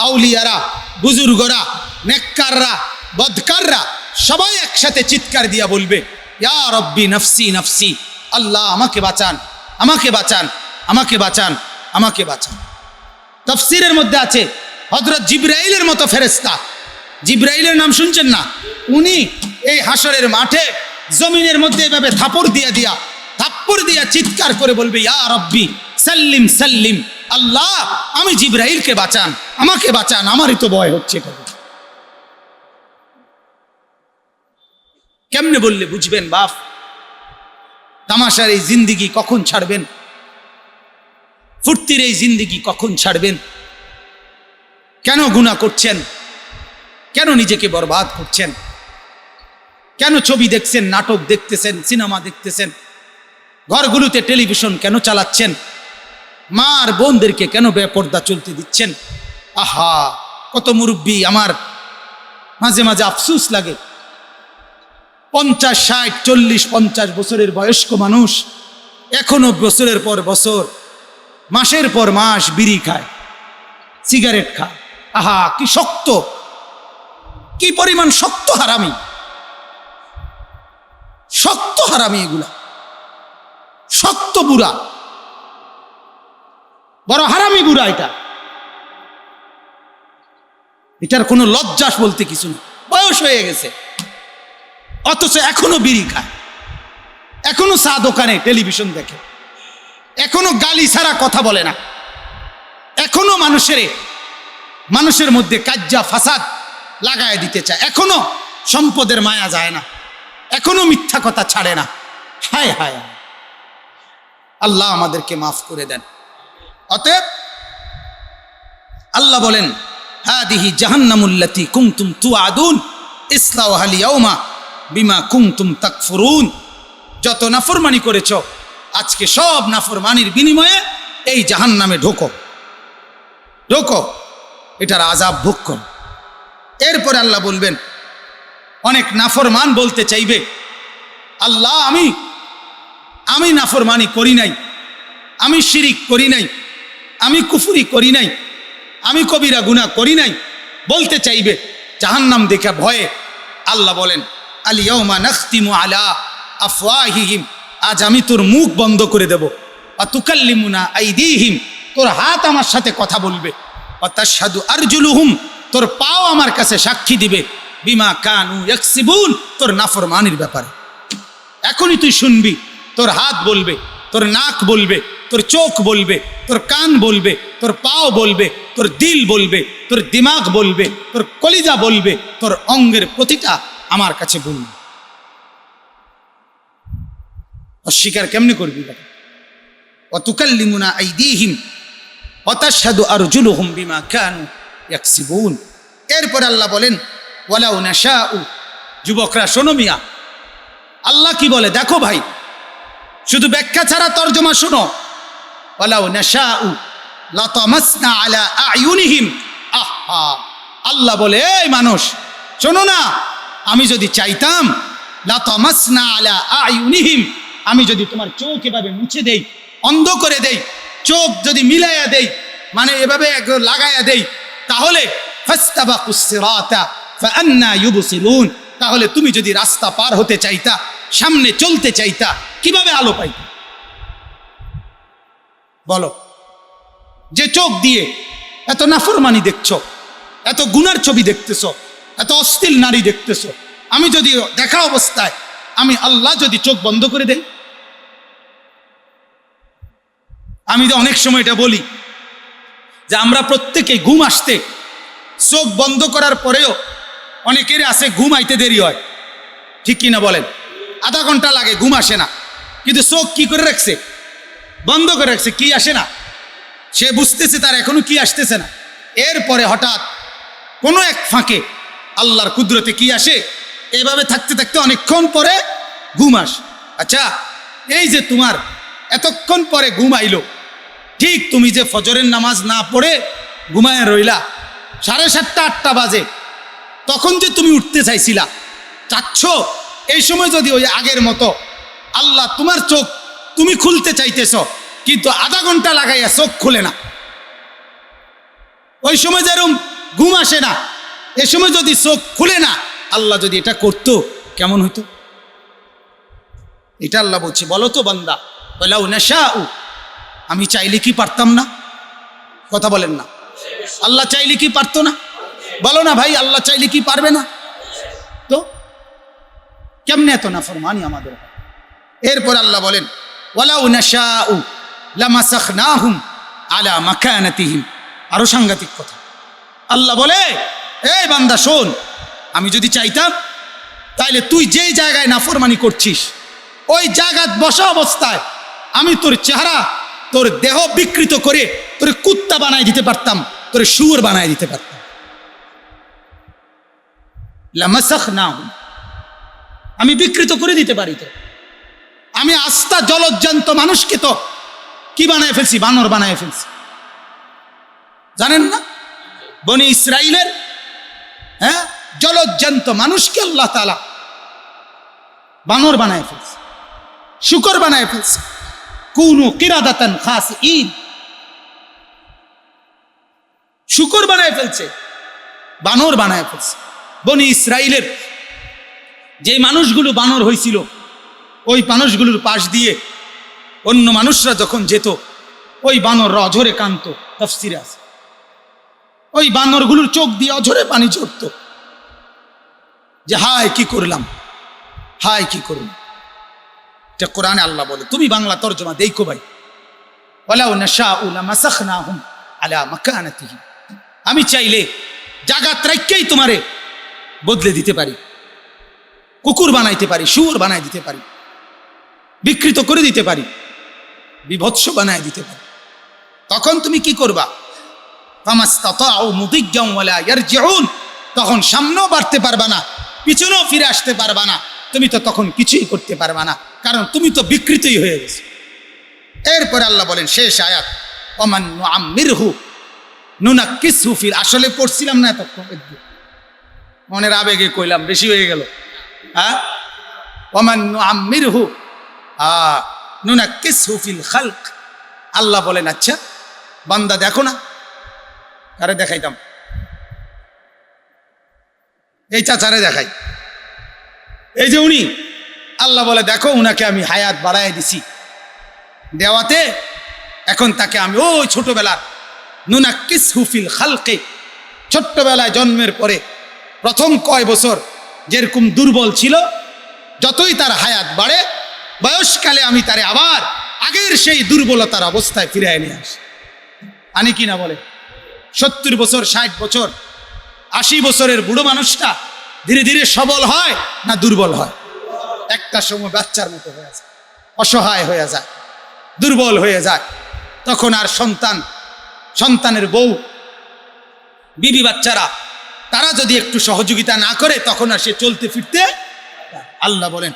আউলিয়ারা, বুজুর্গরা, নেককাররা, বদকাররা সবাই একসাথে চিৎকার দিয়া বলবে, ইয়া রব্বি নফসি নফসি, আল্লাহ আমাকে বাঁচান, আমাকে বাঁচান, আমাকে বাঁচান, আমাকে বাঁচান। তাফসীরের মধ্যে আছে, হযরত জিবরাইলের মতো ফেরেশতা, জিবরাইলের নাম শুনছেন না? উনি এই হাসরের মাঠে জমিনের মধ্যে এভাবে থাপ্পড় দিয়া চিৎকার করে বলবে, ইয়া রব্বি সাল্লিম সাল্লিম, আল্লাহ আমি জিবরাইলকে বাঁচান, আমাকে বাঁচান, আমারই তো ভয় হচ্ছে। কেমনে বললে বুঝবেন বাপ? তামাশার এই জিন্দিগি কখন ছাড়বেন? ফুর্তির এই জিন্দিগি কখন ছাড়বেন? কেন গুনাহ করছেন? কেন নিজেকে বরবাদ করছেন? কেন ছবি দেখছেন, নাটক দেখতেছেন, সিনেমা দেখতেছেন? ঘরগুলোতে টেলিভিশন কেন চালাচ্ছেন? মা আর বোনদেরকে কেন বেপর্দা চলতে দিচ্ছেন? আহা, কত মুরব্বী, আমার মাঝে মাঝে আফসোস লাগে। 50, 60, 40, 50 বছরের বয়স্ক মানুষ এখনো বছরের পর বছর, মাসের পর মাস বিড়ি খায়, সিগারেট খায়। আহা, কি শক্ত, কি পরিমাণ শক্ত হারামি, শক্ত হারামি, এগুলা শক্ত বুড়া, বড় হারামি বুড়া। এটার কোনো লজ্জাস বলতে কিছু নেই, বয়স হয়ে গেছে, অথচ এখনো বিড়ি খায়, এখনো চা দোকানে টেলিভিশন দেখে, এখনো গালি ছাড়া কথা বলে না, এখনো মানুষের মধ্যে কাজ্জা ফাসাদ লাগায় দিতে চায়, এখনো সম্পদের মায়া যায় না, এখনো মিথ্যা কথা ছাড়ে না। হায় হায়, আল্লাহ আমাদেরকে মাফ করে দেন। অতএব আল্লাহ বলেন, হাদিহি জাহান্নামুল্লাতী কুনতুম তুআদুন ইসলাউহাল ইয়াউমা বিমা কুনতুম তাকফুরুন। যত নাফরমানি করেছ, আজকে সব নাফরমানির বিনিময়ে এই জাহান্নামে ঢোকো, ঢোকো, এটার আযাব ভোগ করো। এরপরে আল্লাহ বলবেন, অনেক নাফরমান বলতে চাইবে, আল্লাহ আমি নাফরমানি করি নাই, আমি শিরিক করি নাই, আমি কুফরি করি নাই, আমি কবিরা গুনাহ করি নাই, বলতে চাইবে জাহান্নাম দেখে ভয়ে। আল্লাহ বলেন, আল ইয়াউমা নাখতিমু আলা আফওয়াহিহিম, আজ আমি তোর মুখ বন্ধ করে দেব, ওয়া তুকাল্লিমুনা আইদিহিম, তোর হাত আমার সাথে কথা বলবে, ওয়া তাশহাদু আরজুলুহুম, তোর পাও আমার কাছে সাক্ষী দিবে, বিমা কানু ইয়াকসিবুন, তোর নাফরমানির ব্যাপারে। এখনই তুই শুনবি, তোর হাত বলবে, তোর নাক বলবে, তোর চোখ বলবে, তোর কান বলবে, তোর পাও বলবে, তোর দিল বলবে, তোর দিমাগ বলবে, তোর কলিজা বলবে, তোর অঙ্গের প্রতিটা আমার কাছে বলবে। অস্বীকার কেমনে করবি বেটা? ওয়াতুকাল্লিমুনা আইদিহিম ওয়া তাশহাদু আরজুলুহুম বিমা কানু ইয়াকসিবুন। এরপর আল্লাহ বলেন ওয়ালাউ নাশাউ, যুবকরা শোনো মিয়া, আল্লাহ কি বলে দেখো ভাই, শুধু ব্যাখ্যা ছাড়া তর্জমা শোনো। ওয়ালাউ নাশাউ লাতামাসনা আলা আয়ুনিহিম, আহা, আল্লাহ বলে এই মানুষ শোনো না, আমি যদি চাইতাম লাতামাসনা আলা আয়ুনিহিম, আমি যদি তোমার চোখ এভাবে মুছে দেই, অন্ধ করে দেই, চোখ যদি মিলাইয়া দেই, মানে এভাবে লাগাইয়া দেই, তাহলে ফাস্তাবাকুস সিরাতা ফাআন্না ইউবসিরুন, তাহলে তুমি যদি রাস্তা পার হতে চাইতা, সামনে চলতে চাইতা, কিভাবে আলো পাইতা? বলো। যে চোখ দিয়ে এত নাফরমানি দেখছো, এত গুনার ছবি দেখতেছ, এত অশ্লীল নারী দেখতেছ, আমি যদি দেখা অবস্থায় আমি আল্লাহ যদি চোখ বন্ধ করে দেই, আমি তো অনেক সময় এটা বলি যে আমরা প্রত্যেকে ঘুম আসতে চোখ বন্ধ করার পরেও অনেকের আছে ঘুম আইতে দেরি হয়, ঠিক কিনা বলেন? আধা ঘন্টা লাগে, ঘুম আসে না, কিন্তু চোখ কি করে রাখছে? বন্ধ করে রাখছে, কি আসে না, সে বুঝতেছে তার এখনো কি আসতেছে না। এরপরে হঠাৎ কোনো এক ফাঁকে আল্লাহর কুদরতে কি আসে, এভাবে থাকতে থাকতে অনেকক্ষণ পরে ঘুম আস। আচ্ছা, এই যে তোমার এতক্ষণ পরে ঘুম আইলো, ঠিক তুমি যে ফজরের নামাজ না পড়ে ঘুমায় রইলা, 7:30 8টা বাজে, তখন যে তুমি উঠতে চাইছিলা, চাচ্ছ, এই সময় যদি ওই আগের মতো আল্লাহ তোমার চোখ তুমি খুলতে চাইতেছ, কিন্তু আধা ঘন্টা লাগাইয়া চোখ খুলে না, ওই সময় যেরকম ঘুম আসে না, এ সময় যদি চোখ খুলে না, আল্লাহ যদি এটা করতো কেমন হইতো? এটা আল্লাহ বলছে, বলো তো বান্দা, ওয়ালাউ নাশাউ, আমি চাইলে কি পারতাম না? কথা বলেন না, আল্লাহ চাইলে কি পারতো না? বলো না ভাই, আল্লাহ চাইলে কি পারবে না? তো কেমনে এত নাফরমানি আমাদের? এরপর আল্লাহ বলেন ওয়ালাউ নাশাউ লামাসাখনাহুম আলা মাকানাতিহিম, আরো সাংঘাতিক কথা। আল্লাহ বলে এই বান্দা শোন, আমি যদি চাইতাম, তাইলে তুই যেই জায়গায় নাফরমানি করছিস ওই জায়গায় বসা অবস্থায় আমি তোর চেহারা, তোর দেহ বিকৃত করে তোর কুত্তা বানায় দিতে পারতাম, তোর শুয়োর বানায় দিতে পারতাম। লামাসাখনাহুম, আমি বিকৃত করে দিতে পারি। তো আমি আস্থা জলজ্জান্ত মানুষকে তো কি বানায় ফেলছি? বানর বানায় ফেলছি। জানেন না, বনি ইসরাইলের জলজ্জান্ত মানুষকে আল্লাহ তাআলা বানর বানায় ফেলছে, শুকর বানায় ফেলছে। কুনু কিরাদাতান খাসিইন, শুকর বানায় ফেলছে, বানর বানায় ফেলছে। বনি ইসরাইলের যে মানুষগুলো বানর হয়েছিল, ওই মানুষগুলোর পাশ দিয়ে অন্য মানুষরা যখন যেত, ওই বানর অঝরে কাঁদত। তাফসিরে আছে, ওই বানরগুলোর চোখ দিয়ে অঝরে পানি ঝরত, যে হায় কি করলাম, হায় কি করলাম। এটা কোরআনে আল্লাহ বলে, তুমি বাংলা তর্জমা দেখো ভাই, ওয়ালাউ নাশাউ লামাসাখনাহুম আলা মাকানাতিহিম, আমি চাইলে জাগাত রাখকেই তোমারে বদলে দিতে পারি, কুকুর বানাইতে পারি, শুয়োর বানাই দিতে পারি, বিকৃত করে দিতে পারি, বিভৎস বানাই দিতে পারি। তখন তুমি কি করবা? ফামাস্তাতাউ মুদিজ্জাম ওয়ালা ইয়ারজিউন, তখন সামনেও বাড়তে পারবা না, পিছনেও ফিরে আসতে পারবা না, তুমি তো তখন কিছুই করতে পারবা না, কারণ তুমি তো বিকৃতই হয়ে গেছো। এরপর আল্লাহ বলেন শেষ আয়াত, ওমান নুআম্মিরহু নুনাক্কিসহু ফিল, আসলে পড়ছিলাম না এতক্ষণ, মনের আবেগে কইলাম, বেশি হয়ে গেল। ওমান নুআম্মিরহু নুনাক্কিসহু ফিল খালক, আল্লাহ বলেন আচ্ছা বান্দা দেখো না, আরে দেখাইতাম, এই চাচারে দেখাই, এই যে উনি, আল্লাহ বলে দেখো উনাকে আমি হায়াত বাড়ায় দিছি, দেওয়াতে এখন তাকে আমি ওই ছোটবেলার নুনাক্কিসহু ফিল খালকে, ছোট্টবেলায় জন্মের পরে প্রথম কয় বছর যেরকম দুর্বল ছিল, যতই তার হায়াত বাড়ে, বয়সকালে আমি তারে আবার আগের সেই দুর্বলতার অবস্থায় ফিরে নিয়ে আসি। আনি কি না বলে? 70 বছর, 60 বছর, 80 বছরের বুড়ো মানুষটা ধীরে ধীরে সবল হয় না দুর্বল হয়? একটা সময় বাচ্চার মতো হয়ে আছে, অসহায় হয়ে যায়, দুর্বল হয়ে যায়, তখন আর সন্তানের বউ, বিবি বাচ্চারা তারা যদি একটু সহযোগিতা না করে তখন আর সে চলতে ফিরতে। আল্লাহ বলেন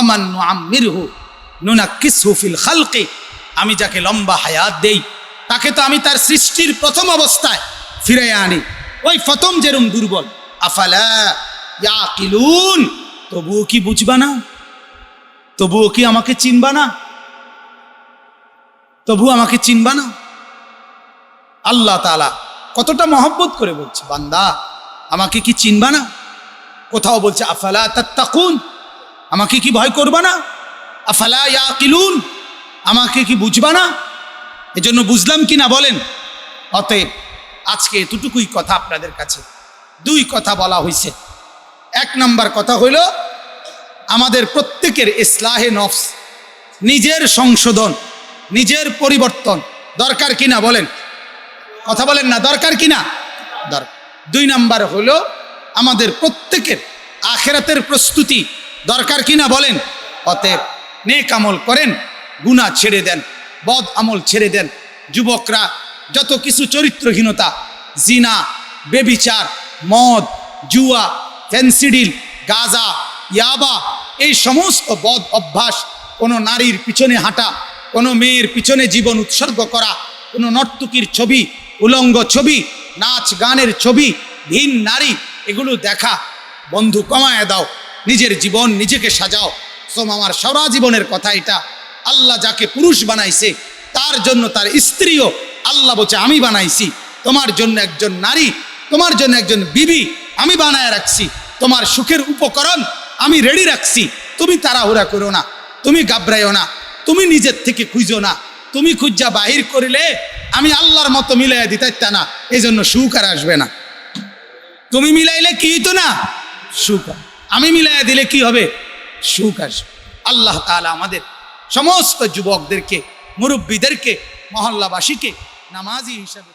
অমান নুআম্মিরহু নুনাক্কিসহু ফিল খালকি, আমি যাকে লম্বা হায়াত দেই তাকে তো আমি তার সৃষ্টির প্রথম অবস্থায় ফিরে আনি, ওই প্রথম যেরকম দুর্বল। আফালা ইয়াকিলুন, তবুও কি বুঝবা না? তবুও কি আমাকে চিনবা না? তবু আমাকে চিনবা না? আল্লাহ তাআলা কতটা মহব্বত করে বলছে, বান্দা আমাকে কি চিনবা না? কোথাও বলছে আফালা তাত্তাকুন, আমাকে কি ভয় করবা না? আফালা ইয়াকিলুন, আমাকে কি বুঝবা না? এজন্য বুঝলাম কি না বলেন? অতএব আজকে এতটুকুই কথা আপনাদের কাছে। দুই কথা বলা হয়েছে। এক নাম্বার কথা হইল আমাদের প্রত্যেকের ইসলাহে নফস, নিজের সংশোধন, নিজের পরিবর্তন দরকার কিনা বলেন? কথা বলেন না, দরকার কিনা? দরকার। দুই নাম্বার হলো আমাদের প্রত্যেকের আখিরাতের প্রস্তুতি দরকার কিনা বলেন? অতএব নেক আমল করেন, গুনাহ ছেড়ে দেন, বদ আমল ছেড়ে দেন। যুবকরা যত কিছু চরিত্রহীনতা, জিনা, বেবিচার, মদ, জুয়া, ফেন্সিডিল, গাঁজা, ইয়াবা, এই সমস্ত বদ অভ্যাস, কোনো নারীর পিছনে হাঁটা, কোনো মেয়ের পিছনে জীবন উৎসর্গ করা, কোনো নর্তকীর ছবি, উলঙ্গ ছবি, নাচ গানের ছবি, ভিন নারী, এগুলো দেখা বন্ধু কমায় দাও। নিজের জীবন নিজেকে সাজাও। আমার সারা জীবনের কথা এটা। আল্লাহ যাকে পুরুষ বানাইছে তার জন্য তার স্ত্রীও আল্লাহ বলছে আমি বানাইছি। তোমার জন্য একজন নারী, তোমার জন্য একজন বিবি আমি বানায় রাখছি। তোমার সুখের উপকরণ আমি রেডি রাখছি। তুমি তাড়াহুড়া করো না, তুমি ঘাবড়াইও না, তুমি নিজের থেকে খুঁজো না। তুমি খুঁজা বাহির করিলে আমি আল্লাহর মতো মিলাইয়া দিতে না, এই জন্য সুখ আর আসবে না। তুমি মিলাইলে কি হইতো না? সুখ। আমি মিলাইয়া দিলে কি হবে? সুখ আসবে। আল্লাহ তাআলা আমাদের সমস্ত যুবকদেরকে, মুরব্বীদেরকে, মহল্লাবাসীকে নামাজি হিসাবে